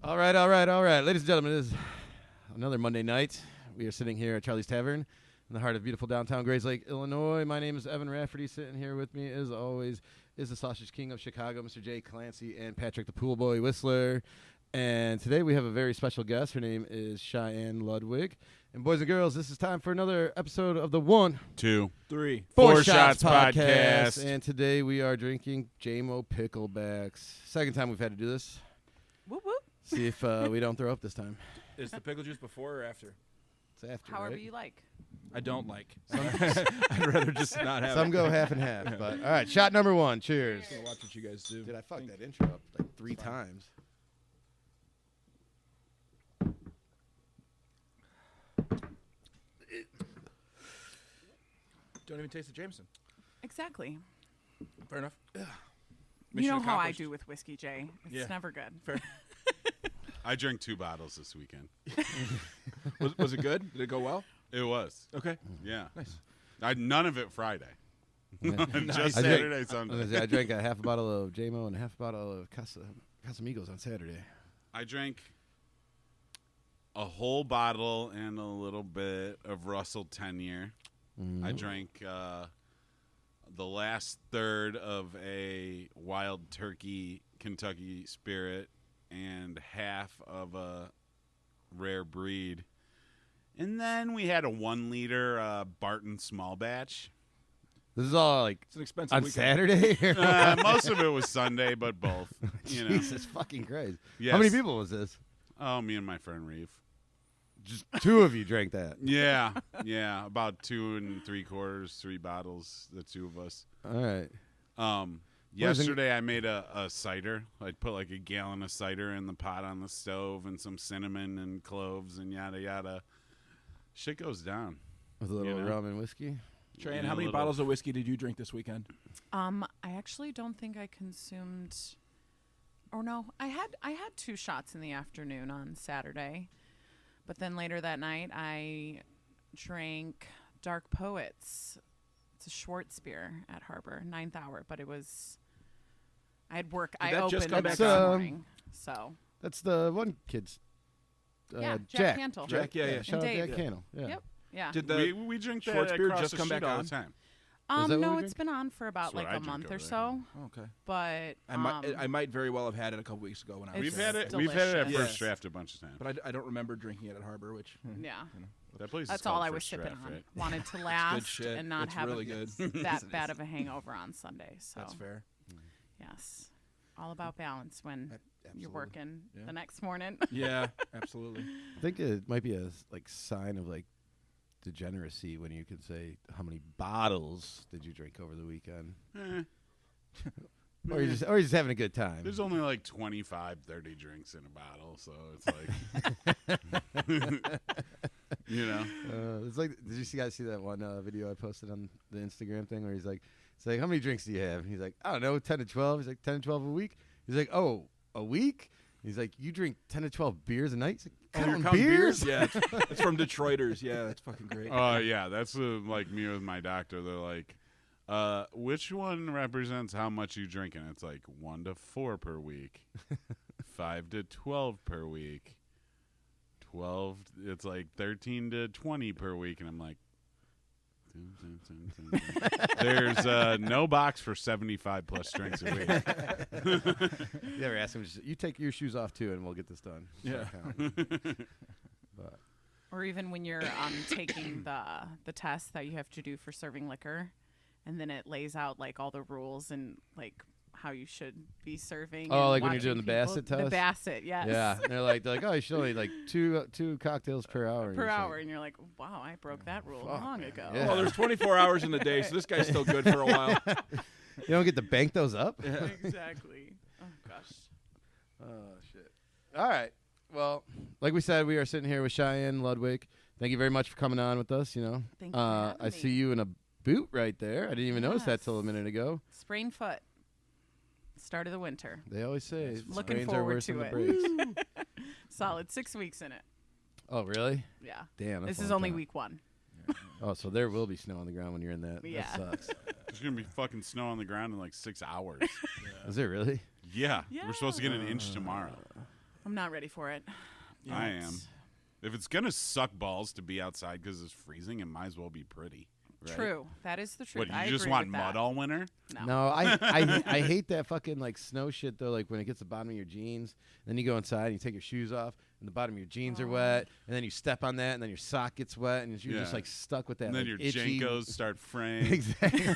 All right. Ladies and gentlemen, it is another Monday night. We are sitting here at Charlie's Tavern in the heart of beautiful downtown Grayslake, Illinois. My name is Evan Rafferty. Sitting here with me, as always, is the Sausage King of Chicago, Mr. Jay Clancy, and Patrick the Pool Boy Whistler. And today we have a very special guest. Her name is Shyanne Ludwick. And boys and girls, this is time for another episode of the 1, 2, 3, 4 Shots podcast. And today we are drinking JMO Picklebacks. Second time we've had to do this. Whoop, whoop. See if we don't throw up this time. Is the pickle juice before or after? It's after, However right? you like. I don't like. I'd rather just not have Some it. go half and half. But all right, shot number 1. Cheers. I'm gonna watch what you guys do. Dude, I fucked that intro up like 3 times. Don't even taste the Jameson. Exactly. Fair enough. You Mission know how I accomplished. do with whiskey, Jay. It's Yeah. never good. Fair. I drank 2 bottles this weekend. Was it good? Did it go well? It was. Okay. Yeah. Nice. None of it Friday. Yeah. Just I Saturday, I Sunday. drank a half a bottle of JMO and a half a bottle of Casamigos on Saturday. I drank a whole bottle and a little bit of Russell 10-year. I drank the last third of a Wild Turkey Kentucky Spirit and half of a Rare Breed. And then we had a 1-liter Barton Small Batch. This is all like It's an expensive on weekend. Saturday? Most of it was Sunday, but both. You know. Jesus fucking Christ. Yes. How many people was this? Oh, me and my friend Reeve. Just 2 of you drank that. Yeah, about 2 3/4, 3 bottles, the 2 of us. All right. Yesterday I made a cider. I put like a gallon of cider in the pot on the stove and some cinnamon and cloves and yada yada. Shit goes down. With a little You know? rum and whiskey. Shyanne, Yeah, how many a little. bottles of whiskey did you drink this weekend? I actually don't think I consumed. Or no, I had 2 shots in the afternoon on Saturday, but then later that night I drank Dark Poets. It's a Schwartz beer at Harbor, 9th hour, but it was. I had work. I that just opened come it back this on? morning, so That's the one kid's. yeah, Jack. Cantle. Jack, yeah. Shout out Dave. Jack Candle. Yeah. Yep. Yeah. Did the We drink that Schwartz beer across just the come street back all on? the time. Is that what No, we it's drink? been on for about That's what like I a drink month over or there. so, Okay. but I might very well have had it a couple weeks ago when I was We've It's had there. it. We've had it at delicious. First Draft a bunch of times. But I don't remember drinking it at Harbor, which yeah. That place. That's is all called I was First sipping Draft, on. right? Wanted to last shit. and not It's have really good. that bad of a hangover on Sunday. So that's fair. yes, all about balance when you're Absolutely. working Yeah. the next morning. Yeah, absolutely. I think it might be a sign of like degeneracy when you can say how many bottles did you drink over the weekend, Eh. or you're just having a good time. There's only like 25, 30 drinks in a bottle, so it's like, you know. It's like, did you guys see that one video I posted on the Instagram thing where he's like, how many drinks do you have? And he's like, I don't know, 10 to 12. He's like, 10 to 12 a week. He's like, oh, a week? He's like, you drink 10 to 12 beers a night? He's like, You're counting beers? Yeah, it's from Detroiters. Yeah, that's fucking great. Oh yeah, that's like me with my doctor. They're like, which one represents how much you drink? And it's like 1 to 4 per week, 5 to 12 per week, 12. It's like 13 to 20 per week, and I'm like, there's no box for 75 plus drinks a week. You ever ask him, you take your shoes off too and we'll get this done. Yeah. But Or even when you're taking the test that you have to do for serving liquor, and then it lays out like all the rules and like how you should be serving. Oh, and like when you're watching doing the people. Bassett The test? Bassett, yes. yeah, and they're like, oh, you should only like two cocktails per hour. And Per you're just hour, like, and you're like, wow, I broke that rule Fuck, long man. ago. Yeah. Well, there's 24 hours in the day, so this guy's still good for a while. you don't get to bank those up? Yeah. Exactly. Oh gosh. Oh, shit. All right. Well, like we said, we are sitting here with Shyanne Ludwick. Thank you very much for coming on with us. You know, Thank you for having I me. see you in a boot right there. I didn't even notice that Yes. till a minute ago. Sprained foot. Start of the winter. They always say Looking sprains are forward worse to than it. the breaks. Solid 6 weeks in it. Oh, really? Yeah. Damn. That's This a is long only time. week 1. Oh, so there will be snow on the ground when you're in that. Yeah. That sucks. There's gonna be fucking snow on the ground in like 6 hours. Is it really? Yeah, Yeah. we're supposed to get an inch tomorrow. I'm not ready for it. I am. If it's gonna suck balls to be outside because it's freezing, it might as well be pretty. Right? True. That is the truth. What, you I just agree want with that. mud all winter? No, I hate that fucking like snow shit though. Like when it gets the bottom of your jeans, then you go inside and you take your shoes off, and the bottom of your jeans are wet, and then you step on that, and then your sock gets wet, and you're just like stuck with that. And then like, your itchy... Jankos start fraying. Exactly.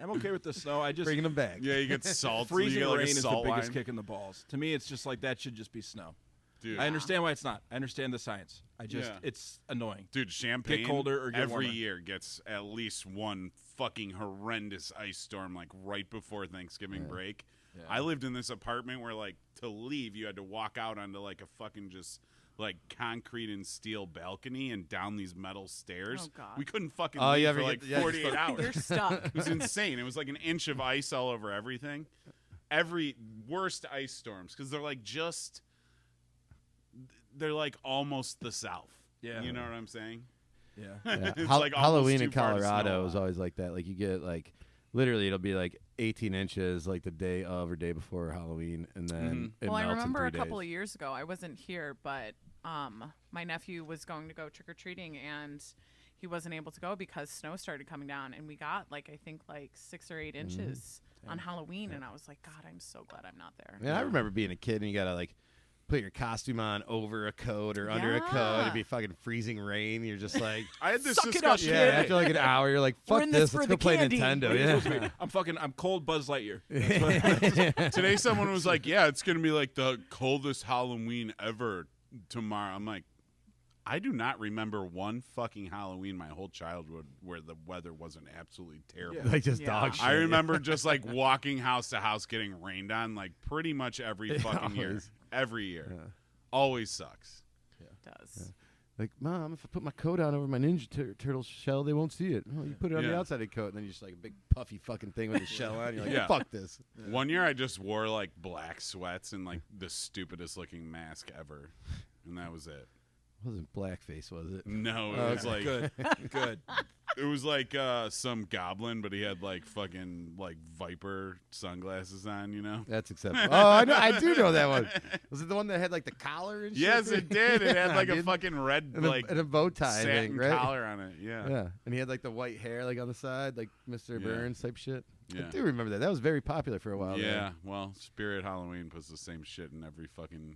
I'm okay with the snow. I just Bringing them back. Yeah, you get salt. freezing you get, like, rain a is the salt biggest line. kick in the balls. To me, it's just like that should just be snow. Dude. I understand why it's not. I understand the science. It's annoying. Dude, Champagne Get colder or get every warmer. year gets at least one fucking horrendous ice storm, like right before Thanksgiving break. Yeah. I lived in this apartment where, like, to leave, you had to walk out onto like a fucking just like concrete and steel balcony and down these metal stairs. Oh, God. We couldn't fucking Oh, leave you for ever like get- yeah, just 48 hours. You're stuck. It was insane. It was like an inch of ice all over everything. Every worst ice storms because they're like they're like almost the South. Yeah. You know what I'm saying? Yeah. Yeah. It's Hal- like almost Halloween too in far to Colorado snow is out. always like that. Like you get like literally it'll be like 18 inches like the day of or day before Halloween, and then it Well, I melts remember in 3 a couple days. of years ago, I wasn't here, but my nephew was going to go trick-or-treating, and he wasn't able to go because snow started coming down, and we got, like, I think, like 6 or 8 inches on Halloween, and I was like, God, I'm so glad I'm not there. Man, I remember being a kid and you gotta like put your costume on over a coat or under a coat. It'd be fucking freezing rain. You're just like, I had this Suck it up, discussion. yeah. kid. After like an hour, you're like, We're fuck in this this. for Let's the go play candy. Nintendo. What are you Yeah. supposed to be? I'm cold Buzz Lightyear. Today, someone was like, "Yeah, it's gonna be like the coldest Halloween ever tomorrow." I'm like, I do not remember one fucking Halloween my whole childhood where the weather wasn't absolutely terrible. Yeah. Like just Yeah. dog shit. I remember just like walking house to house getting rained on like pretty much every fucking year. always. Every year. Yeah. Always sucks. It does. Like, Mom, if I put my coat on over my Ninja Turtle shell, they won't see it. Oh, you put it on the Yeah. outside of the coat, and then you just like a big puffy fucking thing with a shell on. You're like, Yeah. fuck this. One year I just wore like black sweats and like the stupidest looking mask ever. And that was it. It wasn't blackface, was it? No, it Oh, was like Good. Good. it was like some goblin, but he had like fucking like viper sunglasses on, you know? That's acceptable. Oh, I know. I do know that one. Was it the one that had like the collar and shit? Yes, it did. It had like a Did? fucking red and like a bow tie satin thing, right? collar on it. Yeah. Yeah, and he had like the white hair like on the side, like Mr. Yeah. Burns type shit. Yeah. I do remember that. That was very popular for a while. Yeah, well, Spirit Halloween puts the same shit in every fucking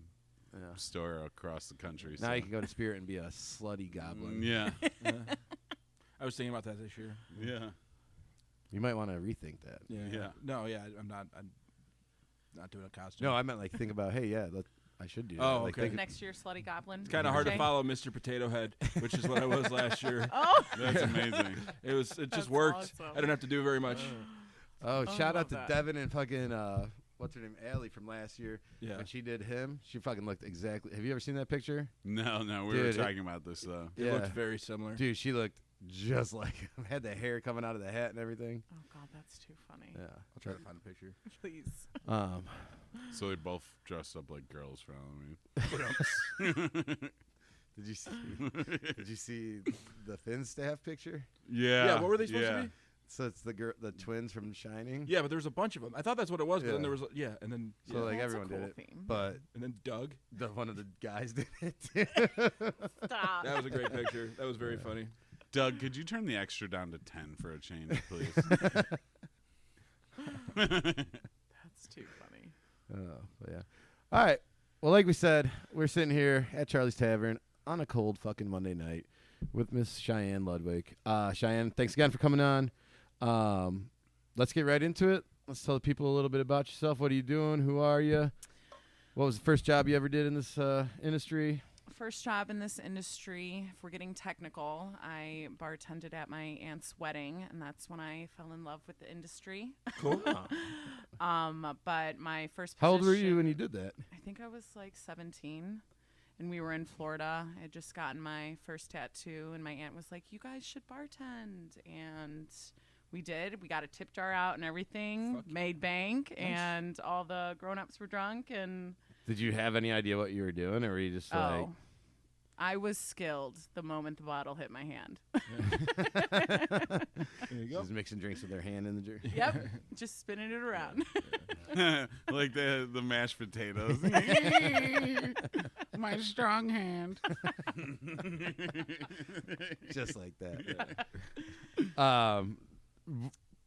There. Yeah. store across the country. Now so. you can go to Spirit and be a slutty goblin. Yeah, I was thinking about that this year. yeah. You might want to rethink that. Yeah. No, yeah, I'm not doing a costume. No, I meant like think about, hey, yeah, I should do that. Oh, Like, okay. think- Next year, Slutty Goblin. It's kind of hard to Jay? follow Mr. Potato Head, which is what I was last year. Oh, That's amazing. It just That's worked. awesome. I didn't have to do very much. Oh, shout love out to that. Devin and fucking what's her name, Allie from last year. Yeah. When she did him, she fucking looked exactly. Have you ever seen that picture? No, we Dude, were it- talking about this though. It looked very similar. Dude, she looked just like him. Had the hair coming out of the hat and everything. oh God, that's too funny. Yeah. I'll try to find a picture. Please. So they both dressed up like girls for Halloween. Did you see? Did you see the Thin Staff picture? Yeah. Yeah, what were they supposed yeah. to be? So it's the twins from Shining. Yeah, but there was a bunch of them. I thought that's what it was, but then Yeah. there was and then So like That's a everyone cool did it, theme. but and then Doug. one of the guys did it too. Stop. That was a great picture. That was very funny. Doug, could you turn the extra down to 10 for a change, please? That's too funny. But yeah. All right. Well, like we said, we're sitting here at Charlie's Tavern on a cold fucking Monday night with Miss Shyanne Ludwick. Shyanne, thanks again for coming on. Let's get right into it. Let's tell the people a little bit about yourself. What are you doing? Who are you? What was the first job you ever did in this industry? First job in this industry, if we're getting technical, I bartended at my aunt's wedding, and that's when I fell in love with the industry. Cool. But my first How old were you position- when you did that? I think I was like 17, and we were in Florida. I had just gotten my first tattoo, and my aunt was like, "You guys should bartend," and we did. We got a tip jar out and everything, made bank, and all the grown-ups were drunk, and Did you have any idea what you were doing, or were you just like, I was skilled the moment the bottle hit my hand. There you go. Just mixing drinks with their hand in the drink. Yep, just spinning it around. Like the mashed potatoes. My strong hand. Just like that. Yeah.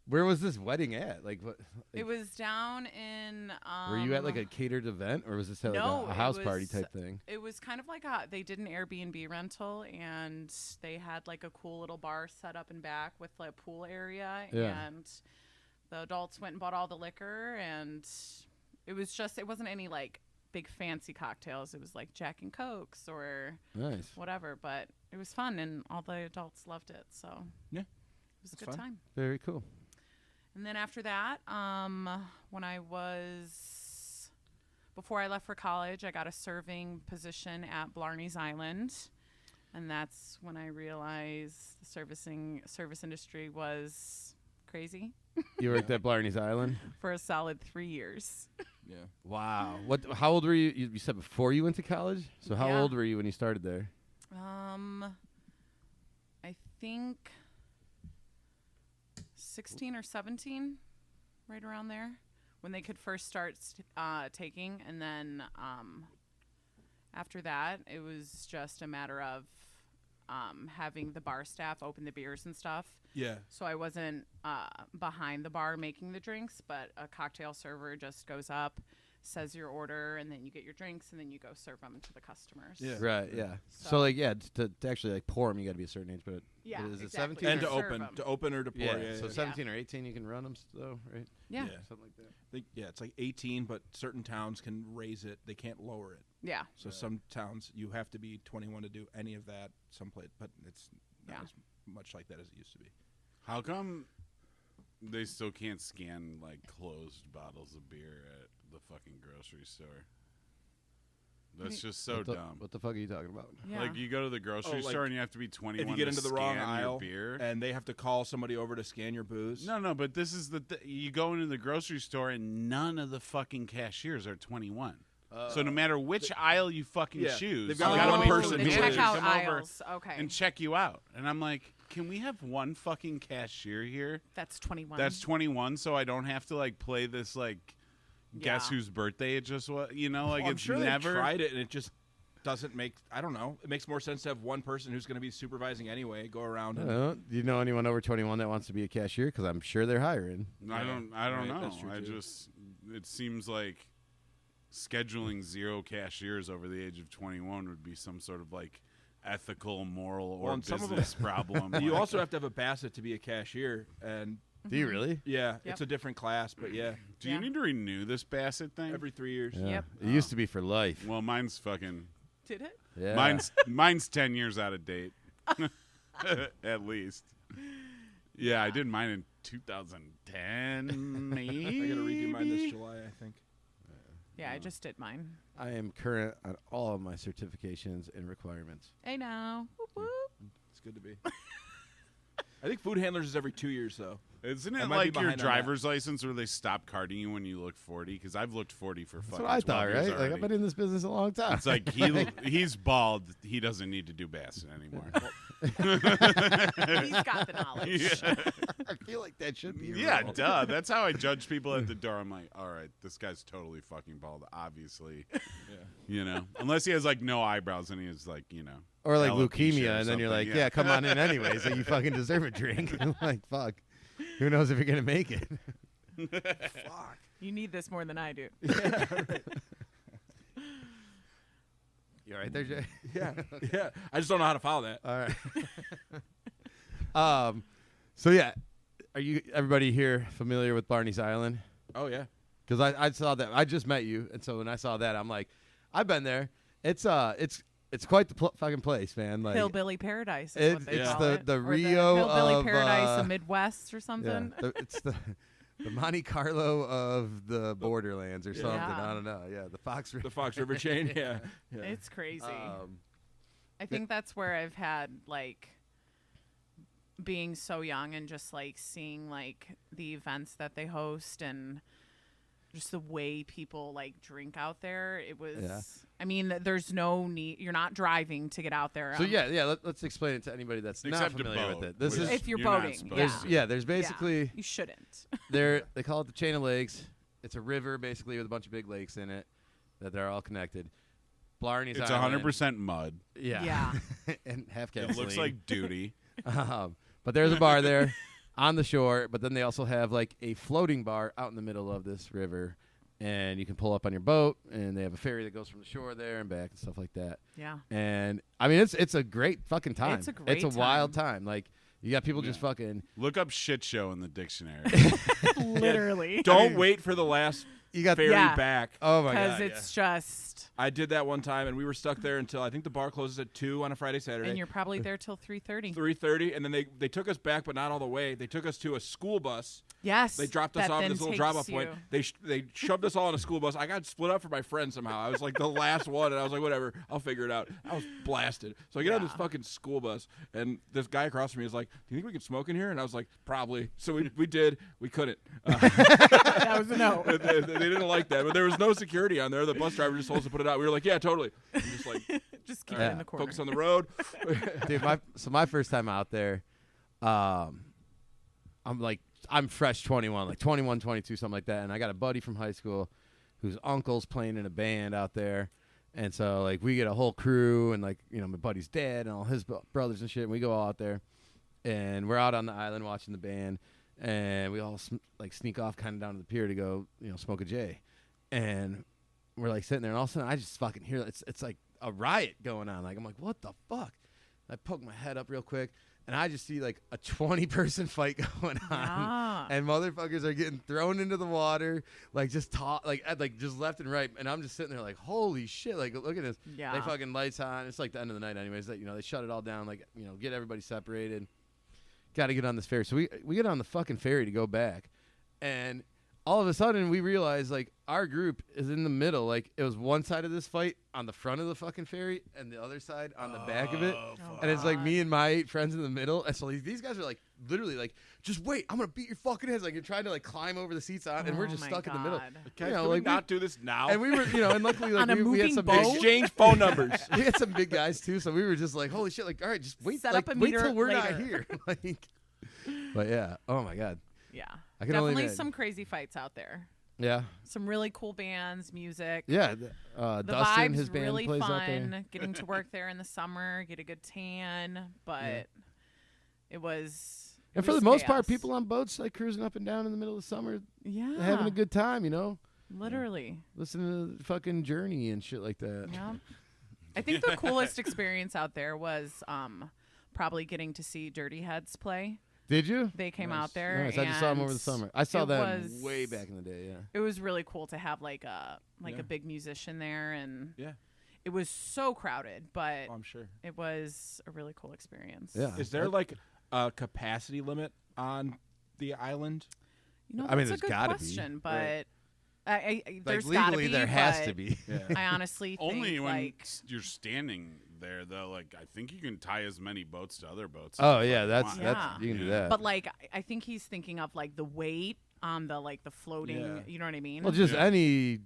Where was this wedding at? Like what? It was down in. Were you at like a catered event, or was this at No, like a it house party was- type thing? It was kind of like they did an Airbnb rental, and they had like a cool little bar set up in back with like a pool area, Yeah. and the adults went and bought all the liquor, and it wasn't any like big fancy cocktails. It was like Jack and Cokes or Nice. whatever, but it was fun, and all the adults loved it, so Yeah, it was a it's good fun. time. Very cool. And then after that, before I left for college, I got a serving position at Blarney's Island. And that's when I realized the service industry was crazy You worked at Blarney's Island. for a solid 3 years. Yeah. Wow. What? How old were you? You said before you went to college. So how Yeah. old were you when you started there? I think 16 or 17, right around there, when they could first start taking. And then after that, it was just a matter of having the bar staff open the beers and stuff. Yeah. So I wasn't behind the bar making the drinks, but a cocktail server just goes up, says your order, and then you get your drinks, and then you go serve them to the customers. Yeah. Right. Yeah. So, So- like, yeah, to actually like pour them, you got to be a certain age. But Yeah, what is it, exactly. 17 And or to serve open, 'em. to open or to pour. Yeah. Yeah. So yeah. 17 or 18, you can run them though, right? Yeah. Yeah. Something like that. It's like 18, but certain towns can raise it. They can't lower it. Yeah. So some towns you have to be 21 to do any of that. Some place, but it's not Yeah. as much like that as it used to be. How come they still can't scan like closed bottles of beer at the fucking grocery store? That's just so what the, dumb. What the fuck are you talking about? Yeah. Like you go to the grocery like, store and you have to be 21 If you get to into the wrong scan aisle your beer. and they have to call somebody over to scan your booze. No, but this is you go into the grocery store and none of the fucking cashiers are 21. So no matter which aisle you fucking Yeah, choose, they've got you like gotta one wait for person the the who manager to checkout come over aisles. Okay. and check you out. And I'm like, can we have one fucking cashier here That's 21. that's 21 so I don't have to like play this like guess Yeah. whose birthday it just was? You know, like Well, I'm it's sure never. they've tried it and it just doesn't make. I don't know. It makes more sense to have one person who's going to be supervising anyway. Go around. And, Do you know anyone over 21 that wants to be a cashier? Because I'm sure they're hiring. I don't Right, know. that's true, I too. just it seems like scheduling 0 cashiers over the age of 21 would be some sort of like ethical, moral, or Well, and some of business problem. you Like, also have to have a Bassett to be a cashier, and Do you really? yeah, Yep. it's a different class. But yeah, do you Yeah. need to renew this Bassett thing? every 3 years. Yeah. Yep. It used to be for life. Well, mine's fucking. Did it? Yeah. Mine's 10 years out of date, at least. Yeah, I did mine in 2010. Maybe. I got to redo mine this July, I think. Yeah, I just did mine. I am current on all of my certifications and requirements. Hey now. Whoop, whoop. It's good to be. I think food handlers is every 2 years though. Isn't I it might be like your behind on that. driver's license where they stop carding you when you look 40? Because I've looked 40 for That's fucking what I 12 thought, years right? Like, already. I've been in this business a long time. It's like he's bald. He doesn't need to do Bassett anymore. He's got the knowledge. I feel like that should be. Yeah, rule. duh. That's how I judge people at the door. I'm like, all right, this guy's totally fucking bald, obviously. You know, unless he has like no eyebrows and he has like, you know, Or like alopecia or leukemia, and then you're like, something, yeah, come on in anyway, so you fucking deserve a drink. Like, fuck. Who knows if you're gonna make it? Fuck. You need this more than I do. You all right there, Jay? Yeah, yeah. I just don't know how to follow that. All right. So yeah, are you everybody here familiar with Barney's Island? Oh yeah. Because I saw that. I just met you, and so when I saw that, I'm like, I've been there. It's quite the fucking place, man. Like Hillbilly Paradise is what they it's call the it. the Or Rio Hillbilly of Paradise of Midwest or yeah, something. it's the Monte Carlo of the Borderlands or something. Yeah. I don't know. Yeah, the Fox. The Fox River chain. Yeah. Yeah. It's crazy. Um, I think that's where I've had like being so young and just like seeing like the events that they host and just the way people like drink out there. It was. Yeah. I mean, there's no need. You're not driving to get out there. So let's explain it to anybody that's Except not to familiar boat, with it. This which is if you're not boating, supposed yeah. to. there's basically Yeah, you shouldn't. they call it the chain of lakes. It's a river basically with a bunch of big lakes in it that they're all connected. Blarney's It's Island. 100% mud. Yeah. And half gasoline. It looks like duty. But there's a bar there on the shore, but then they also have like a floating bar out in the middle of this river, and you can pull up on your boat, and they have a ferry that goes from the shore there and back and stuff like that. Yeah. And I mean, it's a great fucking time. It's a great wild time. Like you got people just fucking. Look up shit show in the dictionary. Literally. Don't wait for the last You got ferry Yeah. back. Oh my god. Because it's just. I did that one time, and we were stuck there until I think the bar closes at 2 on a Friday, Saturday. And you're probably there till 3:30. 3:30, and then they took us back, but not all the way. They took us to a school bus. Yes. They dropped us that off at then this little takes drop-off point. you- They shoved us all in a school bus. I got split up from my friend somehow. I was like the last one, and I was like, whatever, I'll figure it out. I was blasted. So I get on this Yeah. fucking school bus, and this guy across from me is like, do you think we can smoke in here? And I was like, probably. So we did. We couldn't. That was a no. they didn't like that, but there was no security on there. The bus driver just told us to put it out. We were like, yeah, totally. And just like Just keep Yeah. it in the corner. focus on the road. Dude, my first time out there, I'm fresh 21, like 21, 22, something like that, and I got a buddy from high school whose uncle's playing in a band out there, and so like we get a whole crew and like my buddy's dad and all his brothers and shit, and we go all out there, and we're out on the island watching the band, and we all sneak off kind of down to the pier to go smoke a J, and we're like sitting there, and all of a sudden I just fucking hear it's like a riot going on. Like I'm like, what the fuck? I poke my head up real quick, and I just see like a 20-person fight going on, Yeah. and motherfuckers are getting thrown into the water, like just just left and right. And I'm just sitting there like, holy shit! Like look at this. Yeah. They fucking lights on. It's like the end of the night, anyways. That they shut it all down. Like get everybody separated. Got to get on this ferry. So we get on the fucking ferry to go back, and all of a sudden we realize like our group is in the middle. Like it was one side of this fight on the front of the fucking ferry and the other side on the back of it. And it's like me and my 8 friends in the middle. And so these guys are like literally like, just wait, I'm gonna beat your fucking heads. Like you're trying to like climb over the seats on, and we're just Oh my stuck in the middle. God. Can we not do this now? And we were, and luckily like On a we had moving some boat? exchange phone numbers. we had some big guys too, so we were just like, holy shit, like all right, just wait, Set like up a wait meter till we're not later. here. Like, but yeah, oh my god, Yeah. I can only Definitely imagine. some crazy fights out there. yeah, Some really cool bands, music. yeah. The Dustin, vibe's his band really plays fun. out there. Getting to work there in the summer, get a good tan, but it was. And it for the was most part, chaos. people on boats like cruising up and down in the middle of the summer, yeah, having a good time, literally. listening to the fucking Journey and shit like that. Yeah. I think the coolest experience out there was probably getting to see Dirty Heads play. Did you? They came out there. Nice. I just saw them over the and summer. I saw it them was- way back in the day. Yeah. It was really cool to have like a Yeah. big musician there, and Yeah. it was so crowded, but Oh, I'm sure. it was a really cool experience. Yeah. Is there like a capacity limit on the island? I mean, that's there's a good gotta be, question, but right. I Like there's legally, gotta be, there has but to be. I honestly think Only when like you're standing there, though. Like I think you can tie as many boats to other boats. Oh as yeah, you that's want. that's you can do Yeah. that. but like I think he's thinking of like the weight on the like the floating. Yeah. You know what I mean? well, just Yeah. any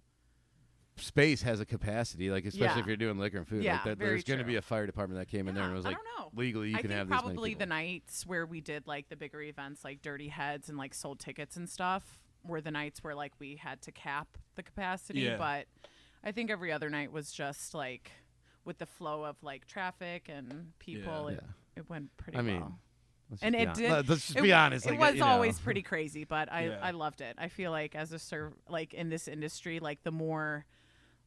space has a capacity, like especially Yeah. if you're doing liquor and food. Yeah, like that, very there's going to true. be a fire department that came in there and was I like, don't know. legally you I can think have this many probably people. the nights where we did like the bigger events like Dirty Heads and like sold tickets and stuff were the nights where like we had to cap the capacity. Yeah. But I think every other night was just like with the flow of like traffic and people, Yeah. it went pretty I mean, well. Let's And just be it hon- did. Let's just it, be honest. It like, was you know. always pretty crazy, but Yeah. I loved it. I feel like as a like in this industry, like the more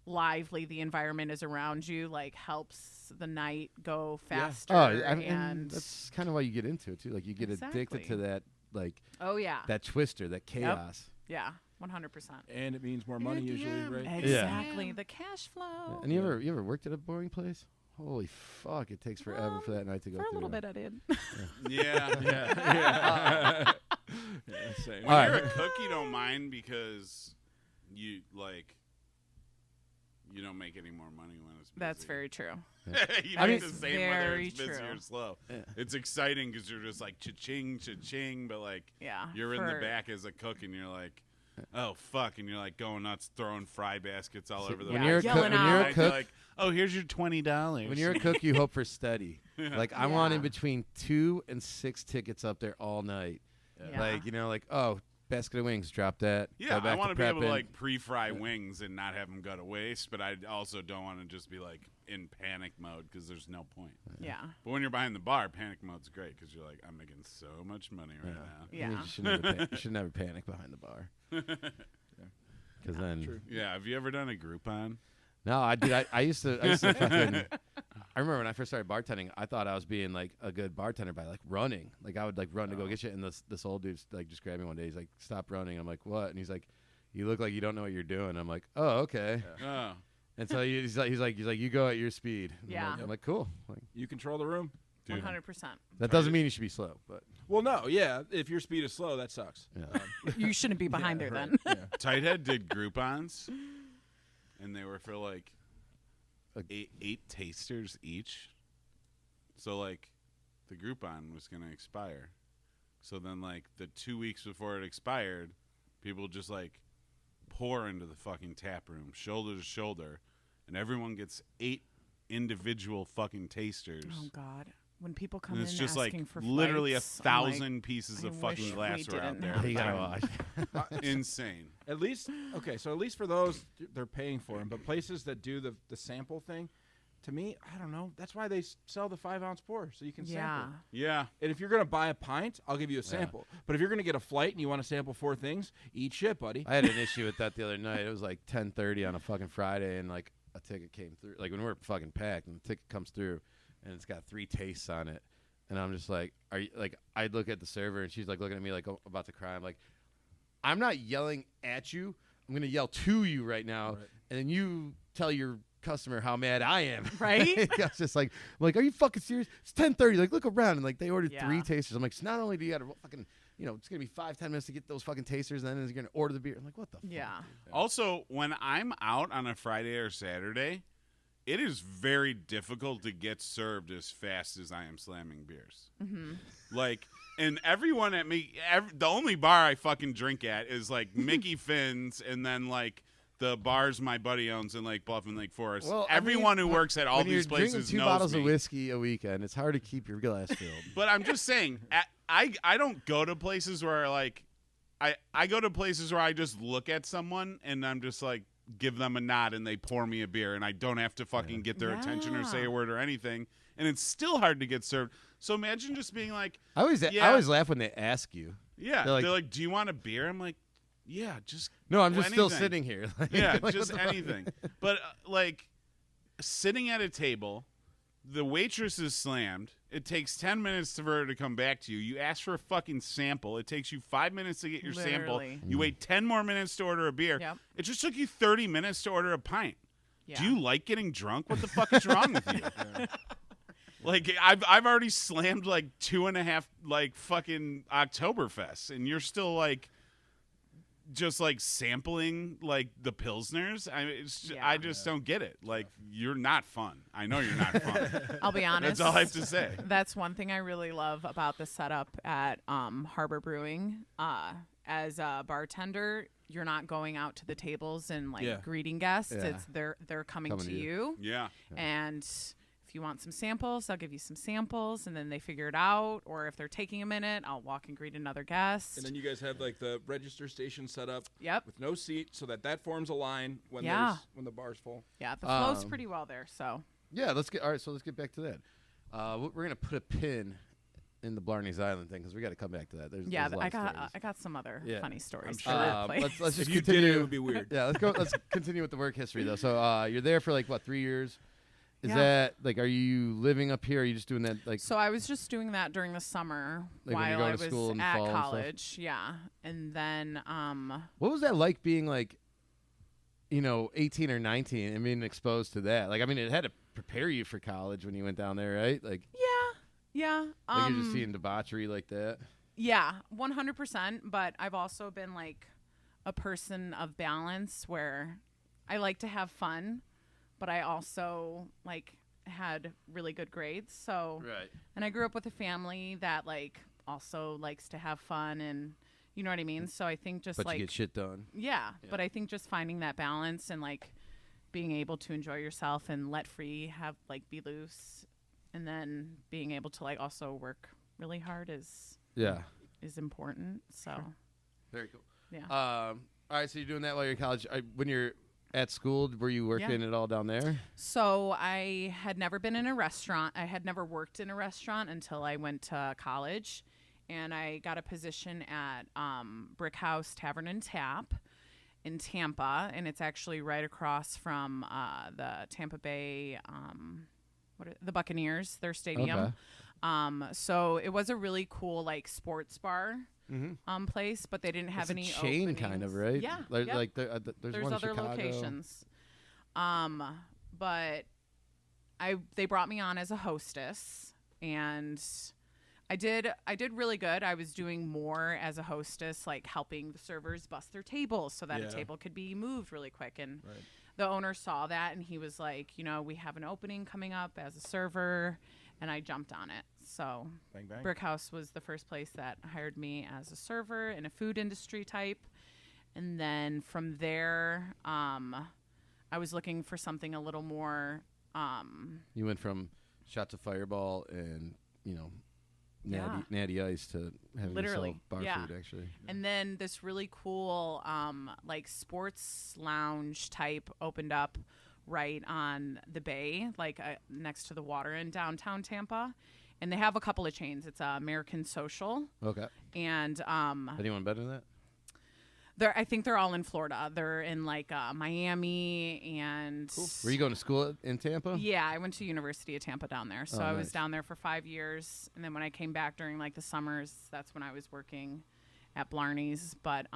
lively the environment is around you, like helps the night go faster. Oh, I mean, and that's kind of why you get into it too. Like you get addicted to Exactly. that, like oh yeah, that twister, that chaos. yeah, 100%. And it means more money usually, right? Exactly, the cash flow. And you ever worked at a boring place? Holy fuck! It takes forever for that night to go For a through. little bit, I did. Yeah. Yeah. Same. When All you're right. a cook, you don't mind because you you don't make any more money when it's busy. That's very true. you That make is the same whether very it's busy true. or slow. Yeah. It's exciting because you're just like cha-ching, cha-ching, but like Yeah. you're in the for- back as a cook and you're like, oh fuck, and you're like going nuts, throwing fry baskets all over the when Yeah, you're a yelling cook, when out. you're a I'd be cook, like, oh, here's your $20. when you're a cook, you hope for steady. Like I want in Yeah. between 2 and 6 tickets up there all night. Yeah. Like like oh, basket of wings, drop that. Yeah, go back I want to be able prepping. to like pre-fry wings and not have them go to waste, but I also don't want to just be like in panic mode because there's no point. Yeah. But when you're behind the bar, panic mode's great because you're like, I'm making so much money right now. Yeah. You should never panic behind the bar. Because then, True. Yeah, have you ever done a Groupon? no, I used to fucking. I remember when I first started bartending, I thought I was being like a good bartender by like running. Like I would like run to go get shit, and this old dude's like just grabbed me one day. He's like, "Stop running." I'm like, "What?" And he's like, "You look like you don't know what you're doing." I'm like, "Oh, okay." Oh, And so he's like, "You go at your speed." And Yeah. I'm like, "Cool." Like, You control the room. dude. 100%. that doesn't mean you should be slow, but Well, no, yeah. If your speed is slow, that sucks. yeah. You shouldn't be behind there right. then. Yeah. Tighthead did Groupons, and they were for like eight tasters each. So like, the Groupon was gonna expire. So then like the 2 weeks before it expired, people just like pour into the fucking tap room, shoulder to shoulder, and everyone gets 8 individual fucking tasters. Oh God. When people come And in it's just like asking for literally flights, 1,000 pieces I of fucking wish we glassware out didn't there. have You gotta that. watch. Insane. At least, okay, so at least for those, they're paying for them. But places that do the sample thing, to me, I don't know. That's why they sell the 5-ounce pour, so you can Yeah. sample. Yeah. And if you're going to buy a pint, I'll give you a sample. But if you're going to get a flight and you want to sample 4 things, eat shit, buddy. I had an issue with that the other night. It was like 10:30 on a fucking Friday, and like a ticket came through. Like when we're fucking packed, and the ticket comes through, and it's got 3 tastes on it, and I'm just like, "Are you like?" I look at the server, and she's like looking at me like about to cry. I'm like, "I'm not yelling at you. I'm gonna yell to you right now, Right. and then you tell your customer how mad I am." Right? I was just like, "Are you fucking serious? It's 10:30. Like, look around." And like they ordered 3 Yeah. tasters. I'm like, so not only do you got to fucking, it's gonna be 5-10 minutes to get those fucking tasters, and then you're gonna order the beer. I'm like, what the? Yeah. Also, when I'm out on a Friday or Saturday, it is very difficult to get served as fast as I am slamming beers. Mm-hmm. Like, and everyone at me, the only bar I fucking drink at is like Mickey Finn's, and then like the bars my buddy owns in Lake Bluff and Lake Forest. Well, I Everyone mean, who works at all when these you're drinking places 2 knows bottles me. of whiskey a weekend, it's hard to keep your glass filled. But I'm just saying, I don't go to places where like, I go to places where I just look at someone and I'm just like, give them a nod and they pour me a beer and I don't have to fucking get their attention or say a word or anything. And it's still hard to get served. So imagine just being like, I always Yeah. laugh when they ask you. yeah, They're they're like- like, do you want a beer? I'm like, yeah, just No, I'm just still anything. sitting here. Like, Yeah, like, just what the fuck? anything. But like sitting at a table, the waitress is slammed. It takes 10 minutes for her to come back to you. You ask for a fucking sample. It takes you 5 minutes to get your Literally. sample. You wait 10 more minutes to order a beer. Yep. It just took you 30 minutes to order a pint. Yeah. Do you like getting drunk? What the fuck is wrong with you? Like I've already slammed like 2.5 like fucking Oktoberfests, and you're still like just like sampling like the pilsners. I just don't get it. Like you're not fun. I know you're not fun. I'll be honest. That's all I have to say. That's one thing I really love about the setup at Harbor Brewing. As a bartender, you're not going out to the tables and like Yeah. greeting guests. Yeah. It's they're coming Coming to to you. Yeah. And if you want some samples, I'll give you some samples, and then they figure it out. Or if they're taking a minute, I'll walk and greet another guest. And then you guys have like the register station set up Yep. with no seat so that forms a line when Yeah. when the bar's full. Yeah, the flow's Um, pretty well there. So Yeah, let's get back to that. We're gonna put a pin in the Blarney's Island thing because we got to come back to that. There's yeah, a lot of stories. I got some other Yeah. funny stories. sure. to replace. Let's just If you did continue. it, it would be weird. Yeah, let's go. Let's continue with the work history though. So you're there for like what 3 years? Is Yeah. that like? Are you living up here? Or are you just doing that like? So I was just doing that during the summer Like when you're while going I to was school in the at fall and stuff? college. Yeah, and then What was that like being like, 18 or 19 and being exposed to that? Like, I mean, it had to prepare you for college when you went down there, right? Like, yeah, like you're just seeing debauchery like that. yeah, 100%. But I've also been like a person of balance where I like to have fun, but I also like had really good grades. So Right. and I grew up with a family that like also likes to have fun and You know what I mean? So I think just But like you get shit done. Yeah, Yeah. but I think just finding that balance and like being able to enjoy yourself and let free, have like be loose, and then being able to like also work really hard is important. So Very cool. yeah. All right, so you're doing that while you're in college. When you're at school, were you working it all down there? So I had never been in a restaurant. I had never worked in a restaurant until I went to college, and I got a position at Brick House Tavern and Tap in Tampa, and it's actually right across from the Tampa Bay, the Buccaneers, their stadium. Okay. So it was a really cool like sports bar place, but they didn't have It's any a chain openings. kind of, right? Yeah, Like, yep. like there's one in other Chicago. locations. But they brought me on as a hostess, and I did really good. I was doing more as a hostess, like helping the servers bust their tables so that a table could be moved really quick. And the owner saw that, and he was like, we have an opening coming up as a server, and I jumped on it. So Bang, bang. Brick House was the first place that hired me as a server in a food industry type. And then from there, I was looking for something a little more. You went from shots of Fireball and natty ice to having Literally, to sell bar food actually. And then this really cool like sports lounge type opened up right on the bay, like next to the water in downtown Tampa. And they have a couple of chains. It's American Social. Okay. And Anyone better than that? I think they're all in Florida. They're in like Miami and. Cool. Were you going to school in Tampa? Yeah, I went to University of Tampa down there. So I was down there for 5 years, and then when I came back during like the summers, that's when I was working at Blarney's. But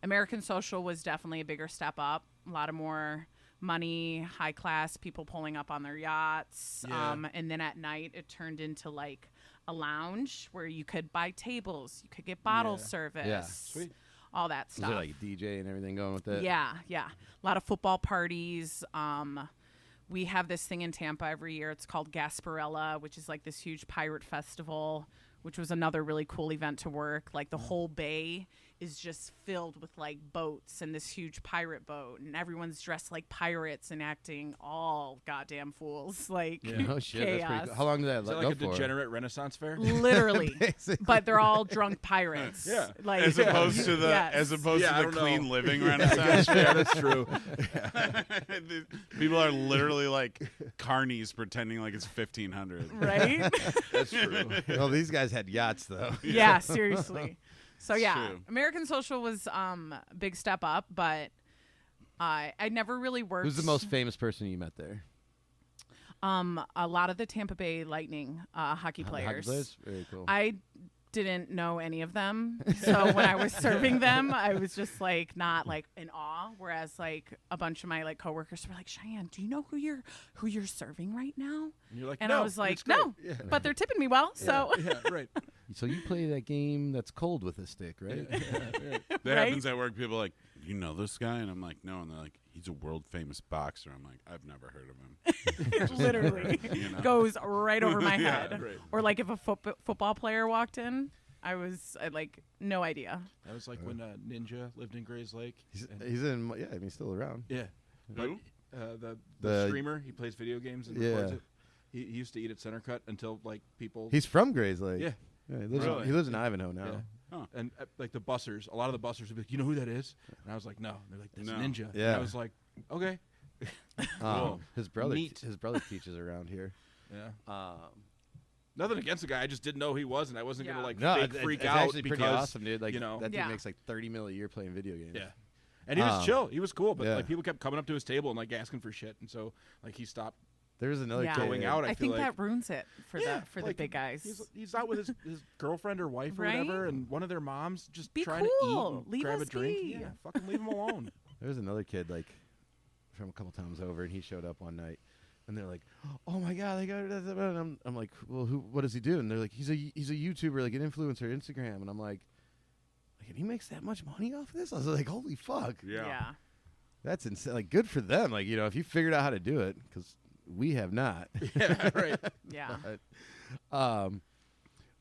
American Social was definitely a bigger step up. A lot of more money, high class people pulling up on their yachts. Yeah. And then at night it turned into like a lounge where you could buy tables, you could get bottle service. Yeah. Sweet. All that Was stuff. there like a DJ and everything going with it? Yeah. A lot of football parties. We have this thing in Tampa every year. It's called Gasparilla, which is like this huge pirate festival, which was another really cool event to work. Like the whole bay is just filled with like boats and this huge pirate boat, and everyone's dressed like pirates and acting all goddamn fools. Like Oh shit, that's pretty chaos. cool. How long did that Is that go like a for? degenerate Renaissance fair? Literally. Basically. But they're all drunk pirates. Yeah. Like As opposed to the Yes. I don't clean know. living Renaissance. Yeah, that's true. People are literally like carnies pretending like it's 1500. Right? That's true. Well, these guys had yachts though. Yeah, seriously. So It's yeah, true. American Social was a big step up, but I never really worked. Who's the most famous person you met there? A lot of the Tampa Bay Lightning hockey players. Very cool. I didn't know any of them, so when I was serving them, I was just like not like in awe. Whereas like a bunch of my like coworkers were like, "Cheyenne, do you know who you're serving right now?" And you're like, And no, I was like, it's great. "No," Yeah. but they're tipping me well, so Yeah, right. So you play that game that's cold with a stick, right? That Right? happens at work. People are like, you know this guy? And I'm like, no. And they're like, he's a world famous boxer. I'm like, I've never heard of him. Just, literally you know. goes right over my Yeah, head. right. Or like if a football player walked in, I like no idea. That was like when Ninja lived in Grays Lake. He's And- in. Yeah, I mean, he's still around. yeah. But, Who? the The- streamer, he plays video games and Yeah. records it. He used to eat at Center Cut until like people. He's from Grays Lake. yeah. Yeah, he lives. Really? He lives in Ivanhoe now. Yeah. Huh. And like the bussers, a lot of the bussers would be like, you know who that is? And I was like, no. And they're like, that's No. Ninja. And Yeah. I was like, okay. Cool. His brother. Neat. His brother teaches around here. Yeah. Nothing against the guy. I just didn't know who he was, and I wasn't Yeah. gonna like No, fake it's freak it's out actually because pretty awesome, dude. Like you know. that dude Yeah. makes like $30 million a year playing video games. Yeah. And he was chill. He was cool, but Yeah. like people kept coming up to his table and like asking for shit, and so like he stopped. There was another Yeah. kid Going out, I I feel think like- that ruins it for Yeah, the like, big guys. He's out with his girlfriend or wife or Right? whatever, and one of their moms just Be trying cool. to eat and Leave grab a us drink. be. Yeah, fucking leave him alone. There was another kid like from a couple times over, and he showed up one night, and they're like, "Oh my god, they got it!" And I'm like, "Well, what does he do?" And they're like, "He's a YouTuber, like an influencer, Instagram." And I'm like, and he makes that much money off of this? I was like, "Holy fuck, Yeah. that's insane!" Like, good for them. Like, if you figured out how to do it, because we have not. Yeah, right. Yeah. But,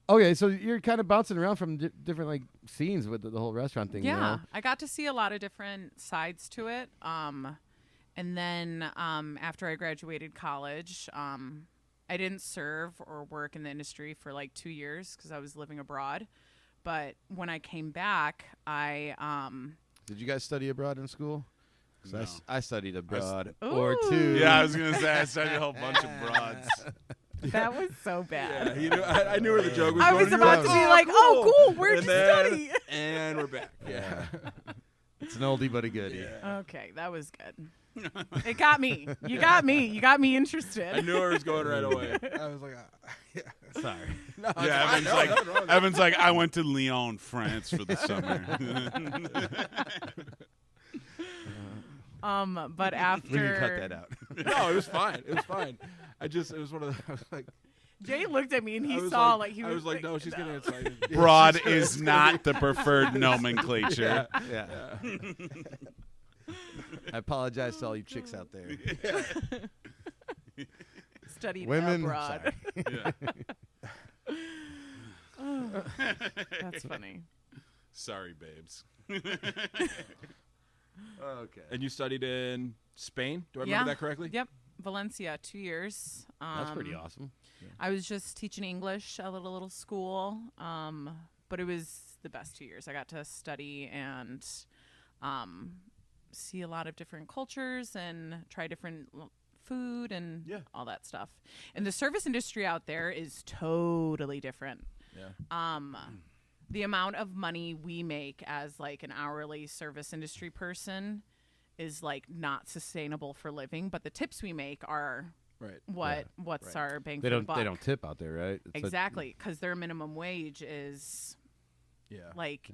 Okay, so you're kind of bouncing around from different like scenes with the whole restaurant thing. Yeah, You know? I got to see a lot of different sides to it. And then after I graduated college, I didn't serve or work in the industry for like 2 years because I was living abroad. But when I came back, Did you guys study abroad in school? 'Cause No. I studied abroad Ooh. or two. Yeah, I was gonna say I studied a whole bunch of broads. that was so Yeah, bad. you know, I knew where the joke was I going. was You were about to be like, "Oh, cool, where'd And you then- study?" And we're back. Yeah. It's an oldie but a goodie. Okay, that was good. It got me. You got me. You got me interested. I knew where it was going right away. I was like, yeah. Sorry. No, it's Yeah, fine. Evan's Nothing wrong like, with Evan's like, I went to Lyon, France for the summer. But after We can cut that out. it. No, it was fine. It was fine. It was one of the, I was like, Jay looked at me and I he was saw like, he I was was like, no, she's getting excited. Yeah, Broad she's is not the preferred nomenclature. Yeah. I apologize to all you chicks out there. studied Women. abroad. Sorry. Yeah. That's funny. Sorry, babes. Okay. And you studied in Spain? Do I Yeah. remember that correctly? Yep, Valencia, 2 years. That's pretty awesome. I was just teaching English at a little school, but it was the best 2 years. I got to study and see a lot of different cultures and try different food and Yeah. all that stuff. And the service industry out there is totally different. Yeah. The amount of money we make as like an hourly service industry person is like not sustainable for living, but the tips we make are Right. what's Right. our bang They for the don't buck. they don't tip out there, right? It's Exactly, because their minimum wage is Yeah. like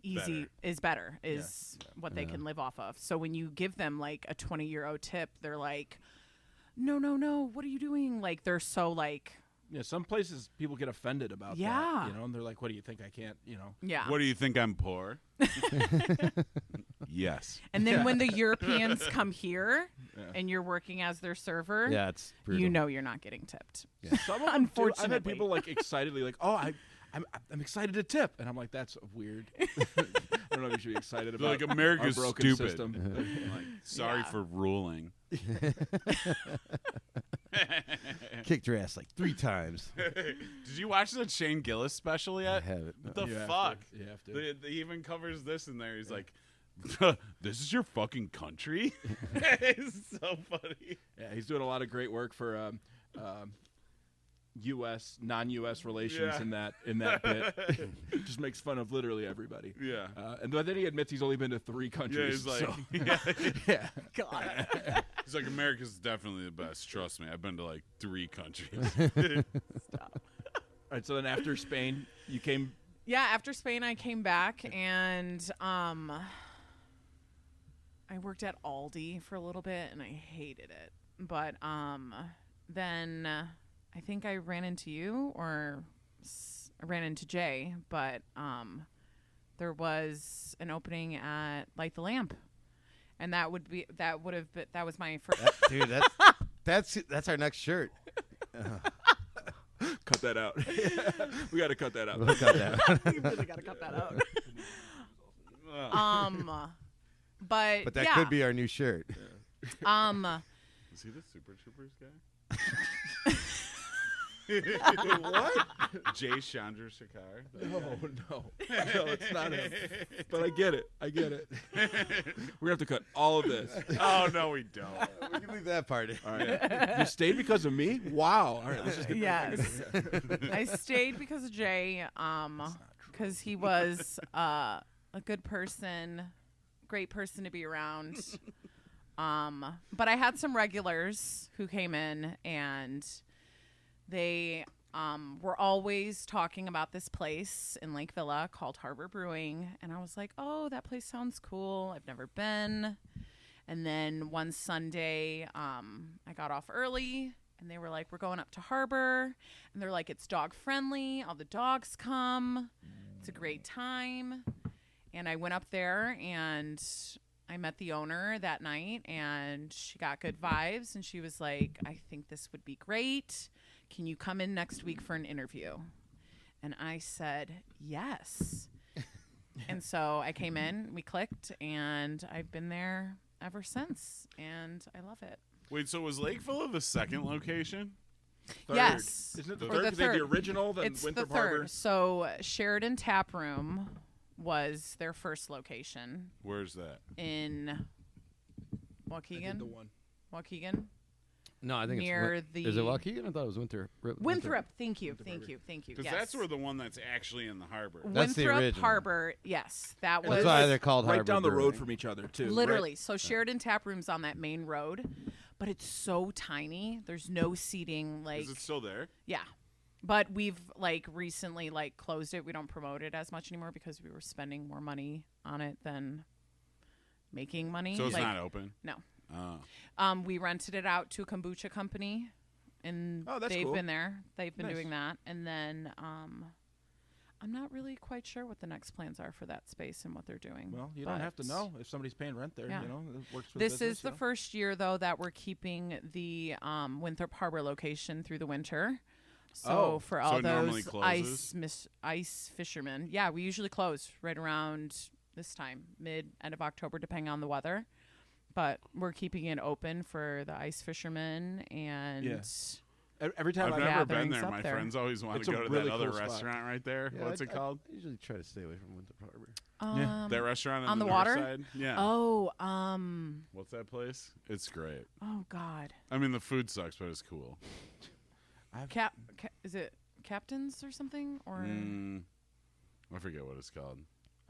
better. is what they Yeah. can live off of. So when you give them like a 20 euro tip, they're like, no, what are you doing? Like they're so like, Yeah, some places people get offended about Yeah. that, you know, and they're like, what do you think I can't, you know? yeah. What do you think? I'm poor? Yes. And then when the Europeans come here Yeah. and you're working as their server, Yeah, it's brutal. you know you're not getting tipped. Some of them do. I've had Unfortunately. people like excitedly like, "Oh, I'm excited to tip," and I'm like, "That's weird." I don't know if you should be excited They're about like, America's our broken stupid. system. Like, sorry Yeah. for ruling. Kicked your ass like 3 times. Did you watch the Shane Gillis special I yet? have it. What the You have fuck? to. You have to. He even covers this in there. He's like, "This is your fucking country." It's so funny. Yeah, he's doing a lot of great work for U.S. non-U.S. relations Yeah. in that bit. Just makes fun of literally everybody. Yeah. And then he admits he's only been to 3 Yeah, countries. he's like, so- yeah. yeah. God. He's like, America's definitely the best. Trust me, I've been to like 3 countries. All right. So then after Spain, you came. Yeah, after Spain, I came back and I worked at Aldi for a little bit and I hated it. But then I think I ran into you or I ran into Jay, but there was an opening at Light the Lamp. And that was my first. Dude, that's our next shirt. Cut that out. We got to cut that out. We'll cut that. You really gotta cut that out. Ugh. But But that yeah, could be our new shirt. Is he the Super Troopers guy? What? Jay Chandrasekhar. No, it's not him. But I get it. We're gonna have to cut all of this. Oh no, we don't. We can leave that part in. All right. You stayed because of me? Wow. All right. Let's just get yes. I stayed because of Jay, because he was a good person, great person to be around. But I had some regulars who came in and they were always talking about this place in Lake Villa called Harbor Brewing. And I was like, oh, that place sounds cool. I've never been. And then one Sunday, I got off early and they were like, we're going up to Harbor. And they're like, it's dog friendly. All the dogs come. It's a great time. And I went up there and I met the owner that night and she got good vibes. And she was like, I think this would be great. Can you come in next week for an interview? And I said, yes. And so I came in, we clicked, and I've been there ever since, and I love it. Wait, so was Lakeville the second location? Third. Yes. Isn't it the Or third? the 'Cause they had the third. original, then It's Winthrop the third. Harbor. So Sheridan Tap Room was their first location Where's that? in I Waukegan. did the one. Waukegan? No, I think Near it's the is it Waukegan? I thought it was Winthrop. Winthrop. Thank you. Winthrop Thank Harbor. you. Thank you. Because Yes. that's where the one that's actually in the harbor. That's the Winthrop original. Harbor. Yes, that And was That's why they're called right Harbor down the road Brewing. from each other, too. literally. Right? So Sheridan Tap Room's on that main road, but it's so tiny. There's no seating. Like, Is it still there? yeah. But we've like recently like closed it. We don't promote it as much anymore because we were spending more money on it than making money. So it's like, not open? No. Oh. We rented it out to a kombucha company, and Oh, that's they've cool. been there. They've been Nice. doing that, and then I'm not really quite sure what the next plans are for that space and what they're doing. Well, you don't have to but know if somebody's paying rent there. Yeah. You know, it works for This the business, is the you know? first year though that we're keeping the Winthrop Harbor location through the winter. So Oh, for so all it normally those closes? ice fishermen, yeah, we usually close right around this time, end of October, depending on the weather. But we're keeping it open for the ice fishermen, and Every time I've I've never been gatherings there. up My there. friends always want It's to a go to really that other cool spot. restaurant right there. Yeah, What's it called? I usually try to stay away from Winthrop Harbor. Yeah. That restaurant on the north water? side? Yeah. oh, What's that place? It's great. oh God, I mean, the food sucks, but it's cool. is it Captain's or something or? I forget what it's called.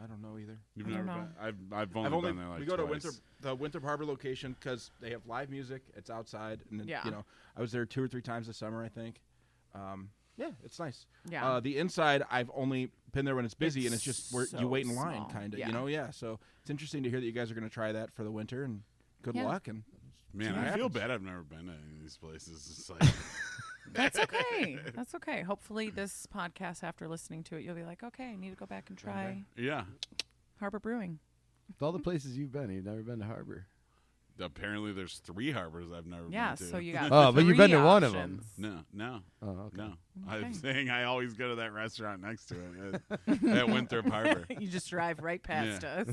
I don't know either. You've I never don't been? I've only been there like we go twice. to the Winthrop Harbor location because they have live music. It's outside, and then, Yeah. you know, I was there 2 or 3 times this summer, I think. Yeah, it's nice. Yeah. The inside, I've only been there when it's busy, and it's just where so you wait in line, small. kind of. Yeah. You know, yeah. So it's interesting to hear that you guys are going to try that for the winter, and good Yeah. luck. And Man, See what I feel happens. bad I've never been to any of these places. It's like, That's okay. That's okay. Hopefully, this podcast, after listening to it, you'll be like, okay, I need to go back and try yeah. Harbor Brewing. With all the places you've been, you've never been to Harbor. Apparently, there's 3 harbors I've never Yeah, been to. so you got. Oh, but you've been 3 to one of 'em. options. No. Oh, okay. No. Okay. I'm saying I always go to that restaurant next to it at Winthrop Harbor. You just drive right past us.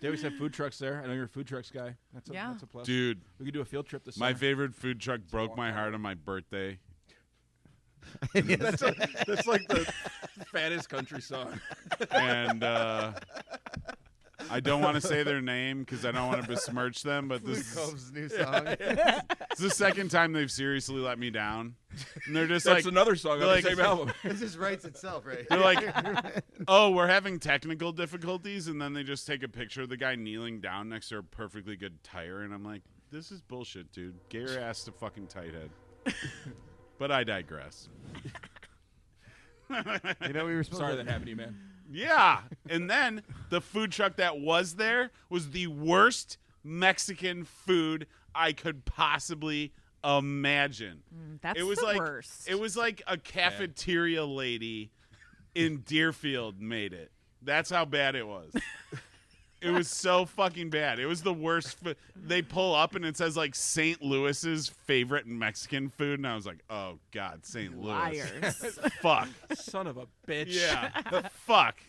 they always have food trucks there. I know you're a food trucks guy. That's Yeah. a plus. Dude, We could do a field trip this my summer. favorite food truck broke my heart on my birthday. that's like the fattest country song. And I don't want to say their name because I don't want to besmirch them, but this is, new song. it's the second time they've seriously let me down. And they're just That's like, another song on they're the like- same album. This just writes itself, right? they're like, oh, we're having technical difficulties, and then they just take a picture of the guy kneeling down next to a perfectly good tire, and I'm like, this is bullshit, dude. Get your ass to fucking tight head. But I digress. You know, we were supposed Sorry to that happened to you, man. Yeah. And then the food truck that was there was the worst Mexican food I could possibly imagine. That's It was the like worst. it was like a cafeteria lady in Deerfield made it. That's how bad it was. It was so fucking bad. It was the worst. They pull up and it says like St. Louis's favorite Mexican food, and I was like, oh god, St. Louis. Liars. Fuck. Son of a bitch. Yeah. Fuck.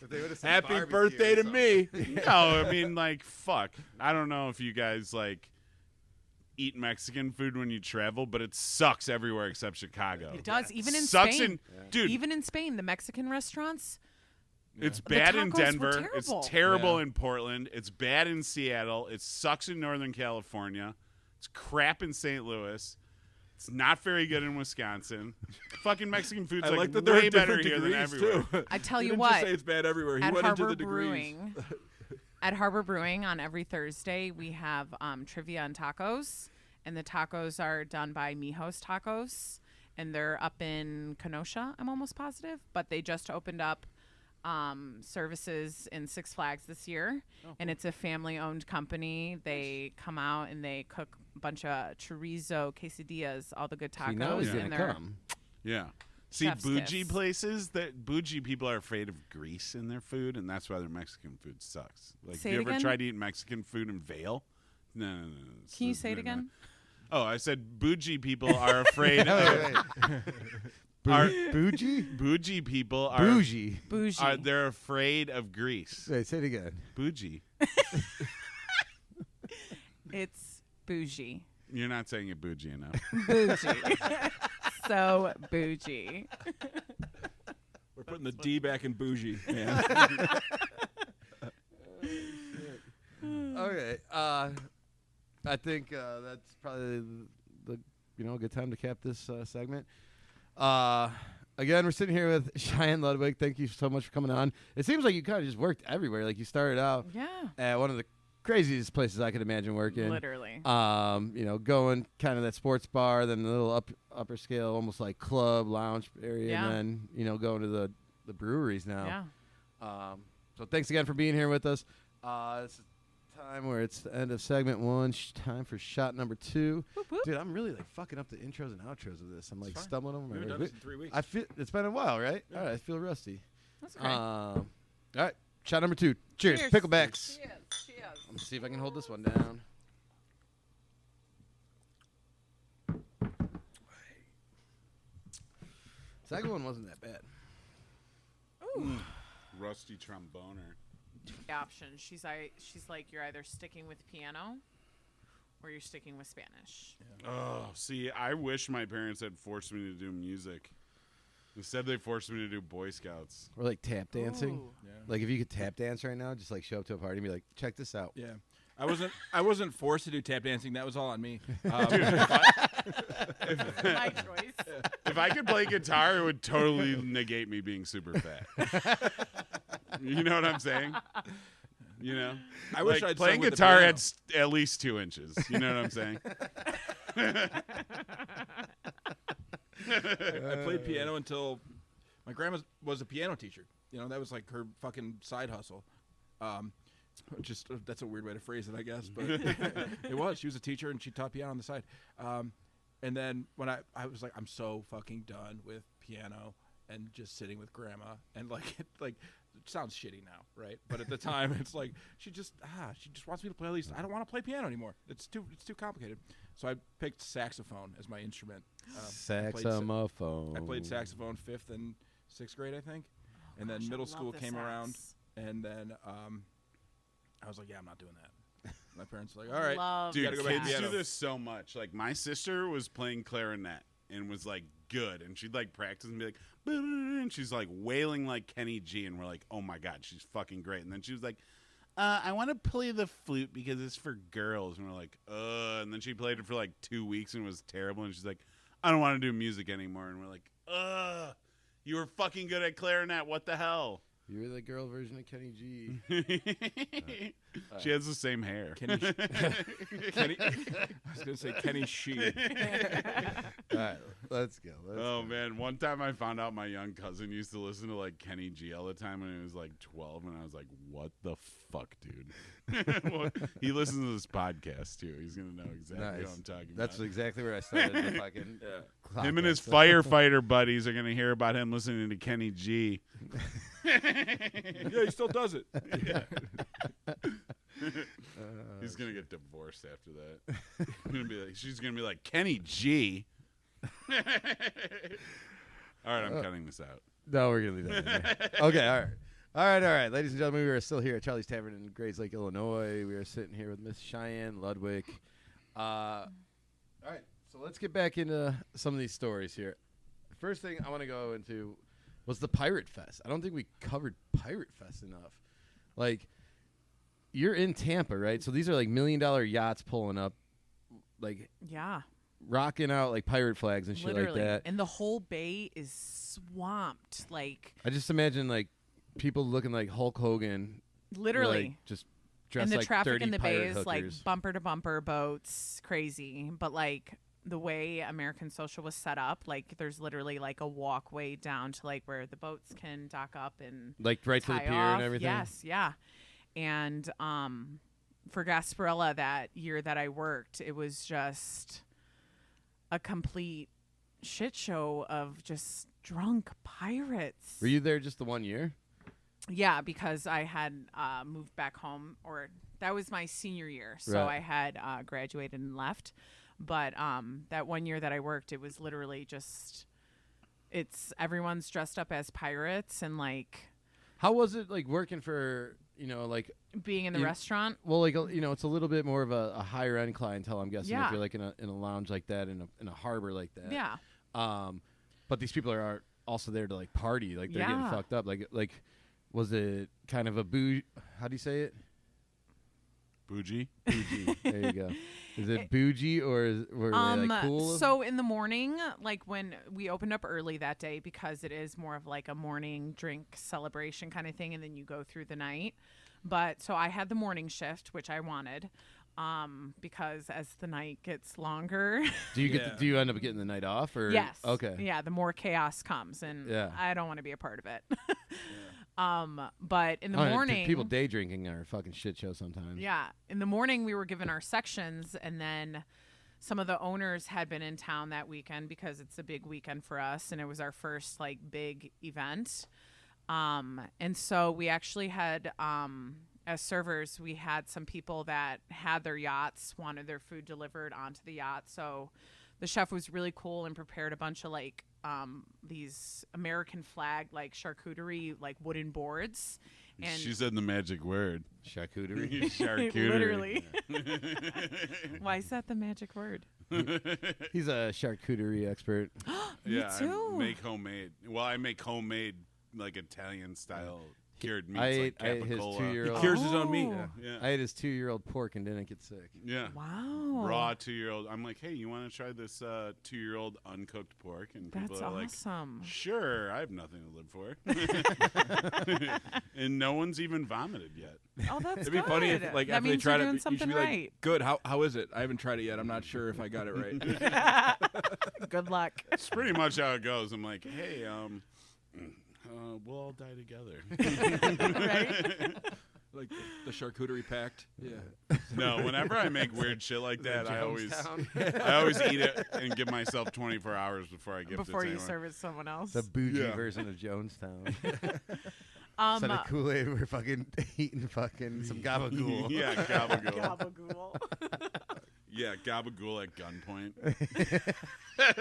Happy birthday to me. No, I mean like fuck. I don't know if you guys like eat Mexican food when you travel, but it sucks everywhere except Chicago. It does, even in Sucks Spain. dude. Even in Spain, the Mexican restaurants. It's The bad in tacos were Denver. terrible. It's terrible Yeah. in Portland. It's bad in Seattle. It sucks in Northern California. It's crap in St. Louis. It's not very good in Wisconsin. Fucking Mexican food's I like that way there are better different here than degrees everywhere. too. I tell He you didn't what. just say it's bad everywhere. He At went Harbor into the degrees. Brewing, at Harbor Brewing on every Thursday, we have trivia on tacos, and the tacos are done by Mijo's Tacos, and they're up in Kenosha, I'm almost positive, but they just opened up services in Six Flags this year, and it's a family-owned company. They come out and they cook a bunch of chorizo quesadillas, all the good He knows tacos, he's and gonna they're come. Yeah. See, Chef's bougie kiss. places, that bougie people are afraid of grease in their food, and that's why their Mexican food sucks. Like, Say you it ever again? tried eating Mexican food in Vail? No. Can you say it again? Oh, I said bougie people are afraid of Bougie? Bougie people are Bougie. Bougie. they're afraid of grease. Wait, say it again. Bougie. It's bougie. You're not saying it bougie enough. Bougie. So bougie. We're putting the D back in bougie, man. Okay. I think that's probably the good time to cap this segment. Again, we're sitting here with Shyanne Ludwick. Thank you so much for coming on. It seems like you kind of just worked everywhere. Like you started out at one of the craziest places I could imagine working. Literally. Going kind of that sports bar, then the little upper scale, almost like club lounge area, and then going to the breweries now. Yeah. So thanks again for being here with us. It's time where it's the end of segment 1. Time for shot number 2. Whoop, whoop. Dude, I'm really fucking up the intros and outros of this. I'm like It's fine. stumbling over We my haven't done words. this in 3 weeks. I feel it's been a while, right? Yeah. All right, I feel rusty. That's okay. All right, shot number 2. Cheers, picklebacks. Cheers. Cheers. Let's see if I can hold this one down. Second one wasn't that bad. Ooh. Rusty tromboner. Options. She's like, you're either sticking with piano or you're sticking with Spanish. Oh, see, I wish my parents had forced me to do music. Instead, they forced me to do Boy Scouts. Or like tap dancing. Ooh. Yeah. Like if you could tap dance right now, just like show up to a party and be like, check this out. Yeah. I wasn't forced to do tap dancing. That was all on me. My choice. If I could play guitar, it would totally negate me being super fat. You know what I'm saying? I wish Like, I'd playing sung with the guitar piano. at least 2 inches. You know what I'm saying? I played piano until my grandma was a piano teacher. That was like her fucking side hustle. That's a weird way to phrase it, I guess, but it was. She was a teacher and she taught piano on the side. And then when I was like, I'm so fucking done with piano and just sitting with grandma, and it sounds shitty now, right? But at the time, it's like she just wants me to play at least. I don't want to play piano anymore. It's too complicated. So I picked saxophone as my instrument. Saxophone. I played saxophone 5th and 6th grade, I think, and then middle school came around, and then I was like, yeah, I'm not doing that. My parents were like, all right, Love Dude, gotta go back to kids do piano. this so much. Like, my sister was playing clarinet and was, like, good. And she'd, like, practice and be like, and she's, like, wailing like Kenny G. And we're like, oh, my God, she's fucking great. And then she was like, I want to play the flute because it's for girls. And we're like, and then she played it for, like, 2 weeks and it was terrible. And she's like, I don't want to do music anymore. And we're like, you were fucking good at clarinet. What the hell? You were the girl version of Kenny G. She has the same hair. Kenny, I was gonna say Kenny She. All right, let's go. Oh man, one time I found out my young cousin used to listen to like Kenny G all the time when he was like 12, and I was like, what the fuck, dude? Well, he listens to this podcast too. He's gonna know exactly what I'm talking That's about. exactly where I started the fucking clock Him and his so- firefighter buddies are gonna hear about him listening to Kenny G. Yeah, he still does it. He's gonna get divorced after that. She's gonna be like, Kenny G. All right, I'm cutting this out. No, we're gonna leave that in there. Okay, all right. Ladies and gentlemen, we are still here at Charlie's Tavern in Grays Lake, Illinois. We are sitting here with Miss Shyanne Ludwick. All right, so let's get back into some of these stories here. First thing I want to go into was the Pirate Fest. I don't think we covered Pirate Fest enough. Like, you're in Tampa, right? So these are like $1 million yachts pulling up, like Yeah. rocking out like pirate flags and shit Literally. like that. And the whole bay is swamped. Like, I just imagine like people looking like Hulk Hogan, literally. like, just dressed And the like traffic 30 in the bay pirate is like hookers. bumper to bumper boats, crazy. But like the way American Social was set up, like there's literally like a walkway down to like where the boats can dock up and Like right to the tie pier off. and everything. Yes, yeah. And for Gasparilla that year that I worked, it was just a complete shit show of just drunk pirates. Were you there just the 1 year? Yeah, because I had moved back home, or that was my senior year. So Right. I had graduated and left. But that 1 year that I worked, it was literally just everyone's dressed up as pirates and like How was it like working for like being in the restaurant? Well, like it's a little bit more of a higher end clientele, I'm guessing, Yeah. if you're like in a lounge like that, in a harbor like that. Yeah. But these people are also there to like party, like they're getting Yeah. fucked up. Like was it kind of a how do you say it? Bougie. Bougie. There you go. Is it bougie or were they like cool? So in the morning, like when we opened up early that day, because it is more of like a morning drink celebration kind of thing, and then you go through the night. But so I had the morning shift, which I wanted, because as the night gets longer, do you end up getting the night off or? yes, Okay. yeah, the more chaos comes, and Yeah. I don't want to be a part of it. But in the I don't know, morning, people day drinking are a fucking shit show sometimes. yeah, in the morning we were given our sections, and then some of the owners had been in town that weekend because it's a big weekend for us, and it was our first like big event. And so we actually had, as servers, we had some people that had their yachts, wanted their food delivered onto the yacht. So the chef was really cool and prepared a bunch of like these American flag like charcuterie like wooden boards. And She said the magic word. Charcuterie. Charcuterie. Literally. Why is that the magic word? He's a charcuterie expert. Me too. I make homemade. Well, I make homemade like Italian style cured meats. I like ate his capicola. 2-year-old. He cures his own meat. Oh. Yeah. I ate his 2-year-old pork and didn't get sick. Yeah. Wow. Raw 2-year-old. I'm like, hey, you want to try this 2-year-old uncooked pork? And people That's are like, awesome. sure, I have nothing to live for. And no one's even vomited yet. Oh, that's It'd be funny if, like, that after they means tried you're it, doing you should something be like, right. "Good. How is it? I haven't tried it yet. I'm not sure if I got it right." Good luck. That's pretty much how it goes. I'm like, hey, we'll all die together. Right? Like the charcuterie pact. Yeah. No, whenever I make weird shit like that, I always eat it and give myself 24 hours before I give it Before to you anyone. serve it to someone else. The bougie Yeah. version of Jonestown. Instead of Kool-Aid, we're fucking eating fucking some gabagool. Yeah, gabagool. Gabagool. Yeah, gabagool at gunpoint.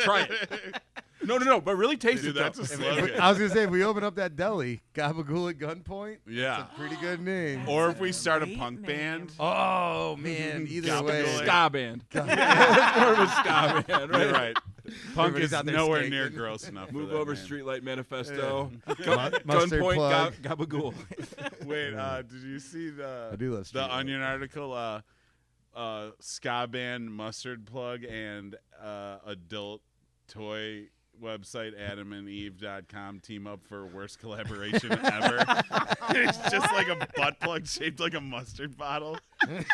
Try it. No. But really taste Dude, it. that's though. a slogan. I was gonna say if we open up that deli, gabagool at gunpoint. Yeah. It's a pretty good name. Or if we That's a start a great punk name. band. Oh man, either Gabagool way. at- Ska band. It's more of a ska band, right? You're right. Punk Everybody's is out there nowhere skating. near gross enough. for Move that over, name. Streetlight Manifesto. Mustard Gunpoint, plug. gabagool. Wait, did you see I do love the Streetlight. Onion article? Ska band, mustard plug, and adult toy website adamandeve.com team up for worst collaboration ever. It's just like a butt plug shaped like a mustard bottle.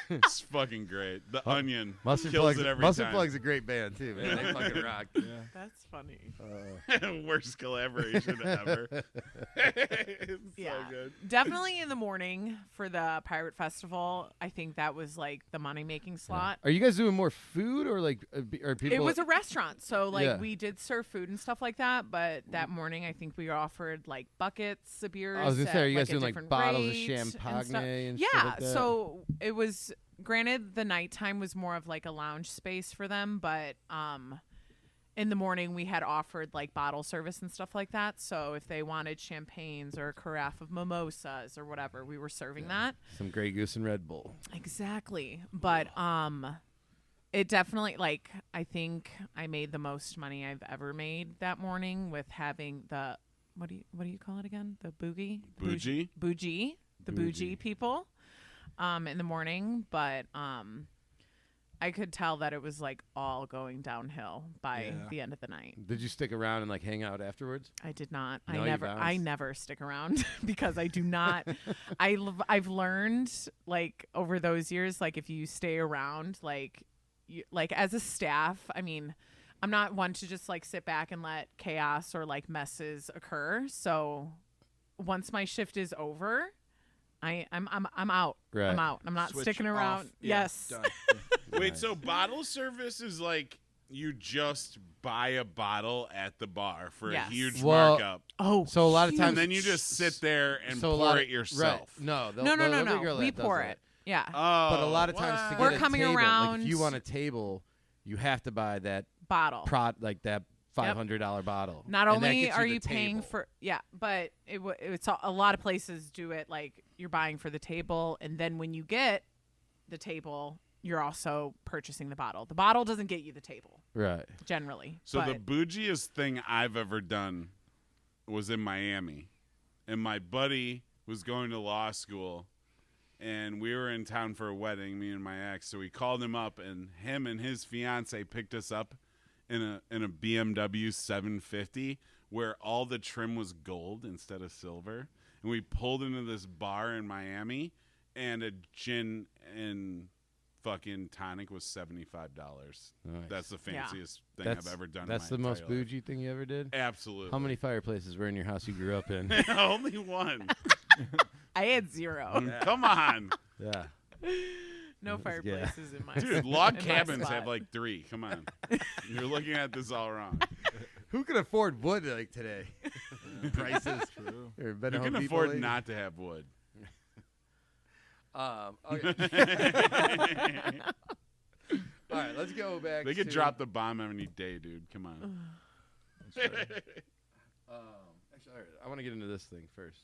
It's fucking great. The Onion Mustard kills Plug's it every Mustard time. Plug's a great band too, man. They fucking rock. That's funny. Worst collaboration ever. It's Yeah. so good. Definitely in the morning for the Pirate Festival. I think that was like the money making slot. Are you guys doing more food or like are people? It was a restaurant, so like Yeah. we did serve food and stuff like that. But that morning, I think we offered like buckets of beers. I was gonna say, are you guys a doing like different bottles of rate and champagne stuff. and Yeah, stuff like that? so it was. Granted, the nighttime was more of like a lounge space for them, but in the morning we had offered like bottle service and stuff like that. So if they wanted champagnes or a carafe of mimosas or whatever, we were serving that. Some Grey Goose and Red Bull. Exactly. But it definitely, like, I think I made the most money I've ever made that morning with having the what do you call it again? The boogie? Bougie? Bougie. The bougie people in the morning, but I could tell that it was like all going downhill by the end of the night. Did you stick around and like hang out afterwards? I did not. No, I you never bounced? never stick around because I do not. I've learned like over those years, like if you stay around, like as a staff, I mean, I'm not one to just like sit back and let chaos or like messes occur. So once my shift is over, I'm out. Right. I'm out. I'm not Switch sticking off. around. Yeah, Yes. done. Wait, so bottle service is like you just buy a bottle at the bar for Yes. a huge Well, markup, Oh, So a lot of huge. times, and then you just sit there and so a pour lot it of- yourself. Right. No, No. the big girl We that does pour that. it. Yeah. Oh, But a lot of times to what? get We're a coming table, like around- if you want a table, you have to buy that Bottle. that $500 bottle. Not And that only gets are the you paying table. for but it's a lot of places do it like you're buying for the table, and then when you get the table, you're also purchasing the bottle. The bottle doesn't get you the table Right. generally. So the but bougiest thing I've ever done was in Miami, and my buddy was going to law school, and we were in town for a wedding, me and my ex. So we called him up, and him and his fiance picked us up in a BMW 750 where all the trim was gold instead of silver, and we pulled into this bar in Miami, and a gin and fucking tonic was $75. Nice. That's the Yeah. fanciest thing That's I've ever done. That's in the my most entire life. bougie thing you ever did? Absolutely. How many fireplaces were in your house you grew up in? Only one. I had 0. Come on. Yeah. No Yeah. fireplaces in my Dude, log in my cabins spot. have like 3. Come on. You're looking at this all wrong. Who can afford wood like today? Prices. True. Or You better can Home Depot afford lately? not to have wood. Okay. All right, let's go back. They could to, drop the bomb any day, dude. Come on. Actually, all right, I want to get into this thing first.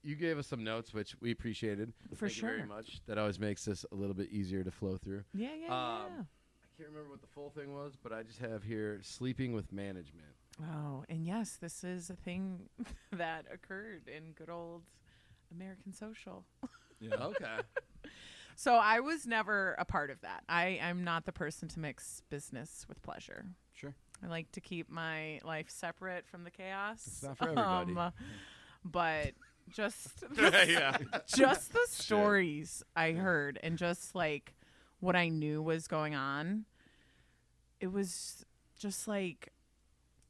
You gave us some notes, which we appreciated. For Thank you very sure. much. That always makes this a little bit easier to flow through. Yeah. I can't remember what the full thing was, but I just have here sleeping with management. Oh, and yes, this is a thing that occurred in good old American Social. Yeah. Okay. So I was never a part of that. I'm not the person to mix business with pleasure. Sure. I like to keep my life separate from the chaos. It's not for everybody. But just Yeah. just the stories I heard and just like what I knew was going on, it was just like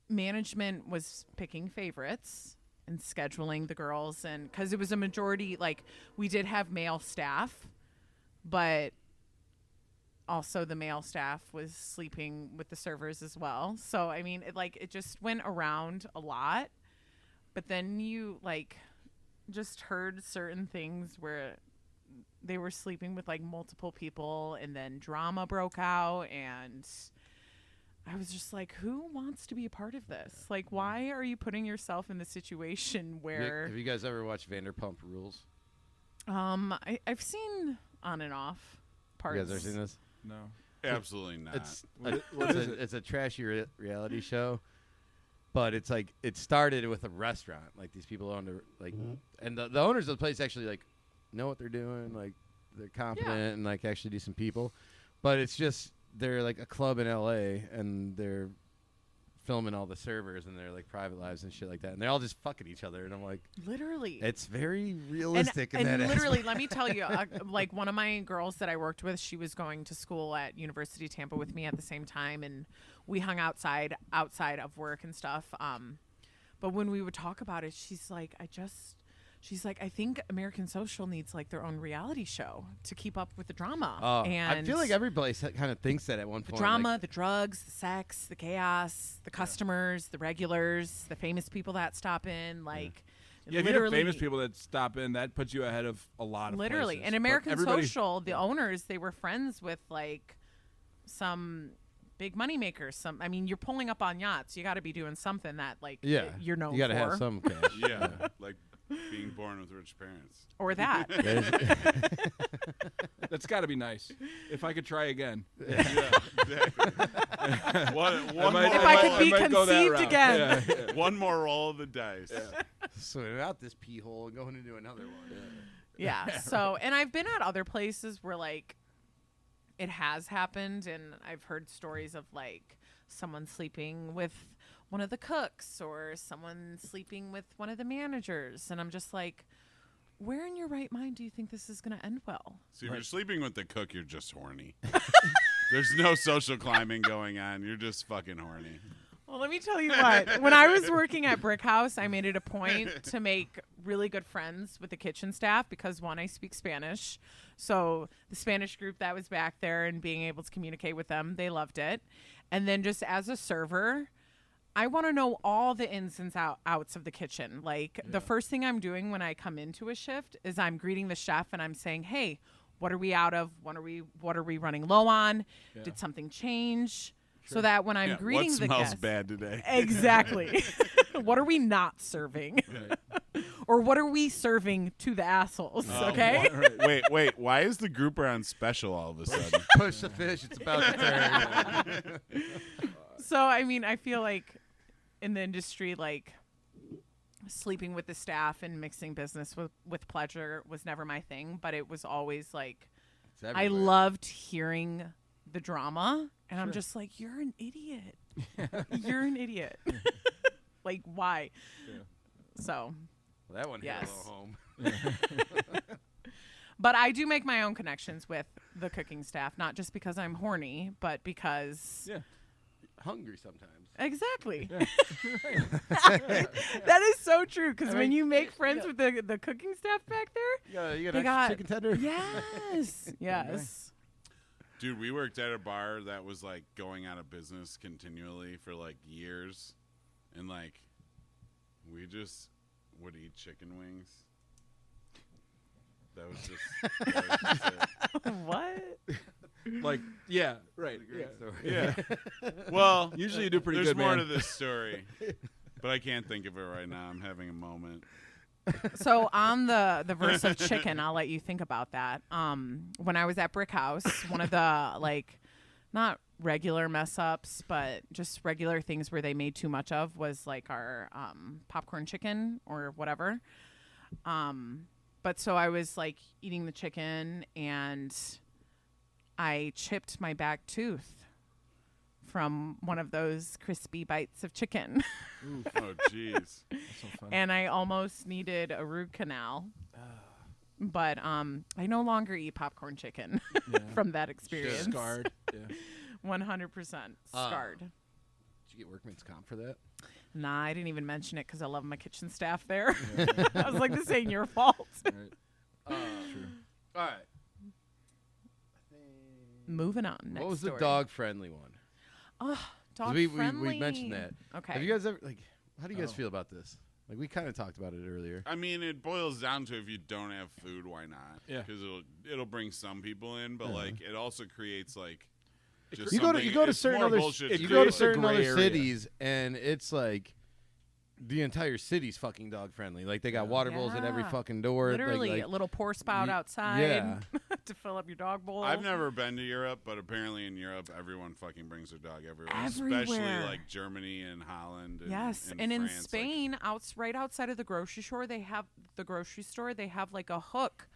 management was picking favorites and scheduling the girls, and because it was a majority, like we did have male staff, but also the male staff was sleeping with the servers as well. So I mean, it just went around a lot. But then you like just heard certain things where they were sleeping with like multiple people, and then drama broke out, and I was just like, who wants to be a part of this? Like, why are you putting yourself in the situation where Have you guys ever watched Vanderpump Rules? I've seen on and off parts. You guys ever seen this? No. Absolutely not. It's a trashy reality show, but it's like it started with a restaurant. Like these people owned and the owners of the place actually like know what they're doing. Like they're competent and like actually decent people, but it's just they're like a club in LA and they're filming all the servers and their like private lives and shit like that, and they're all just fucking each other. And I'm like, Literally. it's very realistic. And in that literally, aspect. let me tell you, like one of my girls that I worked with, she was going to school at University of Tampa with me at the same time, and we hung outside of work and stuff. But when we would talk about it, she's like, I think American Social needs like their own reality show to keep up with the drama. And I feel like every place kind of thinks that at one the point. drama, like, the drugs, the sex, the chaos, the customers, the regulars, the famous people that stop in, like. Yeah, if you have famous people that stop in, that puts you ahead of a lot of Literally. places. And But American everybody- Social, the owners, they were friends with like some big money makers. I mean, you're pulling up on yachts. You got to be doing something that like you're known you got to for. have some cash. yeah. Like being born with rich parents. Or that. That's got to be nice. If I could try again. Yeah, exactly. If I could be conceived again. Yeah, yeah. One more roll of the dice. Swim out this pee hole and going into another one. Yeah. So, and I've been at other places where like it has happened, and I've heard stories of like someone sleeping with one of the cooks or someone sleeping with one of the managers, and I'm just like, where in your right mind do you think this is going to end well? So if you're sleeping with the cook, you're just horny. There's no social climbing going on. You're just fucking horny. Well, let me tell you what. When I was working at Brick House, I made it a point to make really good friends with the kitchen staff because, one, I speak Spanish. So the Spanish group that was back there and being able to communicate with them, they loved it. And then just as a server, I want to know all the ins and outs of the kitchen. Like the first thing I'm doing when I come into a shift is I'm greeting the chef and I'm saying, hey, what are we out of? What are we running low on? Yeah. Did something change? so that when I'm Yeah, greeting what the smells guests, bad today? exactly. What are we not serving, or what are we serving to the assholes? Oh, Okay. Wait. Why is the grouper on special all of a sudden? Push the fish. It's about to turn. So I mean, I feel like in the industry, like sleeping with the staff and mixing business with pleasure was never my thing, but it was always like It's I everywhere. loved hearing the drama, and I'm just like, you're an idiot. You're an idiot. Like, why? Yeah. So, Well, that one hit Yes. a little home. but I do make my own connections with the cooking staff, not just because I'm horny, but because Yeah. Hungry sometimes. exactly. Yeah. That is so true. Because I when mean, you make friends with the cooking staff back there, You got They extra got- chicken tender? yes, yes. Dude, we worked at a bar that was like going out of business continually for like years, and like we just would eat chicken wings. That was just it. What? Like, yeah, right. Great Yeah. story. Yeah. Well, Usually you do pretty there's good, more man. to this story, but I can't think of it right now. I'm having a moment. So on the verse of chicken, I'll let you think about that. When I was at Brick House, one of the like not regular mess ups, but just regular things where they made too much of was like our popcorn chicken or whatever. But so I was like eating the chicken and I chipped my back tooth from one of those crispy bites of chicken. Oh, jeez. That's so fun. And I almost needed a root canal. But I no longer eat popcorn chicken Yeah. from that experience. Scarred. Yeah. 100% scarred. Did you get workman's comp for that? Nah, I didn't even mention it because I love my kitchen staff there. I was like, this ain't your fault. Right. True. All right. Moving on. Next What was story. the dog-friendly one? Oh, 'Cause dog we friendly. mentioned that. Okay. Have you guys ever how do you guys Oh. feel about this? Like we kind of talked about it earlier. I mean, it boils down to if you don't have food, why not? Yeah. Because it'll bring some people in, but Yeah. like it also creates like just You go to something- certain it's more other bullshit you to go to do. certain gray other area. cities and it's like the entire city's fucking dog friendly. Like they got water bowls at every Yeah. fucking door. Literally like, a little pour spout Ye- outside yeah. to fill up your dog bowl. I've never been to Europe, but apparently in Europe, everyone fucking brings their dog everywhere. Especially Everywhere. like Germany and Holland. And, Yes, and, and in France, like- Spain, right outside of the grocery store, they have like a hook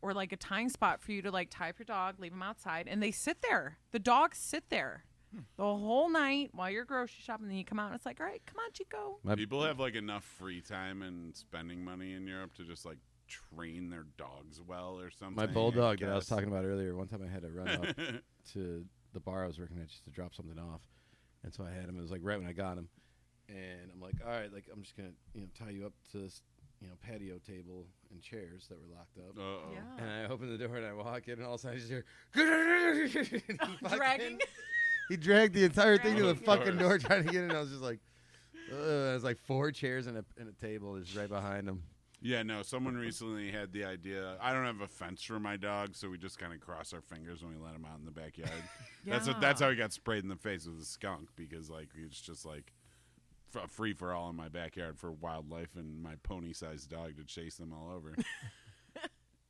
or like a tying spot for you to like tie up your dog, leave them outside, and they sit there. The dogs sit there the whole night while you're grocery shopping. Then you come out and it's like, all right, come on, Chico. people have like enough free time and spending money in Europe to just like train their dogs well or something. my bulldog that I was guess. talking about earlier. One time I had to run up to the bar I was working at just to drop something off, and so I had him. It was like right when I got him, and I'm like, all right, like I'm just gonna tie you up to this patio table and chairs that were locked up. Uh-oh. Yeah. And I open the door and I walk in, and all of a sudden I just hear, and he fucking- Dragging. He dragged the entire thing to the Dragging. fucking door trying to get in. I was just like, there's like 4 chairs and a table is right behind him. Yeah, no, someone recently had the idea. I don't have a fence for my dog, so we just kind of cross our fingers when we let him out in the backyard. That's how he got sprayed in the face with a skunk, because like it's just like free for all in my backyard for wildlife and my pony-sized dog to chase them all over.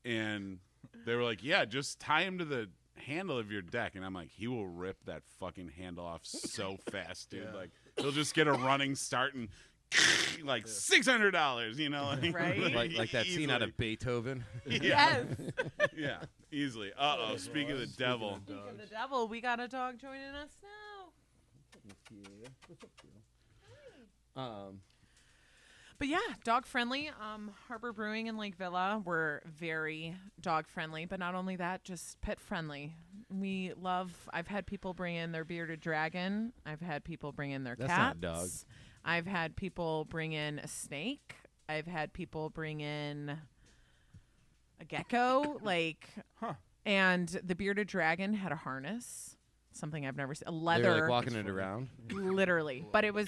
And they were like, yeah, just tie him to the handle of your deck. And I'm like, he will rip that fucking handle off so fast, dude. Yeah. Like he'll just get a running start and like $600, like, Right? Like that scene out of Beethoven. Yes. Yeah, easily. Uh-oh, speak of the devil. Speaking of the devil, we got a dog joining us now. But yeah, dog friendly. Harbor Brewing and Lake Villa were very dog friendly, but not only that, just pet friendly. I've had people bring in their bearded dragon. I've had people bring in their That's cats. not a dog. I've had people bring in a snake. I've had people bring in a gecko, and the bearded dragon had a harness. Something I've never seen. A They leather, were like walking it around. literally. But it was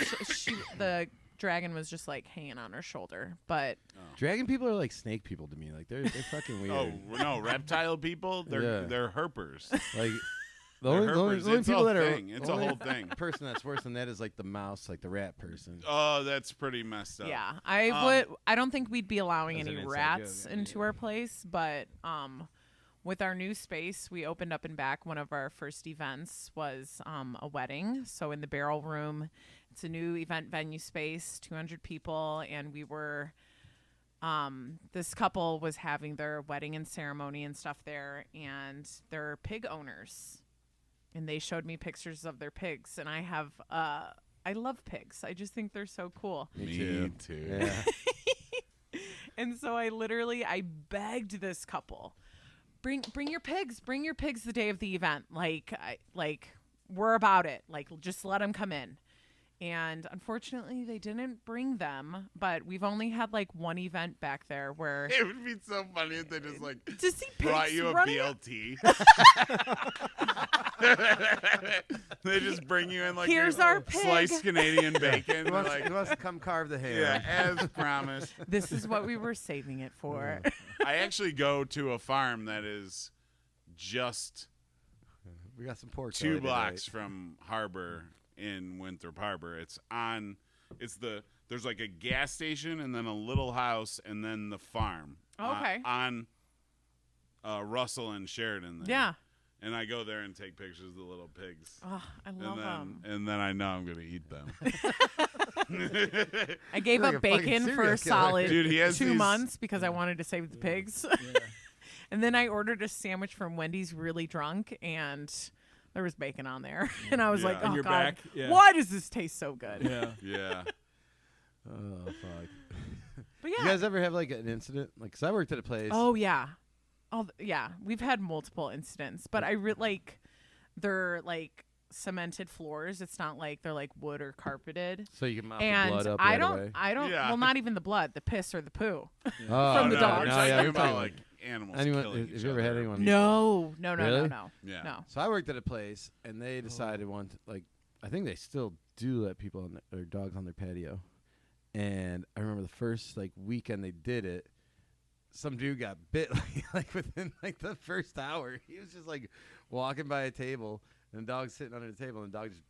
the dragon was just like hanging on her shoulder. But Dragon people are like snake people to me. Like they're fucking weird. Oh no, reptile people, they're Yeah. they're herpers. Like The only people that are It's a whole thing. person that's worse than that is like the mouse, like the rat person. Oh, that's pretty messed up. Yeah, I don't think we'd be allowing That's any an inside rats joke, into our place, but with our new space, we opened up and back. One of our first events was a wedding. So in the Barrel Room, it's a new event venue space, 200 people, and we were. This couple was having their wedding and ceremony and stuff there, and they're pig owners, and they showed me pictures of their pigs, and I love pigs. I just think they're so cool. Me too. Yeah. And so I begged this couple, bring your pigs the day of the event. Like we're about it. Like, just let them come in. And unfortunately, they didn't bring them, but we've only had like one event back there where It would be so funny if they just like to see pigs brought you a running. BLT. They just bring you in like Here's your our pig. sliced Canadian bacon. He wants, Like, he wants to come carve the ham. yeah, as promised. This is what we were saving it for. I actually go to a farm that is just We got some pork. 2 belly blocks today. from Harbor in Winthrop Harbor. There's like a gas station and then a little house and then the farm. Okay. On Russell and Sheridan there. Yeah. And I go there and take pictures of the little pigs. Oh, I love them. And then I know I'm going to eat them. I gave Like up a fucking bacon for serial a killer. solid Dude, he has 2 these- months because I wanted to save the pigs. And then I ordered a sandwich from Wendy's really drunk, and there was bacon on there. And I was Yeah. like, And oh, you're God, back? Yeah. why does this taste so good? Yeah. Yeah. Oh fuck. But yeah. You guys ever have like an incident? Like, 'cause I worked at a place. Oh, yeah. Yeah. We've had multiple incidents, but they're like cemented floors. It's not like they're like wood or carpeted. So you can mop the And blood up I right don't, away. Yeah. well, not even the blood, the piss or the poo. Oh, From the no, dogs. We're No, talking yeah, I'm about talking like animals anyone. killing Have each you ever other. had anyone? No. Really? Yeah. No. So I worked at a place, and they decided I think they still do let people on their dogs on their patio. And I remember the first like weekend they did it, some dude got bit like within like the first hour. He was just like walking by a table, and the dog's sitting under the table, and the dog just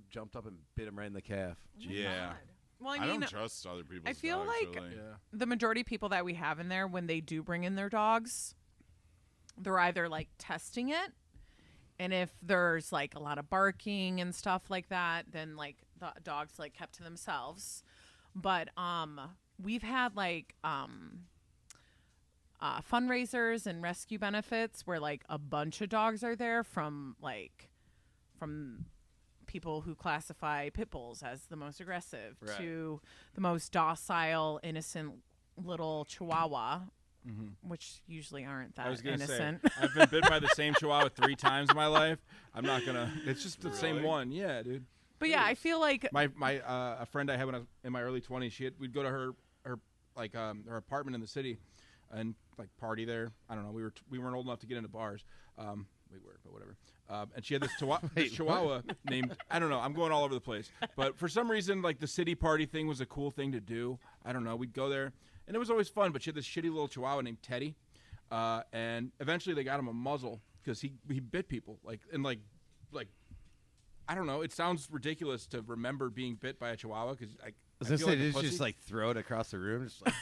jumped up and bit him right in the calf. Yeah. Well, I don't trust other people's I feel dogs, like- really. Yeah. the majority of people that we have in there, when they do bring in their dogs, they're either like testing it, and if there's like a lot of barking and stuff like that, then like the dogs like kept to themselves. But we've had like fundraisers and rescue benefits where like a bunch of dogs are there from people who classify pit bulls as the most aggressive Right. to the most docile, innocent little Chihuahua, which usually aren't that I was gonna innocent. say I've been bit by the same chihuahua 3 times in my life. I'm not gonna. It's just the same Really? one. Yeah, dude. But yeah, I feel like My a friend I had when I was in my early 20s. We'd go to her her apartment in the city, and like party there. I don't know. We weren't old enough to get into bars. We were, but whatever. And she had this chihuahua named, I don't know. I'm going all over the place. But for some reason, like the city party thing was a cool thing to do. I don't know. We'd go there, and it was always fun. But she had this shitty little chihuahua named Teddy, and eventually they got him a muzzle because he bit people. Like I don't know. It sounds ridiculous to remember being bit by a chihuahua because I was gonna feel say, like a did you pussy. just like throw it across the room? Just like,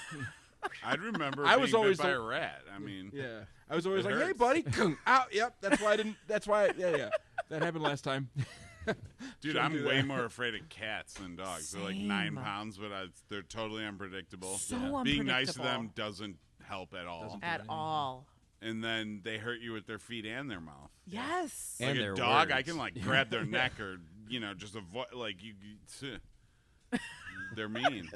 I'd remember I being was always bit by the- a rat. I mean, Yeah, I was always It like, "Hey, hurts. buddy, out." Yep, that's why I didn't. That's why. Yeah. That happened last time. dude, Shouldn't I'm do way that. more afraid of cats than dogs. They're like 9 Same. pounds, but they're totally unpredictable. So Being nice to them unpredictable. doesn't help at all. Doesn't- at all. And then they hurt you with their feet and their mouth. Yes. And Like their a dog, I words. can like grab their neck or just avoid. Like they're mean.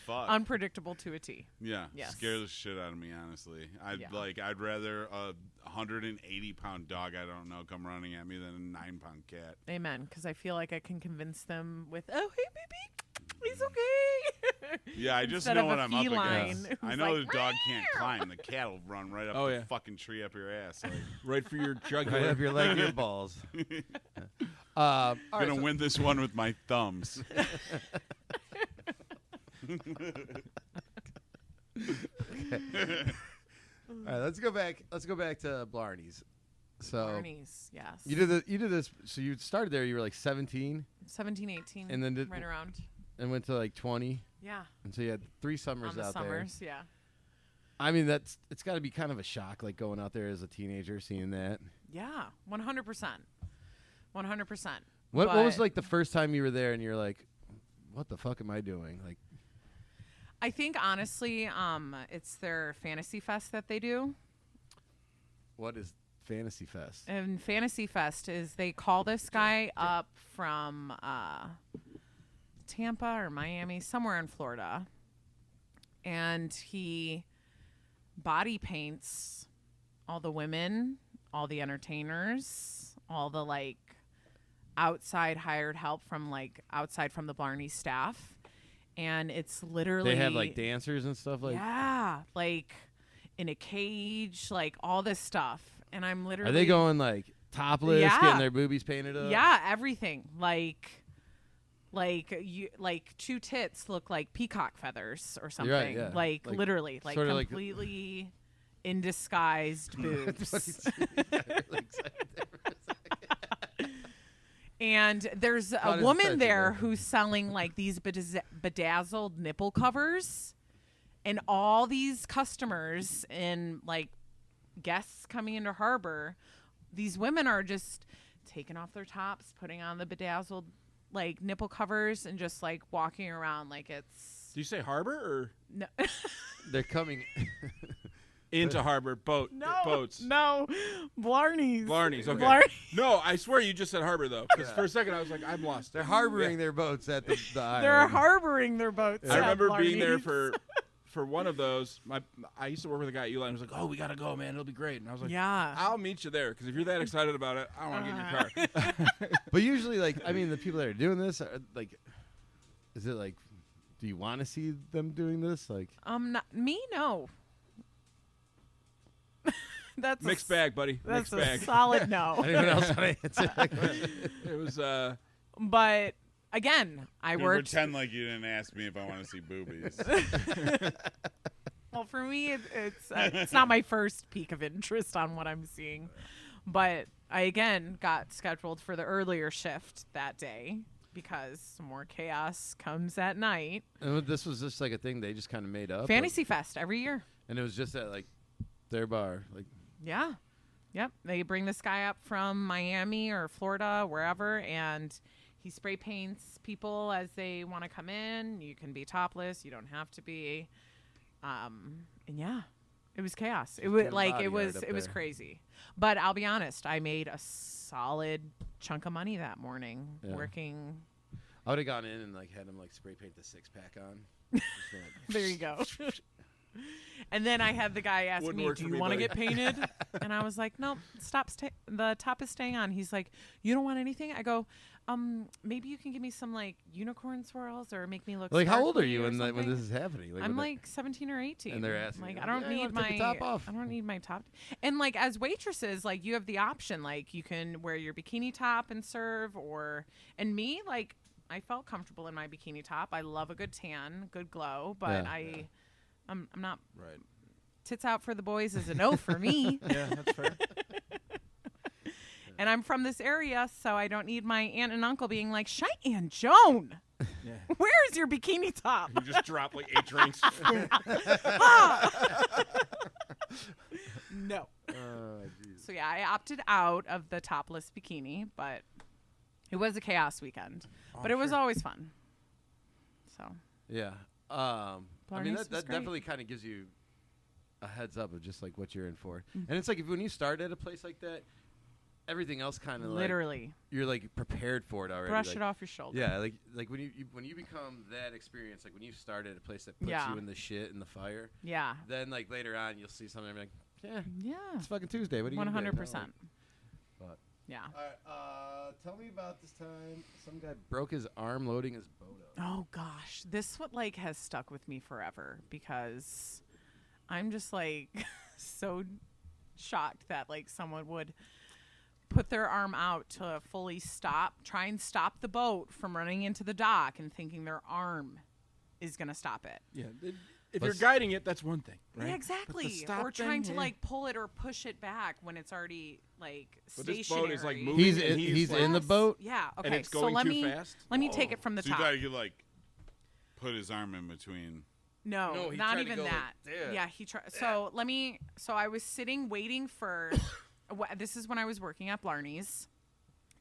Fuck. Unpredictable to a T. Yeah, Yes. scare the shit out of me. Honestly, I'd rather a 180-pound dog I don't know come running at me than a 9-pound cat. Amen. Because I feel like I can convince them with, "Oh, hey, baby, he's okay." Yeah, I just Instead know of what a I'm up feline against. who's I know like, the dog can't climb. The cat will run right up Oh, the yeah. fucking tree up your ass. Like, Right for your right jugular. up your leg, your balls. All right, gonna win this one with my thumbs. All right, let's go back. Let's go back to Blarney's. So Barney's, yes. you did this. So you started there. You were like 17, 17, 18, and then right around. and went to like 20. Yeah. And so you had 3 summers On the out summers, yeah. there. I mean, it's got to be kind of a shock, like going out there as a teenager, seeing that. Yeah, 100%. 100%. What was like the first time you were there, and you're like, what the fuck am I doing? Like, I think honestly, it's their Fantasy Fest that they do. what is Fantasy Fest? And Fantasy Fest is they call this guy up from Tampa or Miami, somewhere in Florida, and he body paints all the women, all the entertainers, all the like outside hired help from like outside from the Blarney staff, and it's literally They have like dancers and stuff like. yeah, like in a cage, like all this stuff, and I'm literally Are they going like topless, Yeah. getting their boobies painted up? yeah, everything like you like 2 tits look like peacock feathers or something. You're right, yeah. Like Like, literally, like sorta like- completely in disguised boobs. And there's Not a as woman offensive, there though. who's selling like these bedazzled nipple covers, and all these customers and like guests coming into Harbor, these women are just taking off their tops, putting on the bedazzled like nipple covers, and just like walking around like it's Do you say harbor or no, They're coming. into harbor boats? no, Blarney's. Blarney's, okay. Blarney. No, I swear you just said harbor though. Because for a second I was like, I'm lost. They're harboring their boats at the island. They're harboring their boats. I at remember being there Blarney's. for one of those. I used to work with a guy at Uline. He was like, "Oh, we gotta go, man. It'll be great." And I was like, Yeah. I'll meet you there because if you're that excited about it, I don't want to get in your car." But usually, like, I mean, the people that are doing this are like, is it like, do you want to see them doing this? Like, Not me, no. That's Mixed bag, buddy. That's Mixed bag. a solid no. anyone else want to answer that question? It was But again, I Dude, worked. pretend like you didn't ask me if I want to see boobies. Well, for me, it's not my first peak of interest on what I'm seeing, but I again got scheduled for the earlier shift that day because more chaos comes at night. And this was just like a thing they just kind of made up. Fantasy Fest every year. and it was just at like their bar, like. Yeah. Yep. They bring this guy up from Miami or Florida, wherever, and he spray paints people as they want to come in. You can be topless. You don't have to be. And yeah, it was chaos. It was get a like bodyguard up it was there. crazy. But I'll be honest, I made a solid chunk of money that morning Yeah. working. I would have gone in and like had him like spray paint the 6-pack on. Just like- There you go. And then I had the guy ask Wouldn't me, work "Do for you me, want to buddy." get painted?" And I was like, "No, stop. The top is staying on." He's like, "You don't want anything?" I go, maybe you can give me some like unicorn swirls or make me look Like, how old are sparkly you or when something." this is happening? I'm when that- like 17 or 18. And they're asking like, you, I don't "Yeah, you need wanna my take the top off?" I don't need my top. And like as waitresses, like you have the option, like you can wear your bikini top and serve, and me, like I felt comfortable in my bikini top. I love a good tan, good glow, but Yeah. I'm not. Right. Tits out for the boys is a no for me. Yeah, that's fair. And I'm from this area, so I don't need my aunt and uncle being like, Cheyenne Joan, Yeah. where's your bikini top? You just drop like 8 drinks. No. Oh, jeez. So yeah, I opted out of the topless bikini, but it was a chaos weekend. But it was sure. always fun. So Yeah. I mean, Blarney's was that great. definitely kind of gives you a heads up of just like what you're in for. And it's like when you start at a place like that, everything else kind of like literally you're like prepared for it already. brush like, it off your shoulder. Yeah, like when you become that experience, like when you start at a place that puts Yeah. you in the shit and the fire, Yeah. then like later on you'll see something and be like, yeah, Yeah. it's fucking Tuesday. What are you gonna do? 100%. But Yeah. all right, tell me about this time some guy broke his arm loading his boat up. Oh gosh, this what like has stuck with me forever because I'm just like so shocked that like someone would put their arm out to fully try and stop the boat from running into the dock and thinking their arm is going to stop it. Yeah. if you're guiding it, that's one thing, right? Yeah, exactly. But the stop Or trying thing, to like pull it or push it back when it's already like But stationary. this boat is like moving. He's like, in the boat. Yeah. Okay. and it's so going let too me fast. let me take it from the So you top. thought you could like put his arm in between. No, No, he not tried to even go like that. that. Yeah, he tried. So let me. So I was sitting waiting for. This is when I was working at Blarney's,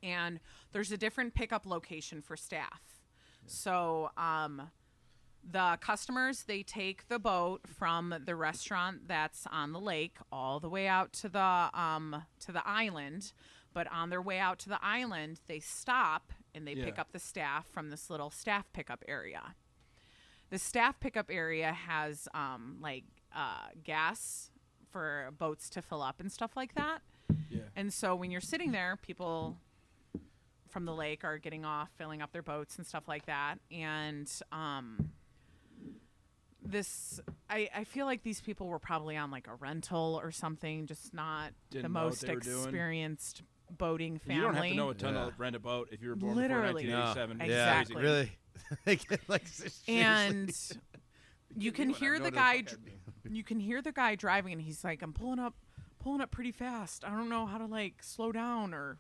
and there's a different pickup location for staff. So the customers, they take the boat from the restaurant that's on the lake all the way out to the island. But on their way out to the island, they stop and they pick up the staff from this little staff pickup area. The staff pickup area has gas for boats to fill up and stuff like that. Yeah. And so when you're sitting there, people from the lake are getting off, filling up their boats and stuff like that. And I feel like these people were probably on like a rental or something, just not Didn't the know what most they were doing. experienced boating family. You don't have to know a ton Yeah. to rent a boat if you were born Literally. before 1987. No. It's Exactly. crazy. Really. Like, seriously. And you can do it. hear I'm the going guy. to fucking- You can hear the guy driving, and he's like, "I'm pulling up pretty fast. I don't know how to like slow down or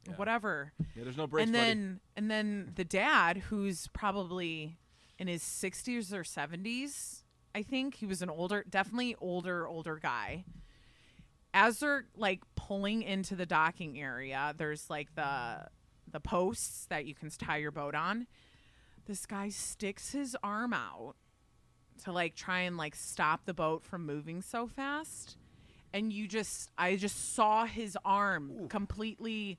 Yeah. whatever." Yeah, there's no brakes, And then the dad, who's probably in his 60s or 70s, I think he was definitely older guy. As they're like pulling into the docking area, there's like the posts that you can tie your boat on. This guy sticks his arm out to like try and like stop the boat from moving so fast. And I just saw his arm completely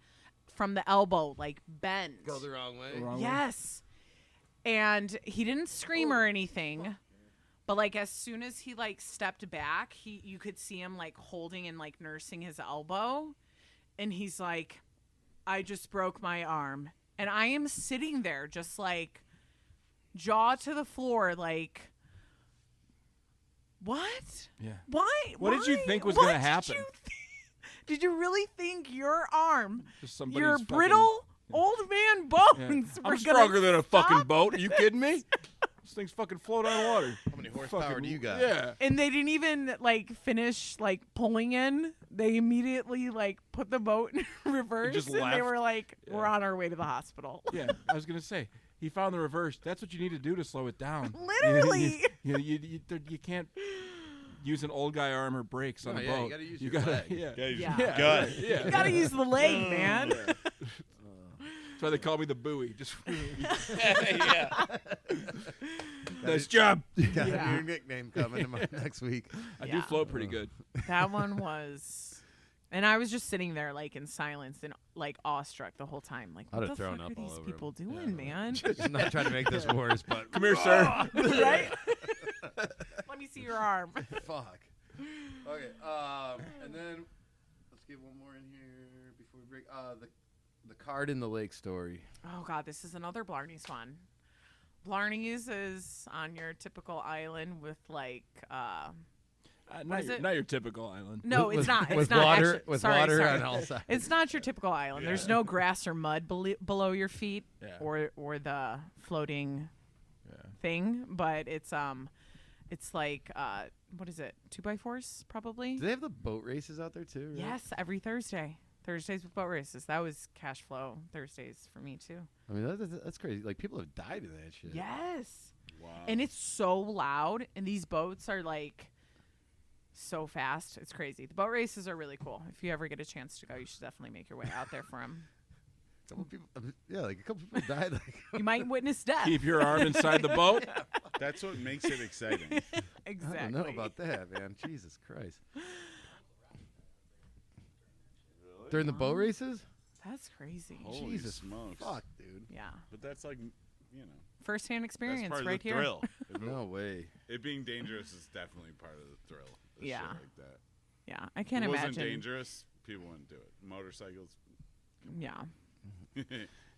from the elbow, like bend. Go the wrong way. Wrong way. Yes. And he didn't scream or anything. But like as soon as he like stepped back, you could see him like holding and like nursing his elbow. And he's like, "I just broke my arm." And I am sitting there just like jaw to the floor, like, what? Yeah. Why? What did you Why? think was What gonna did happen? you Did you really think your arm, Just somebody's your fucking- brittle old man bones were I'm stronger gonna than a fucking stop boat. Are you kidding me? These things fucking float on water. How many horsepower Fucking- do you got? Yeah. And they didn't even like finish like pulling in. They immediately like put the boat in reverse, just and they left. were like, "We're Yeah. on our way to the hospital." Yeah, I was gonna say he found the reverse. That's what you need to do to slow it down. Literally. You can't use an old guy arm or brakes on No, a yeah, you boat. gotta use You your gotta- leg. Yeah. Yeah, you Yeah. just gut. right, yeah. You gotta use the leg, man. That's why they call me the buoy. Just yeah. nice job. Got Yeah. a new nickname coming next week. I do Yeah. float pretty good. That one was, and I was just sitting there like in silence and like awestruck the whole time. Like, I'd what have the thrown fuck up are all these over people him. doing, man? I'm not trying to make this worse, but Come here, sir. Right? Let me see your arm. fuck. Okay, and then let's get one more in here before we break. The card in the lake story. Oh God, this is another Blarney's one. Blarney's is on your typical island with like Not is your, it? not your typical island. no, With- it's not. It's with not water, actually, with sorry, water sorry. on all sides. It's not your typical island. There's no grass or mud below your feet Yeah. or the floating Yeah. thing, but it's like what is it? 2x4s probably. Do they have the boat races out there too? Right? Yes, every Thursday. Thursdays with boat races. That was cash flow Thursdays for me too. I mean that's crazy. Like people have died in that shit. Yes. Wow. And it's so loud, and these boats are like so fast. It's crazy. The boat races are really cool. If you ever get a chance to go, you should definitely make your way out there for them. A couple people, like a couple people died. Like You might witness death. Keep your arm inside the boat. That's what makes it exciting. Exactly. I don't know about that, man. Jesus Christ. During the boat races? That's crazy. Holy Jesus smokes. fuck, dude. Yeah. But that's like, you know, First-hand that's experience part right of the here. thrill. No way. It being dangerous is definitely part of the thrill. Shit Yeah. like that. Yeah. I can't if it imagine. wasn't dangerous, people wouldn't do it. Motorcycles, Yeah.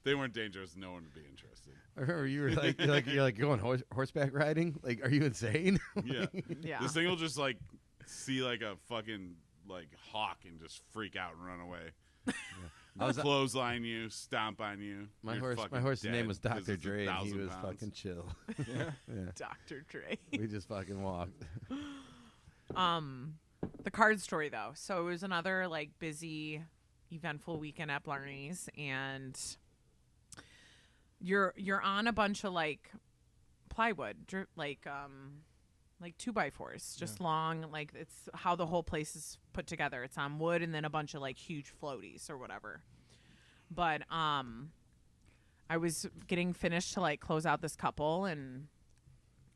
they weren't dangerous. No one would be interested. I remember you were you're going horseback riding. Like, are you insane? Yeah. Yeah. This thing will just like see like a fucking like hawk and just freak out and run away. clothesline you, stomp on you. My You're horse's fucking name dead was 'cause Dr. it's Dre, and he 1,000 was pounds. fucking chill. Yeah. Yeah. Dr. Dre. We just fucking walked. The card story though. So it was another like busy, eventful weekend at Blarney's, and you're on a bunch of like plywood, like 2x4s, just long. Like it's how the whole place is put together. It's on wood and then a bunch of like huge floaties or whatever. But I was getting finished to like close out this couple, and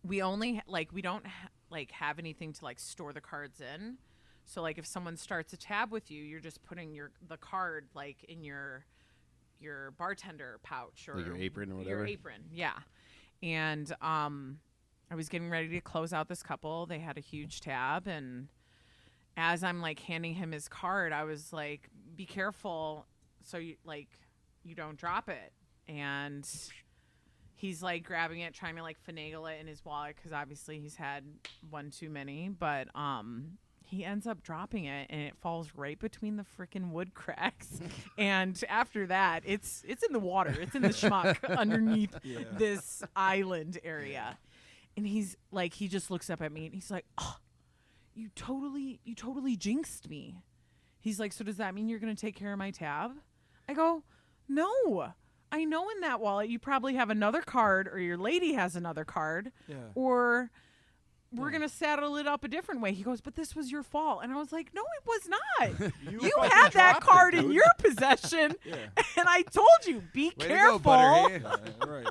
we only we don't have anything to like store the cards in. So like if someone starts a tab with you, you're just putting the card like in your bartender pouch or Like your apron or whatever. Your apron, yeah. And I was getting ready to close out this couple. They had a huge tab, and as I'm like handing him his card, I was like, "Be careful, so you don't drop it." And he's like grabbing it, trying to like finagle it in his wallet because obviously he's had one too many. But he ends up dropping it, and it falls right between the freaking wood cracks. And after that, it's in the water. It's in the schmuck underneath this island area. And he's like, he just looks up at me and he's like, "Oh, you totally jinxed me." He's like, "So does that mean you're going to take care of my tab?" I go, "No. I know in that wallet you probably have another card, or your lady has another card, or we're going to saddle it up a different way." He goes, "But this was your fault." And I was like, "No, it was not. You had that card in your possession, and I told you, be careful." To go, Butterhead. Right.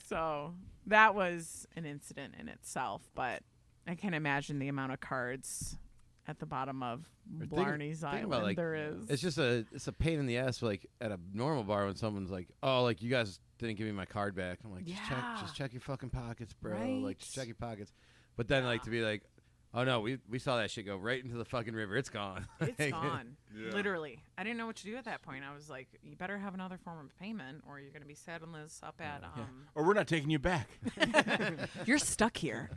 So that was an incident in itself, but I can imagine the amount of cards at the bottom of Blarney's Island about, like, there is. It's a pain in the ass, like at a normal bar when someone's like, "Oh, like you guys didn't give me my card back." I'm like, just check your fucking pockets, bro. Right. Like, just check your pockets. But then like to be like, "Oh no, we saw that shit go right into the fucking river. It's gone." It's gone. Yeah. Literally. I didn't know what to do at that point. I was like, you better have another form of payment, or you're going to be saddling this up at Or we're not taking you back. You're stuck here.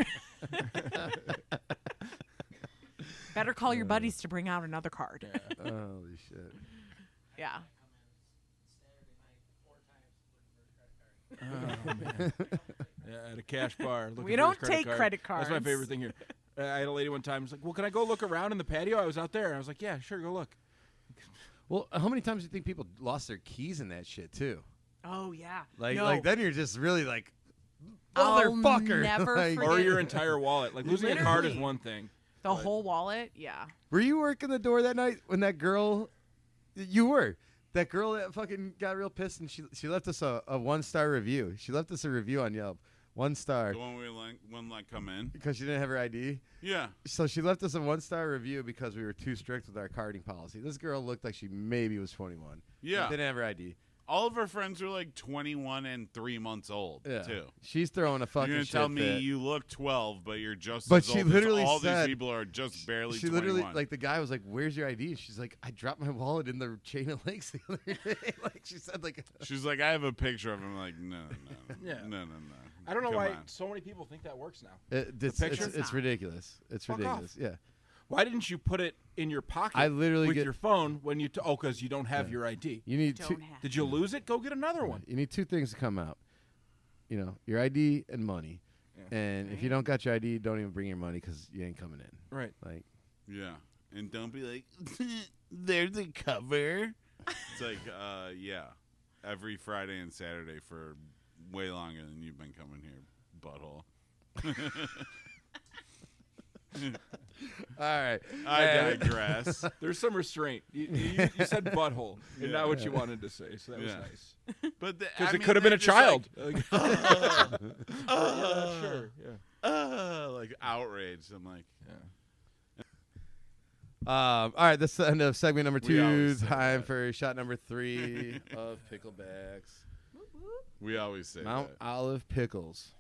Better call your buddies to bring out another card. Holy shit. Yeah. Oh, man. Yeah, at a cash bar. We don't take credit cards. That's my favorite thing here. I had a lady one time. She's like, "Well, can I go look around in the patio?" I was out there. And I was like, "Yeah, sure, go look." Well, how many times do you think people lost their keys in that shit too? Oh, yeah. Like then you're just really like, I'll motherfucker. never Like, forget. Or your entire wallet. Like losing a card is Literally. one thing. The whole wallet, yeah. Were you working the door that night when that girl? You were. That girl that fucking got real pissed, and she left us a 1-star review. She left us a review on Yelp, 1 star, The one we wouldn't let come in. because she didn't have her ID. Yeah. So she left us a 1-star review because we were too strict with our carding policy. This girl looked like she maybe was 21. Yeah. Didn't have her ID. All of her friends are like 21 and 3 months old, too. She's throwing a fucking You're going to shit tell me fit. you look 12, but you're just But as she old as literally all said- these people are just barely She 21. literally, like, the guy was like, "Where's your ID?" And she's like, "I dropped my wallet in the chain of lakes the other day." Like, she said, like, She's like, "I have a picture of him." I'm like, no. Yeah. No. I don't know Come why on. so many people think that works now. it's picture? it's ridiculous. It's Fuck ridiculous. off. Yeah. Why didn't you put it in your pocket I literally with get- your phone when you because you don't have your ID? You need Don't two. have. Did you lose it? Go get another one. You need 2 things to come out. You know, your ID and money. Yeah. And if you don't got your ID, don't even bring your money because you ain't coming in. Right. Like, Yeah. And don't be like, there's a cover. It's like, yeah. Every Friday and Saturday for way longer than you've been coming here, butthole. all right. I digress. There's some restraint. You said butthole, and not what you wanted to say, so that was Yeah. nice. But Because it could have been a child. Like, sure. Yeah. like outraged. I'm like, All right. That's the end of segment number We 2. always say Time that. for shot number 3 of picklebacks. we always say Mount that. Olive pickles,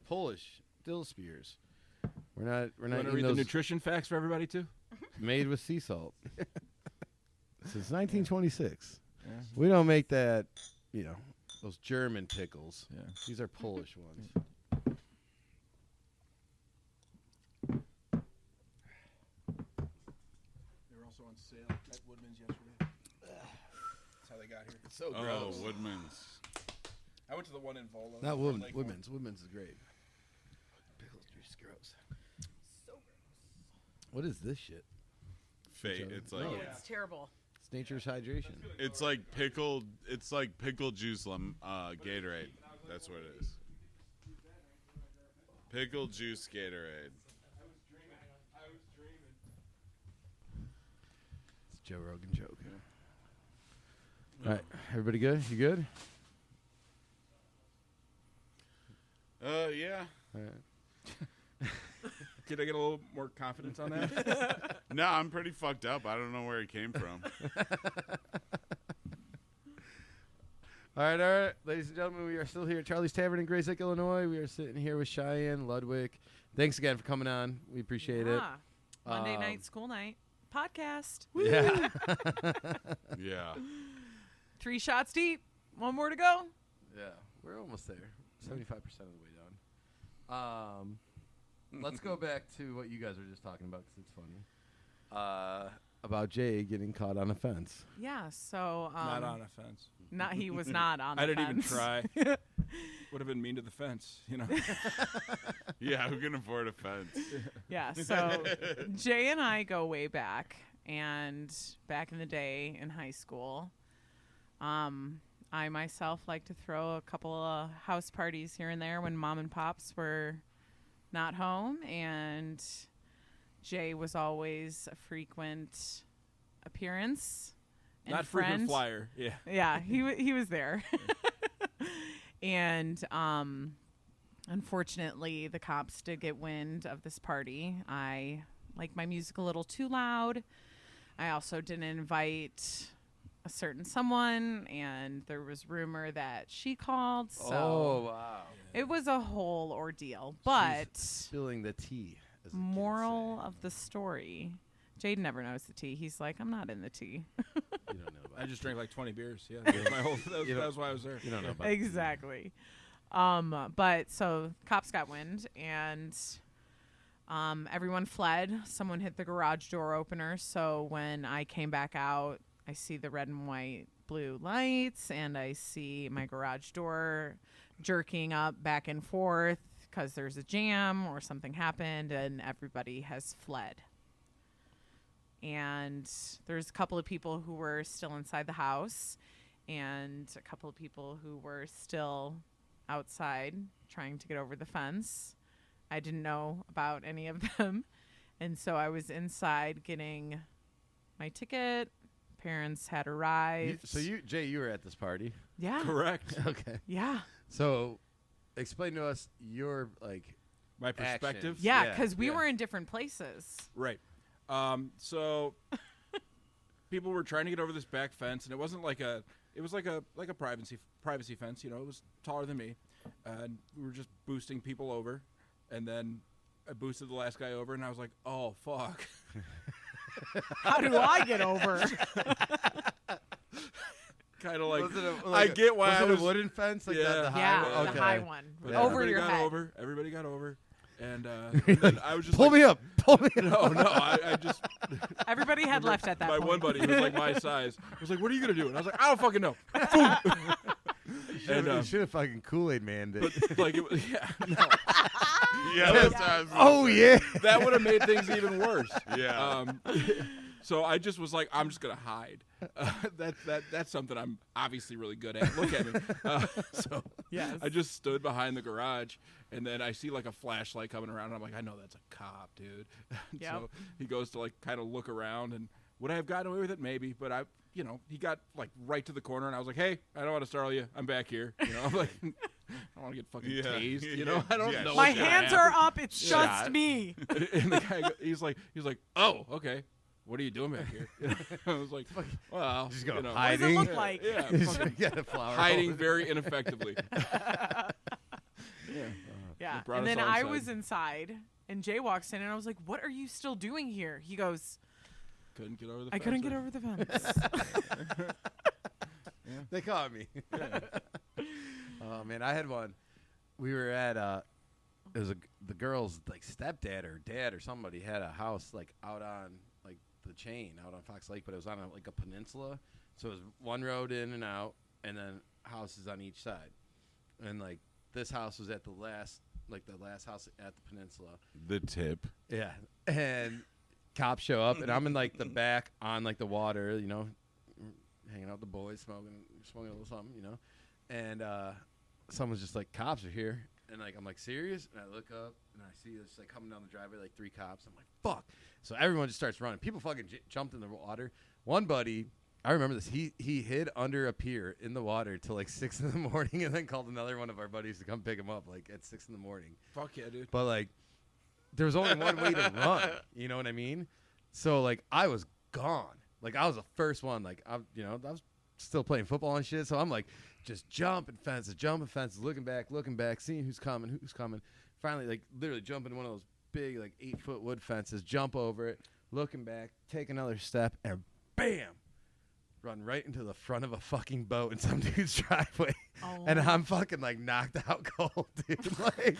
Polish dill spears. We're not You want to eating read the those nutrition facts for everybody too? made with sea salt. Since 1926, Yeah. we don't make that. You know, those German pickles. Yeah. These are Polish ones. They were also on sale at Woodman's yesterday. out here. It's so Oh, gross. Woodman's. I went to the one in Volo. Not Lake Point. Woodman's. Woodman's is great. Pickles juice, gross. So What is this shit? Fate. It's like No. It's terrible. It's nature's hydration. it's like pickled. It's like pickled juice Gatorade. That's what it is. Pickled juice Gatorade. I was dreaming. It's a Joe Rogan joke. All right, everybody good? You good? Yeah. All right. Could I get a little more confidence on that? No, I'm pretty fucked up. I don't know where he came from. All right, ladies and gentlemen, we are still here at Charlie's Tavern in Grace Lake, Illinois. We are sitting here with Shyanne, Ludwick. Thanks again for coming on. We appreciate it. Monday night, school night, podcast. Yeah. Yeah. 3 shots deep. 1 more to go. Yeah, we're almost there. 75% of the way down. Let's go back to what you guys were just talking about because it's funny. About Jay getting caught on a fence. Yeah. So Not on a fence. He was not on. I the didn't even fence. try. Would have been mean to the fence, you know. Yeah, who can afford a fence? Yeah. So Jay and I go way back, and back in the day in high school, I myself like to throw a couple of house parties here and there when mom and pops were not home, and Jay was always a frequent appearance. And Not friend. frequent flyer. Yeah. Yeah, he was there. And unfortunately, the cops did get wind of this party. I like my music a little too loud. I also didn't invite a certain someone, and there was rumor that she called. So wow. it was a whole ordeal. But Spilling the tea. As the kids moral say. of the story, Jade never knows the tea. He's like, I'm not in the tea. You don't know about I just drank like 20 beers. Yeah. That was my whole. That was why I was there. You don't know about Exactly. But so cops got wind, and everyone fled. Someone hit the garage door opener. So when I came back out, I see the red and white blue lights, and I see my garage door jerking up back and forth because there's a jam or something happened, and everybody has fled. And there's a couple of people who were still inside the house, and a couple of people who were still outside trying to get over the fence. I didn't know about any of them. And so I was inside getting my ticket. Parents had arrived. Jay, you were at this party. Yeah. Correct. Okay. Yeah. So, explain to us your My perspective. Actions. Yeah, Yeah, because we yeah. were in different places. Right. So people were trying to get over this back fence, and it wasn't like a. It was like a privacy fence. You know, it was taller than me, and we were just boosting people over, and then I boosted the last guy over, and I was like, oh fuck. How do I get over? Kind of like, Was it a, I get why was I it was a wooden fence like Yeah. that, the high Yeah, one? the Okay. high one. but Yeah. Over everybody your got head. over. Everybody got over, and then I was just Pull like, me up. Pull me up. No, I just Everybody had left at that my point. one buddy who was like my size was like, "What are you gonna do?" And I was like, "I don't fucking know." Boom. And You should have fucking Kool-Aid manned it. but like it was, yeah, no, Yeah, that's what I was gonna Oh, say. yeah. that would have made things even worse. Yeah. So I just was like, I'm just gonna hide. That's something I'm obviously really good at. Look at me. So Yes. I just stood behind the garage, and then I see like a flashlight coming around, and I'm like, I know that's a cop, dude. Yep. So he goes to like kind of look around, and would I have gotten away with it? Maybe, but he got like right to the corner, and I was like, hey, I don't want to startle you. I'm back here. You know, I'm like, I don't want to get fucking Yeah. tased. You know, I don't Yeah. know. My what's gonna hands happen. are up. It's Shot. just me. And the guy, he's like, oh, okay. What are you doing back here? I was like, well, Just go you know, What does it hiding. look like? yeah, Just fucking get a flower. hiding very ineffectively. Yeah. Yeah. It brought And us then all I inside. was inside, and Jay walks in, and I was like, what are you still doing here? He goes, Couldn't get over the I fence. couldn't get over the fence. They caught me. Oh man, I had one. We were at it was the girl's like stepdad or dad or somebody had a house like out on like the chain out on Fox Lake, but it was on like a peninsula. So it was one road in and out, and then houses on each side. And like this house was at the last house at the peninsula. The tip. Yeah. And cops show up, and I'm in like the back on like the water, you know, hanging out with the boys, smoking a little something, you know. And someone's just like, cops are here. And like I'm like, serious? And I look up and I see this like coming down the driveway, like 3 cops. I'm like, fuck. So everyone just starts running. People fucking jumped in the water. One buddy, I remember this. He hid under a pier in the water till like 6 in the morning, and then called another one of our buddies to come pick him up like at 6 in the morning. Fuck yeah, dude. But like, there was only one way to run. You know what I mean? So like, I was gone. Like I was the first one. Like I was still playing football and shit. So I'm like, just jumping fences, looking back, seeing who's coming. Finally, like literally jumping one of those big like 8-foot wood fences, jump over it, looking back, take another step, and bam. Run right into the front of a fucking boat in some dude's driveway. Oh. And I'm fucking like knocked out cold, dude. Like,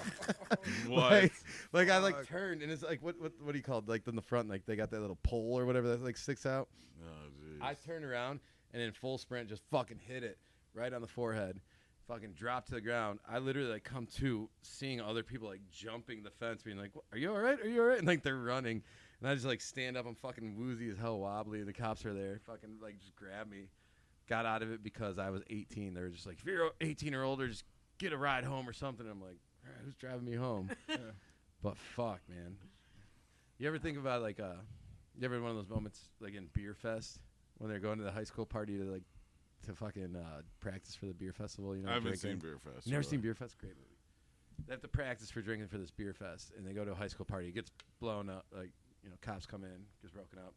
What? like I like turned, and it's like, what do you call it? Like in the front, like they got that little pole or whatever that like sticks out. Oh, jeez. I turned around and in full sprint just fucking hit it right on the forehead. Fucking dropped to the ground. I literally like come to seeing other people like jumping the fence, being like, "Are you all right? Are you all right?" And like they're running. And I just like stand up. I'm fucking woozy as hell, wobbly. And the cops are there, fucking like just grab me. Got out of it because I was 18. They were just like, if you're 18 or older, just get a ride home or something. I'm like, all right, who's driving me home? But fuck, man. You ever think about like, you ever one of those moments like in Beer Fest when they're going to the high school party to fucking practice for the beer festival? You know, I haven't drinking? seen Beer Fest. You never seen Beer Fest? Great movie. They have to practice for drinking for this beer fest, and they go to a high school party. It gets blown up, like, you know, cops come in, gets broken up,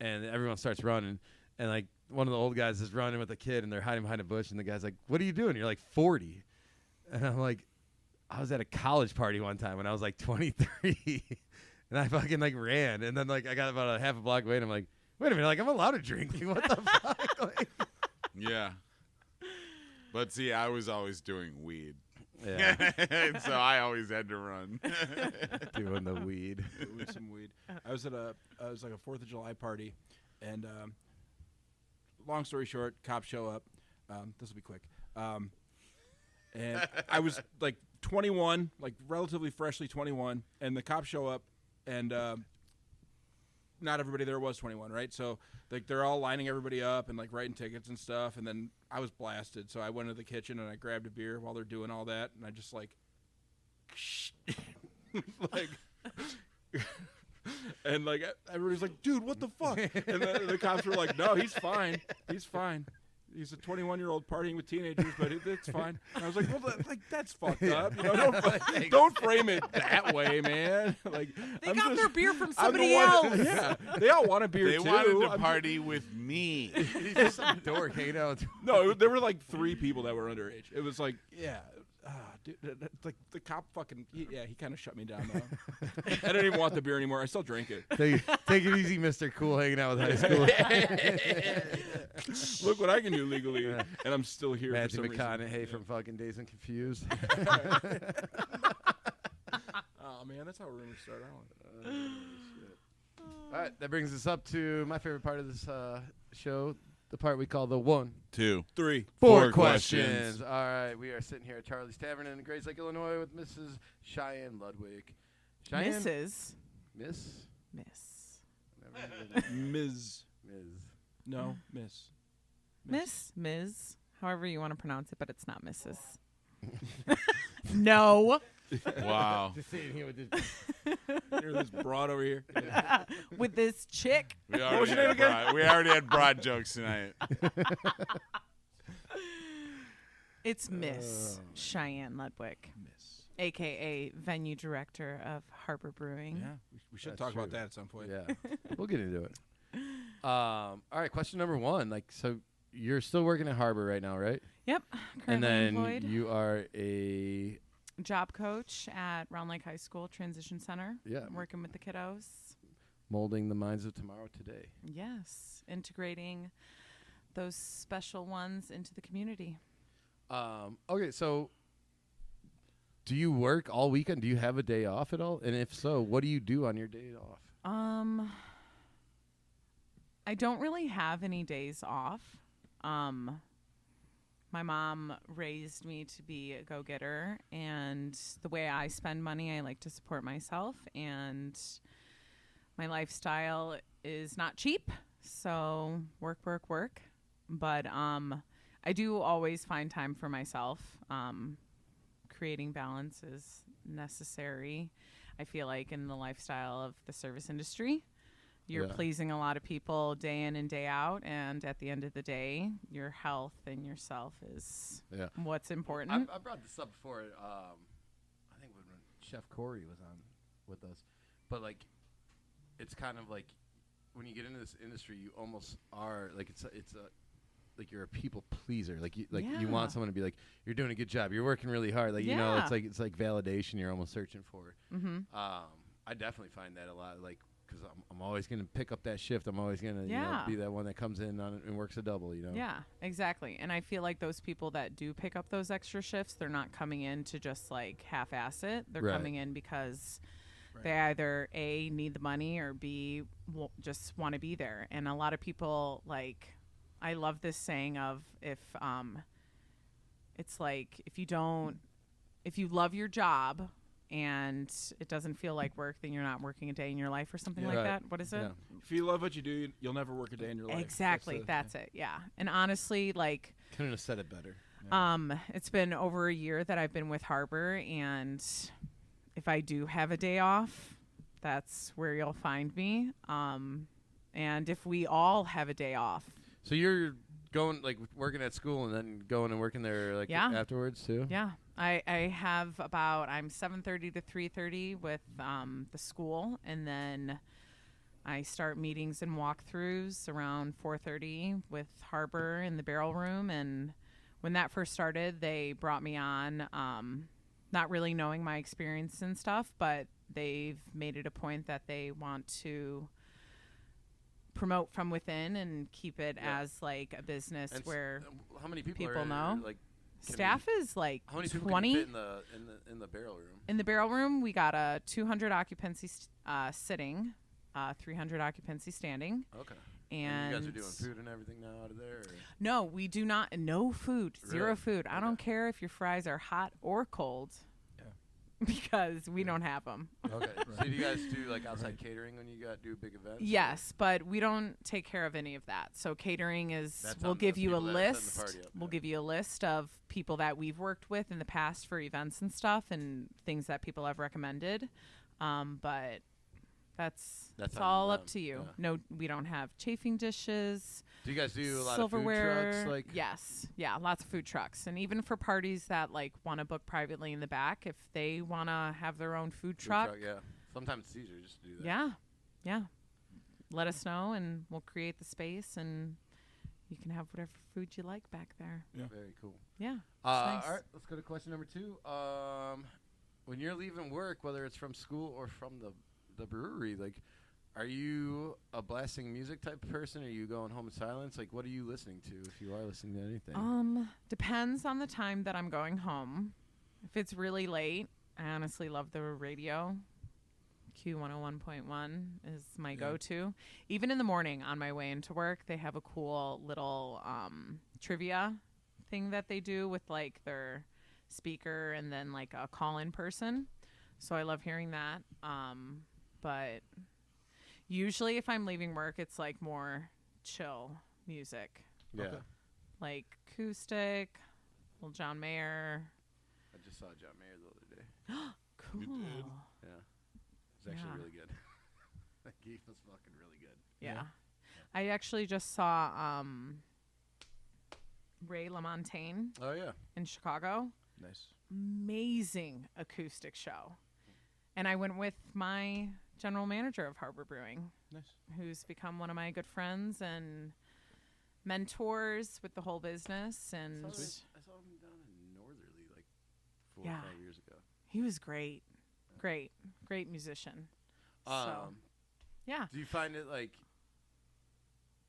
and everyone starts running. And like one of the old guys is running with a kid, and they're hiding behind a bush. And the guy's like, "What are you doing?" You're like 40, and I'm like, I was at a college party one time when I was like 23, and I fucking like ran, and then like I got about a half a block away, and I'm like, wait a minute, like I'm allowed to drink. What the fuck? Like, Yeah. But see, I was always doing weed. yeah, So I always had to run. doing the weed. Doing some weed. I was like a 4th of July party, and long story short, cops show up. This will be quick. And I was like 21, like relatively freshly 21, and the cops show up, and not everybody there was 21, right? So like they're all lining everybody up and like writing tickets and stuff, and then I was blasted, so I went into the kitchen and I grabbed a beer while they're doing all that, and I just like like and like everybody's like, dude, what the fuck? And the cops were like, no, he's fine, he's a 21-year-old partying with teenagers, but it's fine. And I was like, well, that's fucked up. You know, don't frame it that way, man. Like They got their beer from I'm the somebody one- else. Yeah, they all want a beer They too. wanted to I'm party with me. He's just some dork hanging out. No, there were like 3 people that were underage. It was like, yeah, dude, like the cop fucking, he kind of shut me down though. I didn't even want the beer anymore. I still drank it. Take it easy, Mr. Cool, hanging out with high school. Look what I can do legally, and I'm still here. Matthew for some McConaughey reason. from fucking Dazed and Confused. Oh man, that's how rumors start. I don't All right, that brings us up to my favorite part of this show, the part we call the 1, 2, 3. 4 4 questions. All right, we are sitting here at Charlie's Tavern in Grays Lake, Illinois, with Mrs. Shyanne Ludwick. Shyanne? Mrs. Miss? Miss. Ms. Ms. No, Miss. Ms. However you want to pronounce it, but it's not Mrs. No. Wow. Just sitting here with this. Here's this broad over here. With this chick. We was your name again? we already had broad jokes tonight. It's Miss Shyanne Ludwick, Miss. a.k.a. venue director of Harbor Brewing. Yeah, we should That's talk about true. that at some point. Yeah, we'll get into it. All right, question number 1. Like, so you're still working at Harbor right now, right? Yep. Currently And then employed. you are a Job coach at Round Lake High School Transition Center. Yeah. Working with the kiddos. molding the minds of tomorrow today. Yes. Integrating those special ones into the community. Okay, so do you work all weekend? Do you have a day off at all? And if so, what do you do on your day off? I don't really have any days off. My mom raised me to be a go-getter, and the way I spend money, I like to support myself, and my lifestyle is not cheap, so work, work, work. But I do always find time for myself. Creating balance is necessary. I feel like in the lifestyle of the service industry, you're pleasing a lot of people day in and day out, and at the end of the day, your health and yourself is what's important. I brought this up before. I think when Chef Corey was on with us, but like, it's kind of like when you get into this industry, you almost are like it's a like you're a people pleaser. Like you want someone to be like, you're doing a good job. You're working really hard. Like you know, it's like validation you're almost searching for. Mm-hmm. I definitely find that a lot. Like. Because I'm always going to pick up that shift. I'm always going to you know, be that one that comes in on and works a double, you know? Yeah, exactly. And I feel like those people that do pick up those extra shifts, they're not coming in to just like half-ass it. They're coming in because they either A, need the money, or B, just want to be there. And a lot of people, like, I love this saying of it's like if you love your job and it doesn't feel like work, then you're not working a day in your life or something like that. What is it? If you love what you do, you'll never work a day in your life. Exactly. That's it. Yeah. And honestly, like, couldn't have said it better. It's been over a year that I've been with Harbor, and if I do have a day off, that's where you'll find me. And if we all have a day off. So you're going, like, working at school and then going and working there, like, afterwards, too? Yeah. I have I'm 7:30 to 3:30 with the school, and then I start meetings and walkthroughs around 4:30 with Harbor in the barrel room. And when that first started, they brought me on, not really knowing my experience and stuff, but they've made it a point that they want to promote from within and keep it as like a business and where how many people know. Like, staff is like how many people 20 can fit in the barrel room. In the barrel room, we got a 200 occupancy sitting, 300 occupancy standing. Okay. And you guys are doing food and everything now out of there? Or? No, we do not. No food. Really? Zero food. I don't care if your fries are hot or cold. Because we don't have them. Okay. So do you guys do like outside catering when you do big events? Yes, but we don't take care of any of that. So catering is we'll give you a list. We'll give you a list of people that we've worked with in the past for events and stuff and things that people have recommended. But that's all up to you. Yeah. No, we don't have chafing dishes. Do you guys do a lot silverware, of food trucks? Like yes, yeah, lots of food trucks, and even for parties that like want to book privately in the back, if they want to have their own food truck, yeah. Sometimes it's easier just to do that. Yeah. Let us know, and we'll create the space, and you can have whatever food you like back there. Yeah, very cool. Yeah. Nice. All right, let's go to question number 2. When you're leaving work, whether it's from school or from the brewery, like, are you a blasting music type of person? Are you going home in silence? Like, what are you listening to if you are listening to anything? Depends on the time that I'm going home. If it's really late, I honestly love the radio. Q101.1 is my go-to. Even in the morning on my way into work, they have a cool little trivia thing that they do with like their speaker and then like a call-in person. So I love hearing that. But usually if I'm leaving work, it's like more chill music. Yeah. Okay. Like acoustic, little John Mayer. I just saw John Mayer the other day. Cool. You did? Yeah. It's actually really good. That geek was fucking really good. Yeah. I actually just saw Ray LaMontagne. Oh, yeah. In Chicago. Nice. Amazing acoustic show. And I went with my general manager of Harbor Brewing. Nice. Who's become one of my good friends and mentors with the whole business. And I saw him down in Northerly like 4 or 5 years ago. He was great. Great musician. Yeah. Do you find it like,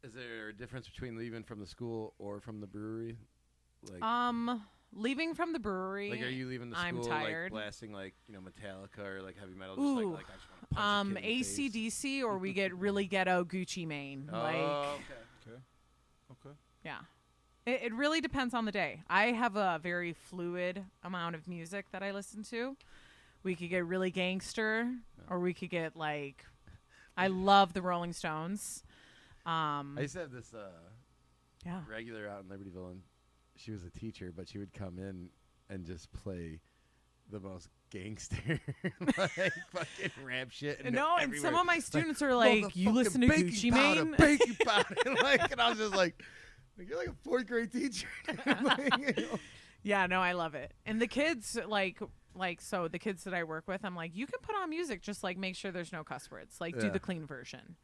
is there a difference between leaving from the school or from the brewery? Like, leaving from the brewery. Like, are you leaving the I'm school tired. like blasting like, you know, Metallica or like heavy metal? Just like I just want to punch a kid in the face? AC/DC, or we get really ghetto Gucci Mane. Oh, like, okay. Okay. Yeah. It really depends on the day. I have a very fluid amount of music that I listen to. We could get really gangster, or we could get like, I love the Rolling Stones. I used to have this Yeah. regular out in Libertyville, and she was a teacher, but she would come in and just play the most gangster, like fucking rap shit. And No, and everywhere. some of my students are like, "You listen to Gucci Mane?" Baking powder, and I was just like, you're like a 4th grade teacher. Yeah, no, I love it. And the kids, like so the kids that I work with, I'm like, you can put on music, just like make sure there's no cuss words, like do Yeah. the clean version.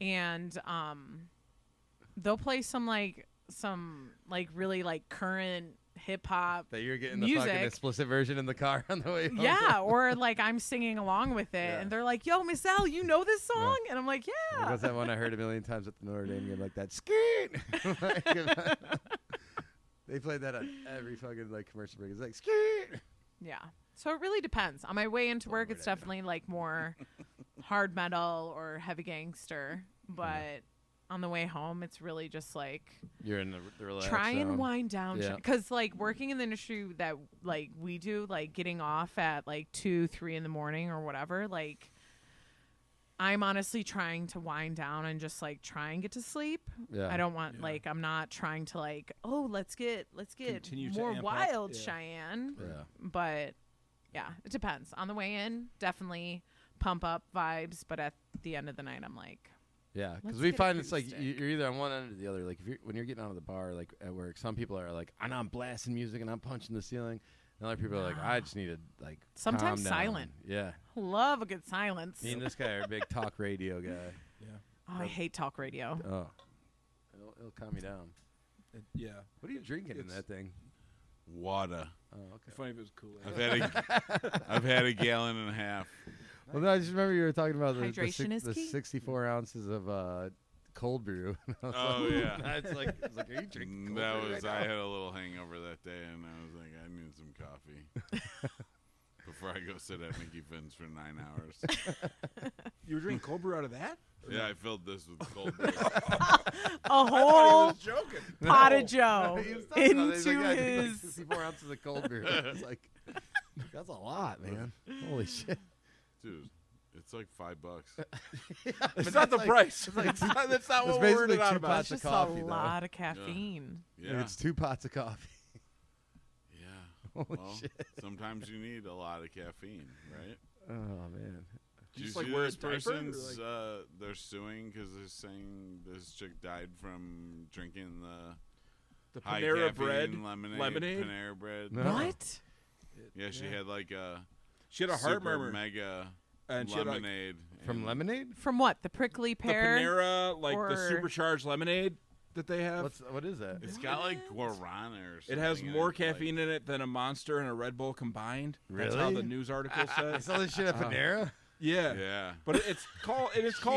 And they'll play some really like current hip hop. That you're getting the music. fucking explicit version in the car on the way home. Yeah, or like I'm singing along with it, Yeah. and they're like, "Yo, Miss L, you know this song?" And I'm like, "Yeah." That's that one I heard a million times at the Notre Dame game, like that skirt. They played that on every fucking like commercial break. It's like skirt. Yeah. So it really depends. On my way into work, it's whatever. definitely like more hard metal or heavy gangster, but on the way home, it's really just like You're in the relax try and zone. wind down, Yeah. because like working in the industry that like we do, like getting off at like 2-3 in the morning or whatever, like I'm honestly trying to wind down and just like try and get to sleep. Yeah. I don't want Yeah. like, I'm not trying to like, oh, let's get Continue to more amp up. wild, Yeah. Cheyenne. Yeah. But yeah, it depends. On the way in, definitely pump up vibes, but at the end of the night, I'm like, Yeah, because Let's we get find it's like acoustic. you're either on one end or the other. Like when you're getting out of the bar, like at work, some people are like, I know I'm blasting music and I'm punching the ceiling. And other people are like, I just need to like Sometimes calm down. silent. Yeah, love a good silence. me and this guy are a big talk radio guy. Yeah. Oh, I hate talk radio. Oh, it'll calm me down. Yeah. What are you drinking in It's- that thing? Water. Oh, okay. Funny if it was cool. I've had a gallon and a half. Well, no, I just remember you were talking about the Hydration is key. 64 ounces of cold brew. I was Oh, like, yeah. it's like, are you drinking cold That brew was right I now? had a little hangover that day, and I was like, I need some coffee before I go sit at Mickey Finn's for 9 hours. You were drinking cold brew out of that? Yeah, I filled this with cold brew. A whole joking. pot of Joe He was talking about it. He's into like, yeah, I drink, his. 64 ounces of cold brew. It's like, that's a lot, man. Holy shit. Dude, it's like $5. It's not the price. That's That's not it's what we're basically worried out two about. pots Just of coffee, a though. lot of caffeine. Yeah. It's 2 pots of coffee. Yeah. Holy Well, shit. sometimes you need a lot of caffeine, right? Oh, man. Did you Just like see wear a this diaper, or person's, like- they're suing because they're saying this chick died from drinking the The high Panera caffeine bread lemonade. Panera bread. No. What? Yeah, she had like a She had a heart super murmur. mega And she had, like, lemonade. From and- lemonade? From what? The prickly The pear? Panera, like the or- supercharged lemonade that they have. What is that? It's got like guarana or something. It has in more it, like- caffeine in it than a Monster and a Red Bull combined. That's how Really? the news article I says. saw this shit at Panera. Yeah. Yeah. But it is called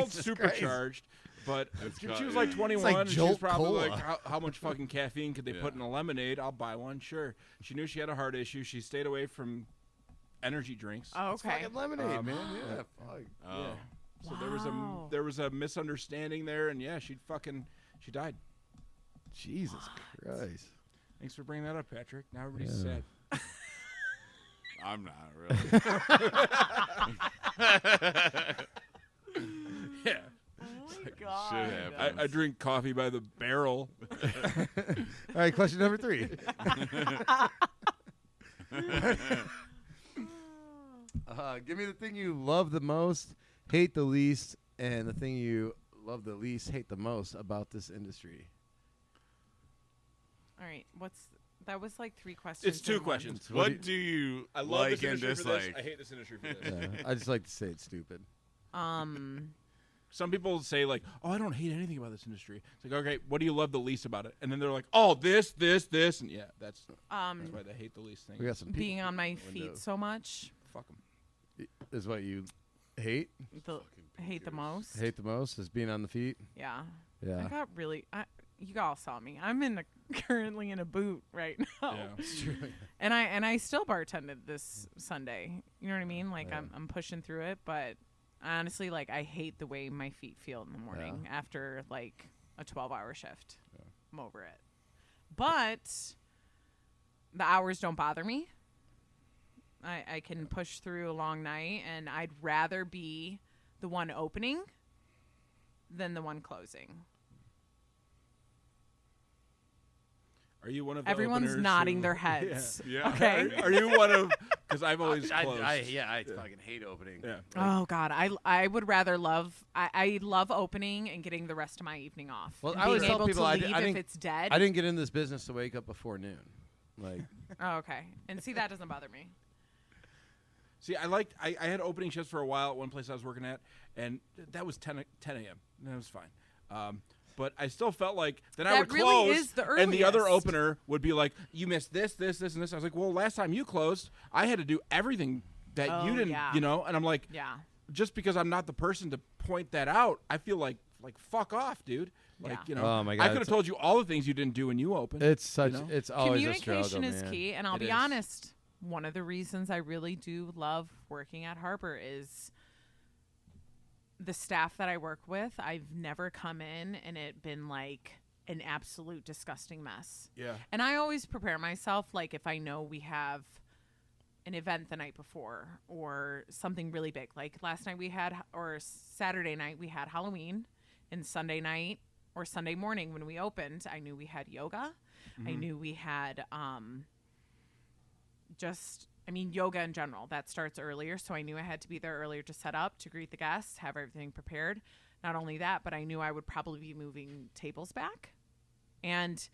Jesus supercharged. But It's she called- was like yeah. 21. It's like and she was Jolt probably Cola. like, how much fucking caffeine could they put Yeah. in a lemonade? I'll buy one. Sure. She knew she had a heart issue. She stayed away from energy drinks. Oh, It's okay. fucking lemonade, Um, man. Yeah, fuck. Oh. Yeah. So Wow. there was a misunderstanding there, and yeah, she died. Jesus Christ. Thanks for bringing that up, Patrick. Now everybody's Yeah. sad. I'm not really. Yeah. Oh my Shit god. happens. I drink coffee by the barrel. All right, question number 3. Give me the thing you love the most, hate the least, and the thing you love the least, hate the most about this industry. All right. That was like 3 questions. It's 2 in one. questions. What do you I love like this and industry for this. dislike? I hate this industry for this. Yeah, I just like to say it's stupid. Some people say like, "Oh, I don't hate anything about this industry." It's like, okay, what do you love the least about it? And then they're like, "Oh, this, and yeah, that's why they hate the least thing." We got some people being on my in the feet window. so much. Fuck them. Is what you hate? Hate the most. Hate the most is being on the feet. Yeah. Yeah. I got really. You all saw me. I'm currently in a boot right now. Yeah. It's true. And I still bartended this Sunday. You know what I mean? Like Yeah. I'm pushing through it, but honestly, like I hate the way my feet feel in the morning after like a 12-hour shift. I'm over it. But the hours don't bother me. I can push through a long night, and I'd rather be the one opening than the one closing. Are you one of the Everyone's openers nodding who- their heads. Yeah. Okay. Are you one of? Because I've always closed. I fucking hate opening. Yeah. Oh God, I would rather love I love opening and getting the rest of my evening off. Well, and I always being tell able people to I leave if didn't- it's dead. I didn't get in this business to wake up before noon. Like, Oh, okay, and see that doesn't bother me. See, I had opening shifts for a while at one place I was working at, and that was 10 a.m. And that was fine. But I still felt like then I That would really close, is the and the other earliest. opener would be like, "You missed this, this, this, and this." I was like, "Well, last time you closed, I had to do everything that Oh, you didn't, yeah. you know." And I'm like, Yeah, just because I'm not the person to point that out, I feel like fuck off, dude. Like, Yeah. you know, Oh, my God, I could have it's- told you all the things you didn't do when you opened. it's such. know? It's always a communication struggle, is man. key, and I'll It be is. honest. One of the reasons I really do love working at Harbor is the staff that I work with. I've never come in and it been like an absolute disgusting mess. Yeah. And I always prepare myself, like if I know we have an event the night before or something really big. Like last night we had, or Saturday night we had Halloween, and Sunday night or Sunday morning when we opened, I knew we had yoga. I knew we had yoga in general. That starts earlier, so I knew I had to be there earlier to set up, to greet the guests, have everything prepared. Not only that, but I knew I would probably be moving tables back. And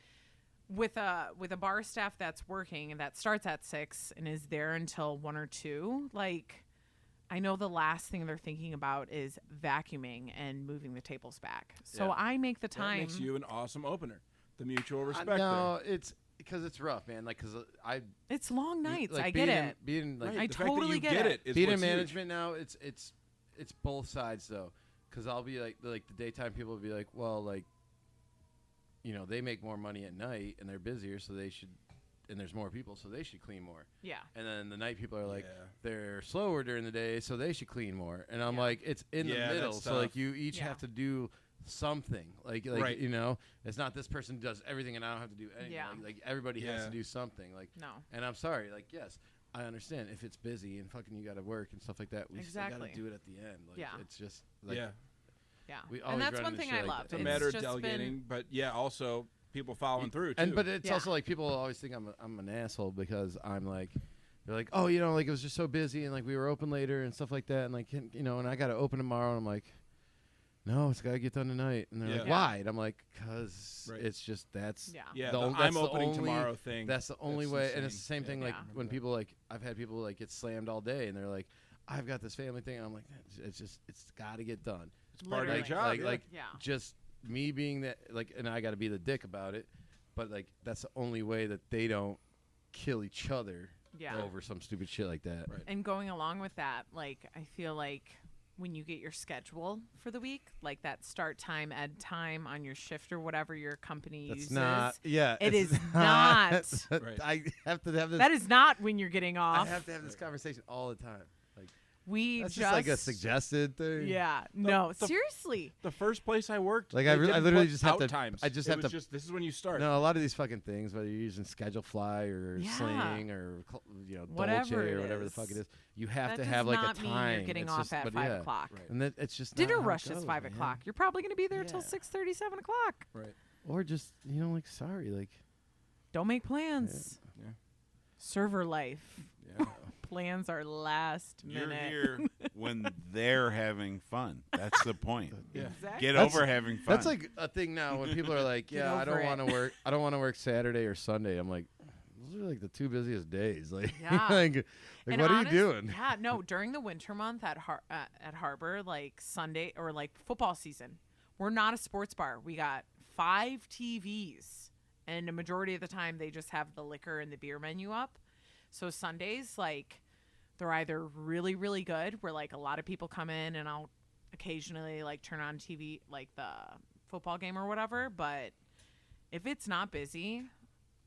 with a bar staff that's working and that starts at 6 and is there until 1 or 2, like I know the last thing they're thinking about is vacuuming and moving the tables back. So Yeah. I make the That time. makes you an awesome opener. The mutual respect. No, it's because it's rough, man. Like, because It's long nights. like, I get it. Being like Right, I the fact that totally you get it. is being in what's huge. management now, it's both sides though. Because I'll be like the daytime people will be like, well, like, you know, they make more money at night and they're busier, so they should, and there's more people, so they should clean more. Yeah. And then the night people are like, Yeah. they're slower during the day, so they should clean more. And I'm Yeah. like, it's in Yeah, the middle, that's so like tough. you each Yeah. have to do something. Like Right. you know, it's not this person does everything and I don't have to do anything. Yeah. Like everybody has Yeah. to do something. Like, No. and I'm sorry, like yes, I understand if it's busy and fucking you got to work and stuff like that. We still Exactly. got to do it at the end. Like, Yeah. it's just like Yeah. Yeah. we always And that's run one into thing shit I like love. that. It's a matter of just delegating, been- but yeah, also people following through too. And but it's Yeah. also like people always think I'm an asshole because I'm like, they're like, oh, you know, like it was just so busy and like we were open later and stuff like that and like you know, and I got to open tomorrow and I'm like, no, it's got to get done tonight. And they're like, Yeah. why? And I'm like, because Right. it's just that's Yeah. yeah, the the only- I'm that's the opening only- tomorrow thing. that's the only That's way. And it's the insane. same thing Yeah. like Yeah. when people like I've had people like get slammed all day and they're like, I've got this family thing. And I'm like, it's just it's got to get done. It's part of the Literally. job. like yeah. like Yeah. just me being that like, and I got to be the dick about it. But like that's the only way that they don't kill each other Yeah. over some stupid shit like that. Right. And going along with that, like I feel like when you get your schedule for the week, like that start time, end time on your shift or whatever your company That's uses, not. Yeah, It it's is not. Right. I have to have this. that is not when you're getting I off. have to have this conversation all the time. Like We that's just just like a suggested thing. Yeah. No, the- seriously. The first place I worked, Like, they I didn't literally put just have out to- times. I just It have was to- Just this is when you start. No, a lot of these fucking things, whether you're using Schedule Fly or Yeah. Sling or Whatever Dolce it or whatever the fuck is. it is, you have That to does have like not a mean time. you're getting It's off just- at but 5 yeah. o'clock. Right. And that it's just Dinner not how it rush is goes, 5 man. o'clock. You're probably going to be there till Yeah. 6:30, 7 o'clock. Right. Or just like sorry, like Don't make plans. Yeah. Server life. Yeah. Plans are last You're minute. here when they're having fun. That's the point. Yeah. Exactly. Get That's- over having fun. that's like a thing now when people are like, Get yeah, I over don't it. want to work. I don't want to work Saturday or Sunday. I'm like, those are like the two busiest days. Like, Yeah. like And what honest- are you doing? Yeah, no. During the winter month at Harbor, like Sunday or like football season, we're not a sports bar. We got 5 TVs, and the majority of the time they just have the liquor and the beer menu up. So Sundays, like, they're either really, really good, where like a lot of people come in, and I'll occasionally like turn on TV, like the football game or whatever. But if it's not busy,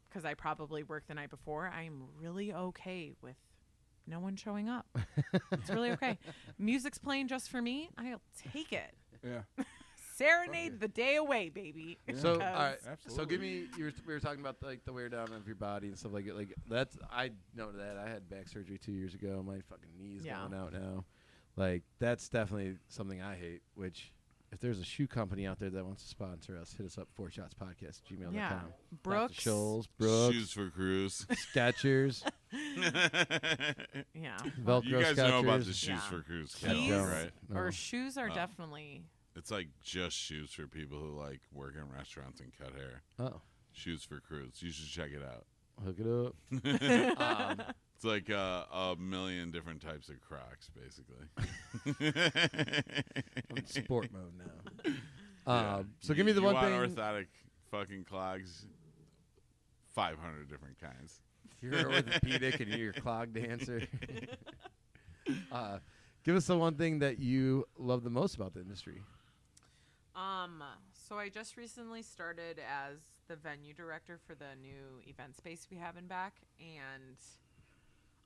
because I probably worked the night before, I'm really okay with no one showing up. It's really okay. Music's playing just for me. I'll take it. Yeah. serenade the day away, baby. Yeah. So, all Because- right. Absolutely. So, give me. We were talking about like the wear down of your body and stuff like it. Like that's. I know that I had back surgery 2 years ago. My fucking knees Yeah. going out now. Like that's definitely something I hate. Which, if there's a shoe company out there that wants to sponsor us, hit us up. 4shotspodcast@gmail.com. Yeah. Dr. Brooks. Scholl's, Brooks, Shoes for cruise. Skechers, Yeah. Velcro You guys know about the Skechers. Shoes Yeah. for Cruise I Keys. catalog, don't. right? No. Or shoes are Oh. definitely. It's like just shoes for people who like work in restaurants and cut hair. Oh, Shoes for Cruise. You should check it out. hook it up. It's like a million different types of Crocs, basically. I'm in sport mode now. Yeah. So give me the you one want thing. orthotic fucking clogs. 500 different kinds. You're an orthopedic and you're your clog dancer. Give us the one thing that you love the most about the industry. So I just recently started as the venue director for the new event space we have in back, and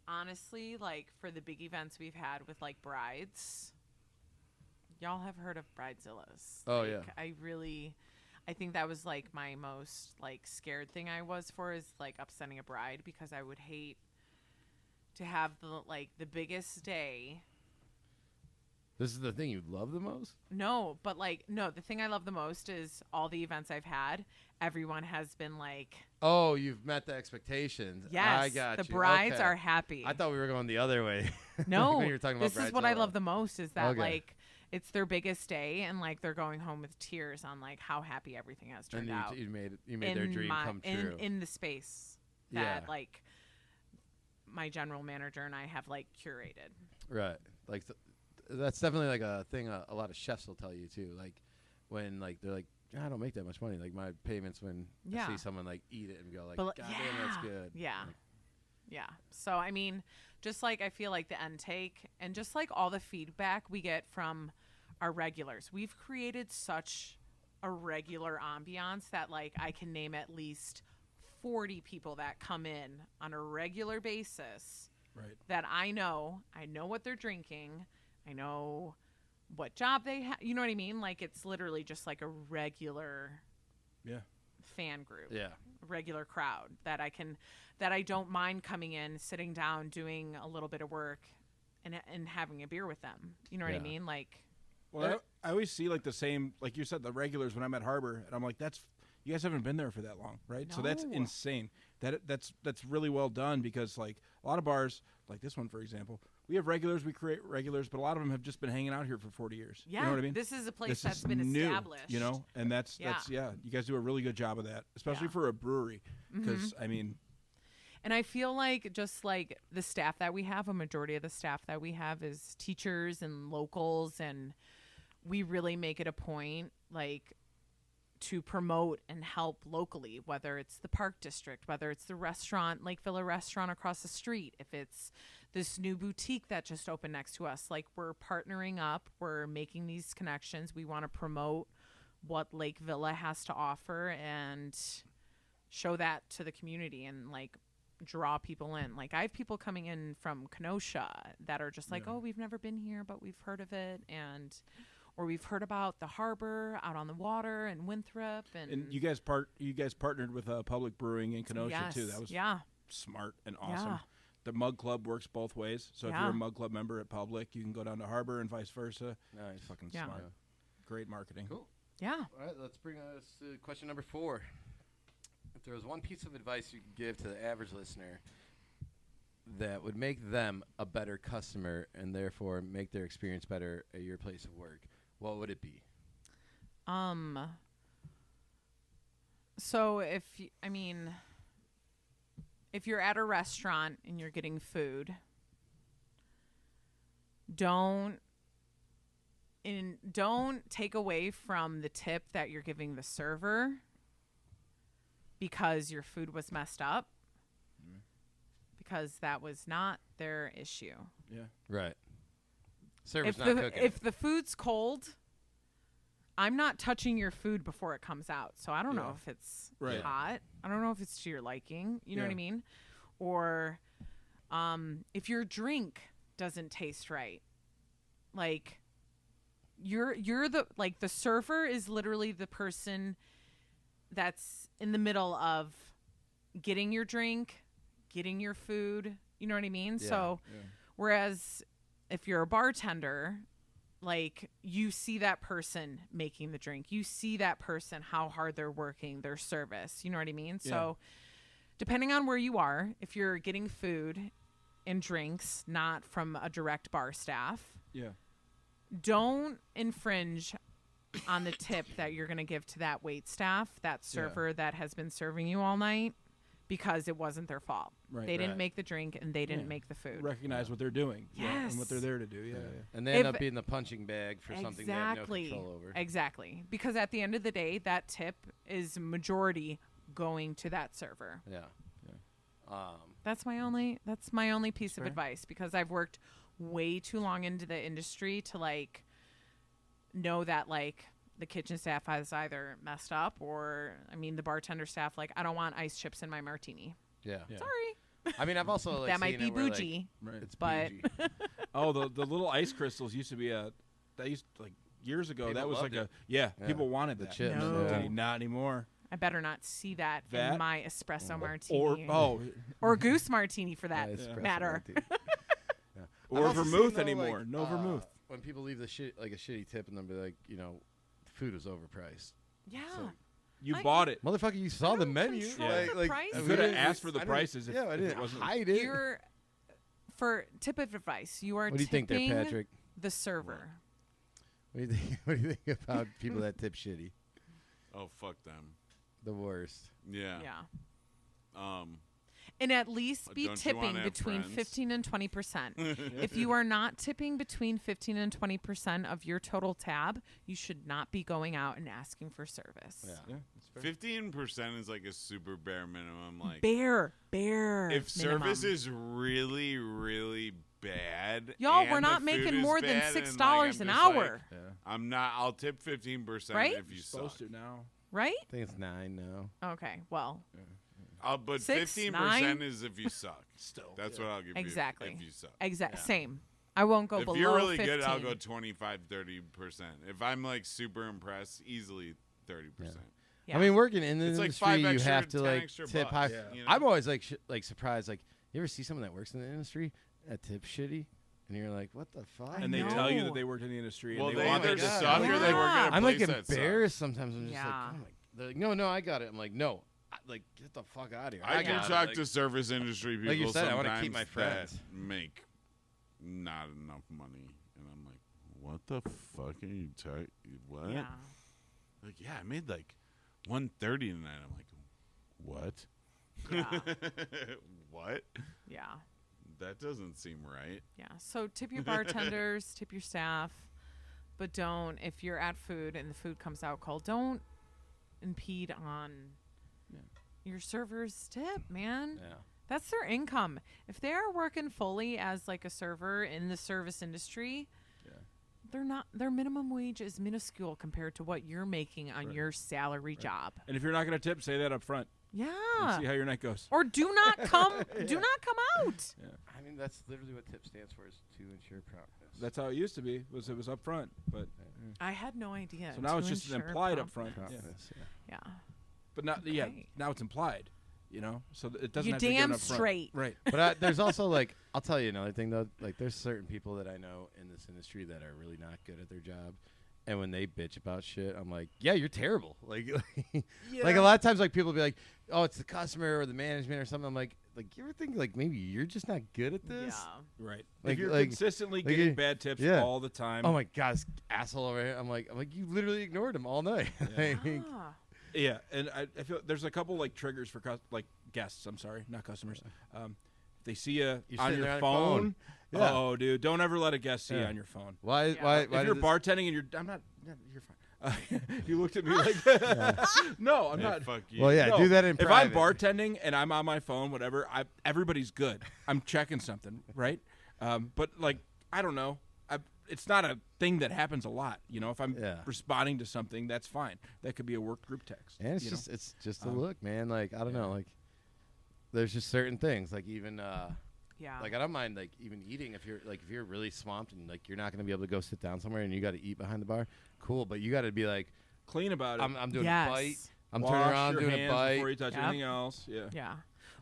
honestly, like for the big events we've had with like brides, y'all have heard of Bridezillas. Oh, Like, yeah. I think that was like my most like scared thing I was for is like upsetting a bride, because I would hate to have the biggest day. This is the thing you love the most? No, but the thing I love the most is all the events I've had. Everyone has been like, Oh, you've met the expectations. yes, I got the you. brides Okay. are happy. I thought we were going the other way. No, when you were talking about this is what I Bridezilla. love the most is that Okay. like it's their biggest day and like they're going home with tears on like how happy everything has And turned out. you made their dream come true. in the space that Yeah. like my general manager and I have like curated. Right. Like that's definitely like a thing a lot of chefs will tell you too. Like when like they're like, I don't make that much money. Like my payments when I Yeah. see someone like eat it and go like, But, God damn, that's good. Yeah. Like, Yeah. So, I mean, just like I feel like the intake and just like all the feedback we get from our regulars, we've created such a regular ambiance that like I can name at least 40 people that come in on a regular basis Right. that I know what they're drinking. I know what job they have. You know what I mean? Like it's literally just like a regular Yeah. fan group. yeah. Regular crowd that I don't mind coming in, sitting down, doing a little bit of work and having a beer with them. You know what I Yeah. mean? Like, Well, I always see like the same, like you said, the regulars when I'm at Harbor, and I'm like, you guys haven't been there for that long, right? So that's No. insane. That's really well done, because like a lot of bars, like this one for example, we have regulars, we create regulars, but a lot of them have just been hanging out here for 40 years. yeah, You know what I mean? this is a place This that's is been new, established. you know, and that's Yeah. you guys do a really good job of that, especially Yeah. for a brewery, because Mm-hmm. I mean, And I feel like just like the staff that we have, a majority of the staff that we have is teachers and locals, and we really make it a point like to promote and help locally, whether it's the Park District, whether it's the restaurant, Lake Villa restaurant across the street, if it's this new boutique that just opened next to us. Like we're partnering up, we're making these connections. We want to promote what Lake Villa has to offer and show that to the community and like draw people in. Like I have people coming in from Kenosha that are just like, Yeah. oh, we've never been here, but we've heard of it, and or we've heard about the harbor out on the water in Winthrop, and you guys partnered with Public Brewing in Kenosha yes, too. That was yeah, smart and awesome. Yeah. The Mug Club works both ways. So if Yeah. you're a Mug Club member at Public, you can go down to Harbor and vice versa. Nice. Fucking Yeah. smart. Great marketing. Cool. yeah. All right, let's bring us to question number 4. If there was one piece of advice you could give to the average listener that would make them a better customer and therefore make their experience better at your place of work, what would it be? So if you're at a restaurant and you're getting food, don't take away from the tip that you're giving the server because your food was messed up, because that was not their issue. Yeah. Right. Server's If not the cooking. if the food's cold, I'm not touching your food before it comes out. So I don't know Yeah. if it's Right. hot. I don't know if it's to your liking. You know what I Yeah. mean? Or if your drink doesn't taste right, like you're the like the server is literally the person that's in the middle of getting your drink, getting your food. You know what I mean? Yeah. So whereas if you're a bartender, like you see that person making the drink, you see that person how hard they're working their service. You know what I mean? Yeah. So depending on where you are, if you're getting food and drinks not from a direct bar staff, don't infringe on the tip that you're going to give to that wait staff, that server that has been serving you all night, because it wasn't their fault. Right. They didn't Right. make the drink and they didn't make the food. Recognize what they're doing. Yes. And what they're there to do. Yeah. And they end If- up being the punching bag for something they have no control over. Exactly. Because at the end of the day, that tip is majority going to that server. Yeah. That's my only piece of Fair. advice, because I've worked way too long into the industry to like know that like the kitchen staff has either messed up or the bartender staff, like, I don't want ice chips in my martini. Yeah. Sorry. I mean, I've also like that might seen be it where, like, bougie. Right. it's But- bougie. Oh, the little ice crystals used to be like years ago. People that was like loved it. yeah, Yeah. people wanted The that. chips. No. Yeah. Not anymore. I better not see that That- in my espresso martini. Or or goose martini for that Yeah, espresso matter. martini. Yeah. I've or also vermouth seen, though, anymore. like, No vermouth. When people leave the a shitty tip and they'll be like, food was overpriced. Yeah. So- You I- bought it. Motherfucker, you saw the don't menu. control the price. You we could have didn't- asked for the I didn't- prices if, yeah, I if didn't it wasn't. hide it. You're for tip of advice, you are What do you think there, tipping Patrick? the server. What do you think? What do you think about people that tip shitty? Oh, fuck them. The worst. Yeah. Yeah. And at least be Don't you wanna tipping have between friends? 15 and 20%. If you are not tipping between 15 and 20% of your total tab, you should not be going out and asking for service. Yeah. Yeah, that's fair. 15% is like a super bare minimum. Like, Bare if service minimum. is really, really bad, Y'all, and we're the not food making is more than bad, and, $6 I'm an just like, hour, Yeah. I'm not. I'll tip 15% Right? if you You're suck. supposed to now. right? I think it's 9 now. Okay, well, But 6, 15% 9? is if you suck. Still. That's what I'll give Exactly. you if you suck. exact Yeah. same. I won't go If below you're really 15. good, I'll go 25, 30%. If I'm like super impressed, easily 30%. Yeah. I mean, working in the It's like industry, 5 you extra, have to 10 like extra tip bucks, high. Yeah. you know? I'm always like surprised. Like, you ever see someone that works in the industry that tips shitty, and you're like, what the fuck? I And they tell you know. that they worked in the industry. Well, and they they want either their God. suck or they work at a I'm like place that embarrassed sometimes. I'm just Yeah. like, oh my. They're like, no, I got it. I'm like, no, like get the fuck out of here. I can got it. talk Like, to service industry people like you said, I sometimes wanna keep my friends. that make not enough money, and I'm like, what the fuck are you talking? What? Yeah. Like, yeah, I made like 130 tonight. I'm like, what? Yeah. What? Yeah. That doesn't seem right. Yeah. So tip your bartenders, tip your staff, but don't, if you're at food and the food comes out cold, don't impede on your server's tip, man. Yeah. That's their income. If they are working fully as like a server in the service industry, they're not, their minimum wage is minuscule compared to what you're making on your salary job. And if you're not going to tip, say that up front. And Yeah. see how your night goes. Or do not come out. I mean, that's literally what TIP stands for, is to ensure promptness. That's how it used to be. It was up front, but I had no idea. so now it's To just ensure implied up front. promptness. promptness. Yeah. Yeah. But not Okay. now it's implied. So it doesn't You have to be damn done up front. straight. Right. But there's also like, I'll tell you another thing though. Like, there's certain people that I know in this industry that are really not good at their job, and when they bitch about shit, I'm like, yeah, you're terrible. Like like a lot of times, like people will be like, oh, it's the customer or the management or something. I'm like you ever think like maybe you're just not good at this? Yeah. Right. Like- if you're like- consistently like getting you- bad tips yeah. all the time. Oh my god, this asshole over here. I'm like, you literally ignored him all night. Like, Ah. Yeah, and I feel there's a couple like triggers for like guests. I'm sorry, not customers. If they see you You're on sitting your there on your phone. phone. Yeah. Oh, dude, don't ever let a guest see you Yeah. on your phone. why? Yeah. Why? If Why you're did bartending and you're you're fine. You looked at me like that. No, I'm Hey, not. fuck this- you. Well, yeah, No, do that in if I'm private. bartending and I'm on my phone, whatever, everybody's good. I'm checking something, right? But like, I don't know. It's not a thing that happens a lot. If I'm Yeah. responding to something, that's fine. That could be a work group text. And it's you just know? it's just a look, man. Like, I don't know, like there's just certain things, like even Yeah. Like I don't mind like even eating if you're really swamped and like you're not gonna be able to go sit down somewhere and you got to eat behind the bar. Cool, but you got to be like Clean about it. I'm doing Yes. a bite. I'm Wash turning around your doing a hands bite. before you touch Yep. anything else. Yeah. Yeah.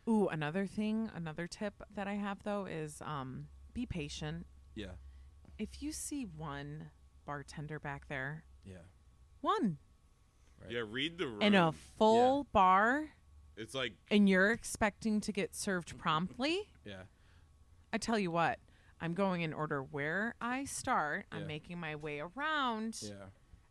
Ooh, another tip that I have though is be patient. Yeah. If you see one bartender back there, Yeah. one Right. Yeah, read the room. in a full bar, It's like and you're expecting to get served promptly, Yeah. I tell you what, I'm going in order where I start. Yeah. I'm making my way around. Yeah.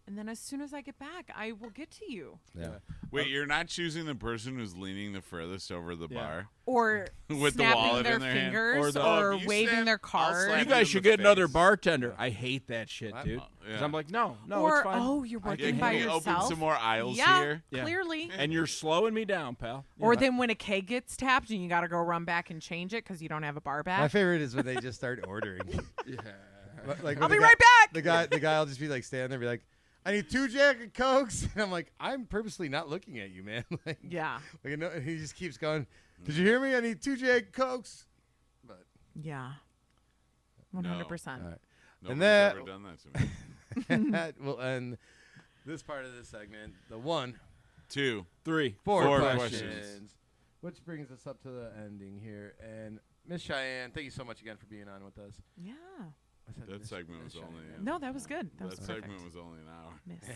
And then as soon as I get back, I will get to you. Yeah. wait, you're not choosing the person who's leaning the furthest over the Yeah. bar Or with the snapping wallet their in their hand? fingers Or or, the- if you waving snap, their I'll card. slap You in guys the should get another face. bartender. I hate that shit, I- dude. yeah. Because I'm like, no, or it's fine. oh, you're I working can Yeah, by can we handle open yourself. some more aisles Yeah, here? Yeah. clearly. And you're slowing me down, pal. Or Yeah. then when a keg gets tapped and you got to go run back and change it because you don't have a bar My back. favorite is when they just start ordering. Yeah. Like I'll when be the right back. The guy will just be like standing there, and be like, "I need 2 Jack and Cokes," and I'm like, "I'm purposely not looking at you, man." like, Yeah, like and he just keeps going. Did you hear me? I need 2 Jack and Cokes. But yeah, No. 100%. all right. Nobody's that- ever done that to me. That will end this part of this segment. The 1, 2. 3. 4 Four questions. questions. Which brings us up to the ending here. And Miss Shyanne, thank you so much again for being on with us. Yeah. I said That Miss- segment Miss was only Shyanne. an- No, that was good. That was That perfect. segment was only an hour. Miss.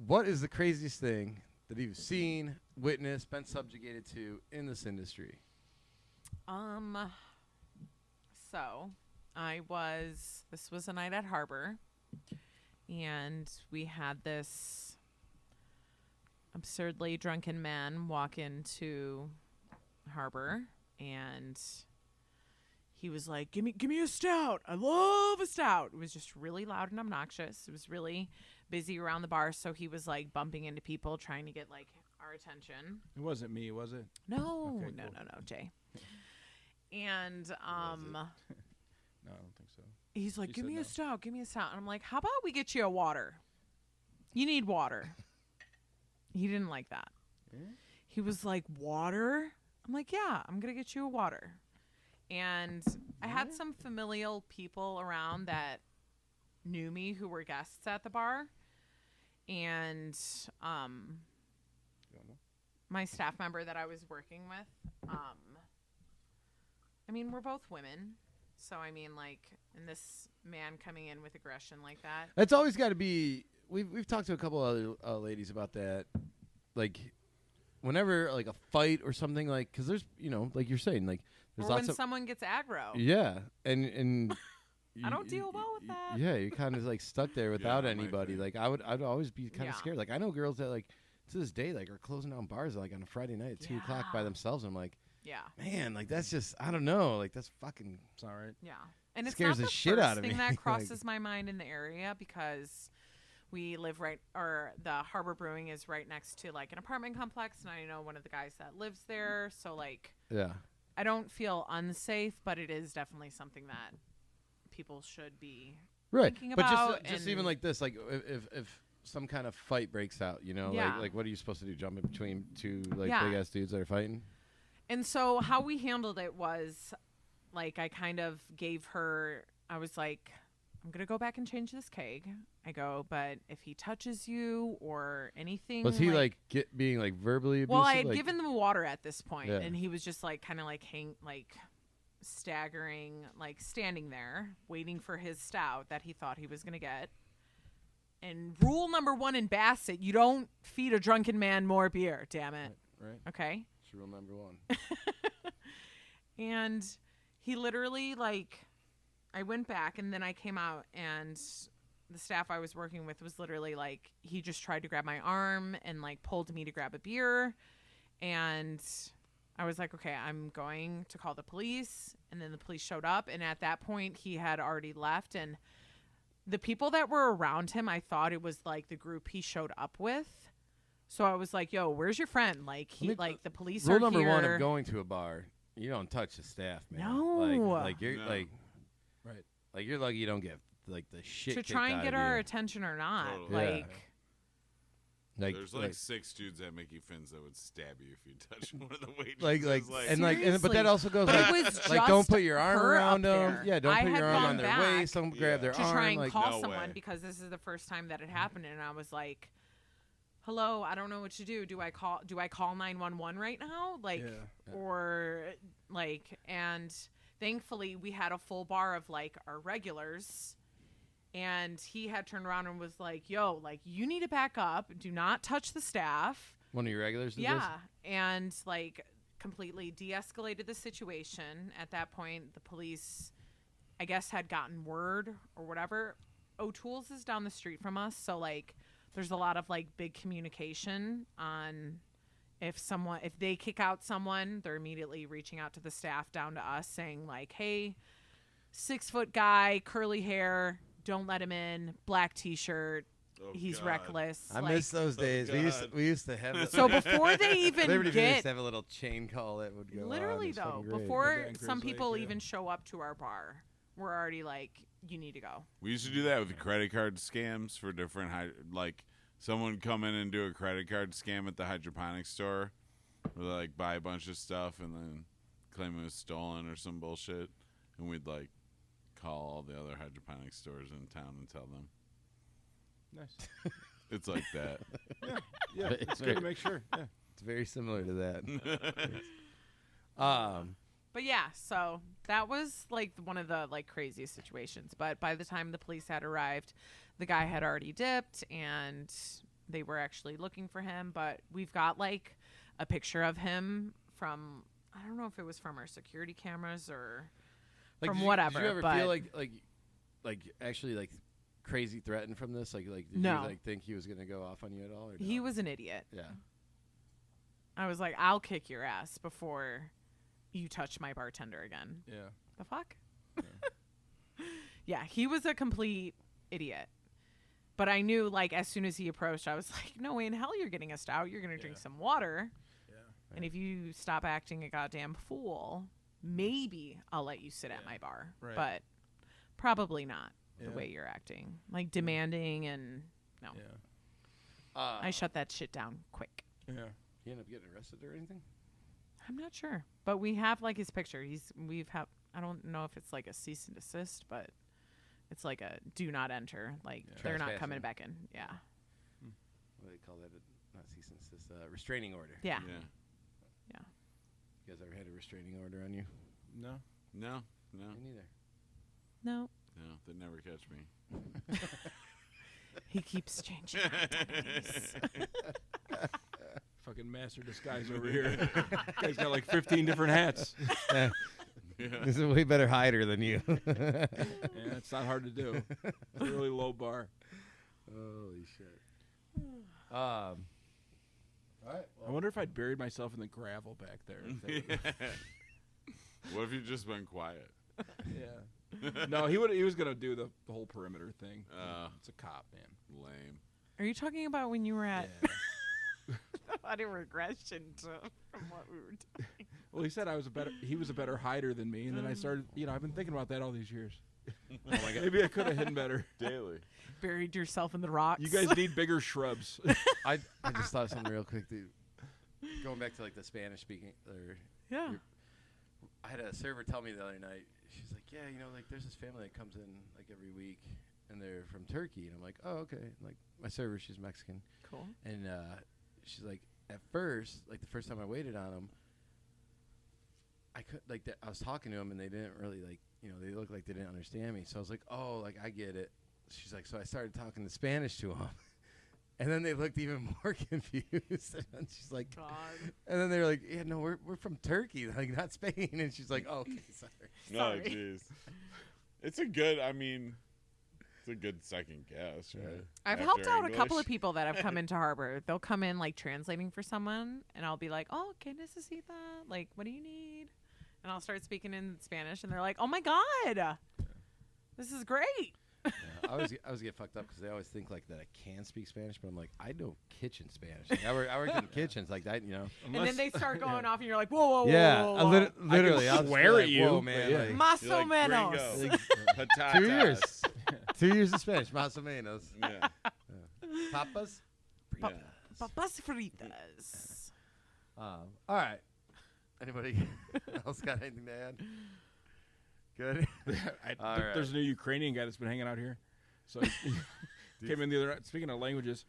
What is the craziest thing that you've seen, witnessed, been subjugated to in this industry? So this was a night at Harbor, and we had this absurdly drunken man walk into Harbor, and he was like, give me a stout. I love a stout. It was just really loud and obnoxious. It was really busy around the bar, so he was like bumping into people, trying to get like our attention. It wasn't me, was it? No, Okay, no, cool. no, Jay. And it? No, I don't think so. he's like, You give said me no. a stout, give me a stout. And I'm like, how about we get you a water? You need water. He didn't like that. He was like, water? I'm like, yeah, I'm going to get you a water. And I had some familial people around that knew me who were guests at the bar. And my staff member that I was working with, I mean, we're both women. So, I mean, like, and this man coming in with aggression like that. It's always got to be. We've talked to a couple other ladies about that. Like, whenever like a fight or something, like, because there's like you're saying, like there's Or lots when of someone gets aggro. yeah, and I don't deal well with that. Yeah, you're kind of like stuck there without not my anybody. thing. Like I'd always be kind of Yeah. scared. Like I know girls that like to this day like are closing down bars like on a Friday night at 2 o'clock by Yeah. themselves. I'm like, Yeah. man, like that's just I don't know. Like that's fucking. It's all right. Yeah. And it's Scares not the the shit first out of thing me. that Like- crosses my mind in the area because we live the Harbor Brewing is right next to like an apartment complex, and I know one of the guys that lives there. So like, Yeah. I don't feel unsafe, but it is definitely something that people should be Right. thinking But about. just even and- like this, like if some kind of fight breaks out, Yeah. like what are you supposed to do? Jump in between two like Yeah. big ass dudes that are fighting? And so how we handled it was like I kind of gave her, I was like, I'm going to go back and change this keg. I go, but if he touches you or anything. Was he like being like verbally abusive? Well, I had like, given them water at this point, Yeah. and he was just like kind of like staggering, like standing there waiting for his stout that he thought he was going to get. And rule number 1 in Bassett, you don't feed a drunken man more beer, damn it. Right. Okay? It's rule number 1. And he literally, like, I went back and then I came out and the staff I was working with was literally like, he just tried to grab my arm and like pulled me to grab a beer. And I was like, okay, I'm going to call the police. And then the police showed up. And at that point, he had already left. And the people that were around him, I thought it was like the group he showed up with. So I was like, yo, where's your friend? Like, the police Rule are number here. 1 of going to a bar, you don't touch the staff, man. No. Like you're No. like Right. like you're lucky you don't get like the shit to kicked try and out get of our you. attention or not. Totally. Yeah. Like, There's like 6 dudes at Mickey Finn's that would stab you if you touch one of the waitresses. But that also goes But like, it was like don't just put your arm her around up them. there. Yeah, don't I put had your arm gone on their back waist. Don't grab their to arm. try and like, call no someone way. because this is the first time that it happened, and I was like, "Hello, I don't know what to do. Do I call 911 right now? Like, Yeah. or like?" And thankfully, we had a full bar of like our regulars, and he had turned around and was like, "Yo, like you need to back up. Do not touch the staff." One of your regulars did Yeah, and like completely de-escalated the situation. At that point, the police, I guess, had gotten word or whatever. O'Toole's is down the street from us, so like there's a lot of like big communication on if they kick out someone, they're immediately reaching out to the staff down to us saying like, "Hey, 6-foot guy, curly hair, don't let him in, black t-shirt, Oh, he's God. reckless." I like, miss those days. God. We used to have. so before they even Liberty Village used get to have a little chain call that would go on. literally It was though, fucking great. before Yeah, some Grizzly, people yeah. even show up to our bar, we're already like, "You need to go." We used to do that with credit card scams for different like someone come in and do a credit card scam at the hydroponics store, where they like buy a bunch of stuff and then claim it was stolen or some bullshit, and we'd like call all the other hydroponics stores in town and tell them. Nice. It's like that. Yeah, But it's good to make sure. Yeah. It's very similar to that. But yeah, so that was like one of the like craziest situations. But by the time the police had arrived, the guy had already dipped and they were actually looking for him. But we've got like a picture of him from, I don't know if it was from our security cameras or from whatever. Did you ever but feel like actually like crazy threatened from this? Like did No. you like think he was gonna go off on you at all? Or he no? was an idiot. Yeah. I was like, "I'll kick your ass before you touch my bartender again." Yeah. The fuck? Yeah, he was a complete idiot. But I knew, like, as soon as he approached, I was like, "No way in hell you're getting us out. You're going to drink some water. Yeah. And if you stop acting a goddamn fool, maybe I'll let you sit at my bar." Right. But probably not the Yeah. way you're acting. Like, demanding and no. Yeah. I shut that shit down quick. Yeah. He ended up getting arrested or anything? I'm not sure. But we have, like, his picture. I don't know if it's like a cease and desist, but it's like a do not enter. Like, they're not coming Trespassing. back in. Yeah. What do they call that? Not cease and desist. Restraining order. Yeah. Yeah. You guys ever had a restraining order on you? No. No. Me neither. No. No. They never catch me. He keeps changing identities. Fucking master disguise over here. Guy's got like 15 different hats. Yeah. This is a way better hider than you. Yeah, it's not hard to do. It's a really low bar. Holy shit. All right. I wonder if I'd buried myself in the gravel back there. if they would've- What if you've just been quiet? Yeah. No, he was gonna do the whole perimeter thing. It's a cop, man. Lame. Are you talking about when you were at Yeah. a lot of regression from what we were doing? Well, he said he was a better hider than me, and then I started. I've been thinking about that all these years. Oh my God. Maybe I could have hidden better. Daily. Buried yourself in the rocks. You guys need bigger shrubs. I just thought of something real quick. Going back to like the Spanish speaking, or Yeah. I had a server tell me the other night. She's like, "Yeah, like there's this family that comes in like every week, and they're from Turkey." And I'm like, "Oh, okay." And, like my server, she's Mexican, Cool. and she's like, at first, like the first time I waited on them, I could like I was talking to them, and they didn't really like, they looked like they didn't understand me. So I was like, "Oh, like I get it." She's like, so I started talking Spanish to them. And then they looked even more confused. And she's like, God. and then they were like, "Yeah, no, we're from Turkey, like not Spain." And she's like, "Oh, okay, sorry." Oh, Sorry. jeez. It's a good second guess, right? I've After helped out a couple English. of people that have come into Harbor. They'll come in like translating for someone, and I'll be like, "Oh, que necesita? Like, what do you need?" And I'll start speaking in Spanish, and they're like, "Oh my God, this is great." Yeah, I always get fucked up because they always think like that I can speak Spanish, but I'm like, I know kitchen Spanish. Like, I work in kitchens like that, And then they start going off, and you're like, "Whoa, whoa, whoa!" Yeah, whoa, I whoa. literally, I I'll can swear like, at you, "Whoa, but man!" yeah. Like, Más You're o like, menos. gringo. like, Patatas. 2 years, 2 years of Spanish, más o menos. Yeah. Papas, Yeah. Papas fritas. All right. Anybody else got anything to add? Good. All right. There's a new Ukrainian guy that's been hanging out here. So he came in the other night. Speaking of languages,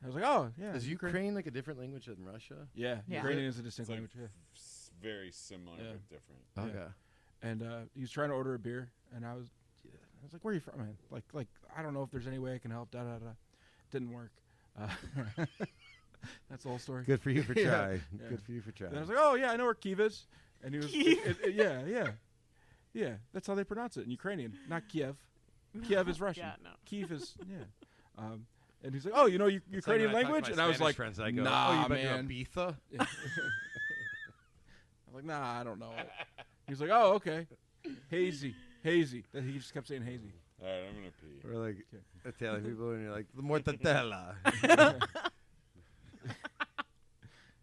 I was like, oh, yeah. Is Ukraine like a different language than Russia? Yeah. Yeah. Ukrainian is a distinct It's like language. Yeah. very similar Yeah. but different. Okay. And he was trying to order a beer, and I was like, "Where are you from, man? Like, I don't know if there's any way I can help." Da da da. Didn't work. That's the whole story. Good for you for Yeah. trying. Yeah. Good for you for trying. And I was like, "Oh yeah, I know where Kiev is." And he was, yeah. That's how they pronounce it in Ukrainian, not Kiev. Kiev is Russian. Yeah, no. Kiev is and he's like, "Oh, you know Ukrainian language?" And I was like, friends, I go, "Nah, oh, you man." been to Ibiza? I'm like, "Nah, I don't know it." He's like, "Oh, okay, hazy." Then he just kept saying hazy. All right, I'm gonna pee. We're like Italian people, and you're like, the mortadella.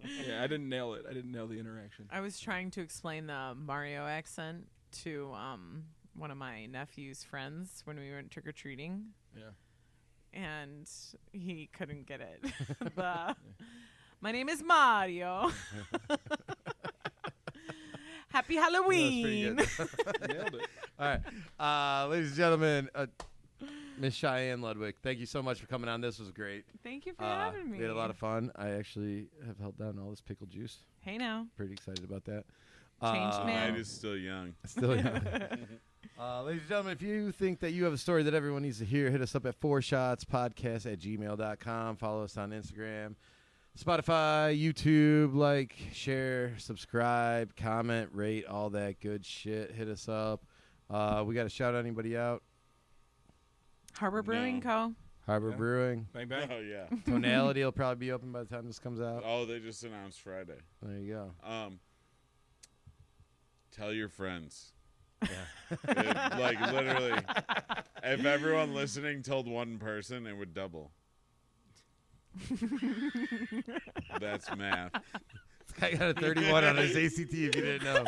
Yeah, I didn't nail it. I didn't nail the interaction. I was trying to explain the Mario accent to one of my nephew's friends when we went trick or treating, Yeah. and he couldn't get it. My name is Mario. Happy Halloween. That was pretty good. Nailed it. All right. Ladies and gentlemen, Miss Shyanne Ludwick, thank you so much for coming on. This was great. Thank you for having me. We had a lot of fun. I actually have held down all this pickle juice. Hey now. Pretty excited about that. Changed man. Night is still young. Still young. Ladies and gentlemen, if you think that you have a story that everyone needs to hear, hit us up at 4shotspodcast@gmail.com. Follow us on Instagram, Spotify, YouTube. Like, share, subscribe, comment, rate, all that good shit. Hit us up. We got to shout anybody out. Harbor Brewing Co. Harbor Yeah. Brewing. Bang bang. Oh yeah. Tonality will probably be open by the time this comes out. Oh, they just announced Friday. There you go. Tell your friends. Yeah. Like literally, if everyone listening told one person, it would double. That's math. This guy got a 31 on his ACT if you didn't know.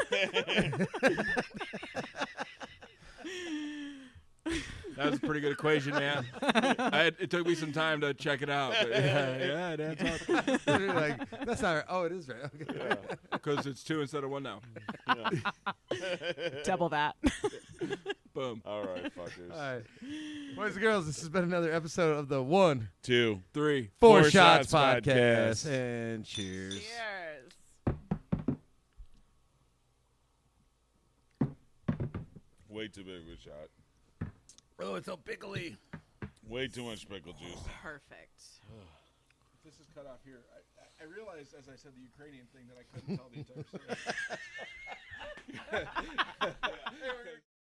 That was a pretty good equation, man. It took me some time to check it out. But yeah, it adds up. Like, that's not right. Oh, it is right. Okay. Because it's 2 instead of 1 now. Double that. Boom. All right, fuckers. All right. Boys and girls, this has been another episode of the 1, 2, 3. 4 Four Shots Shots podcast. Podcast. And cheers. Cheers. Way too big of a shot. Oh, it's so pickly. Way too much pickle juice. Perfect. This is cut off here. I realized as I said the Ukrainian thing that I couldn't tell the entire story.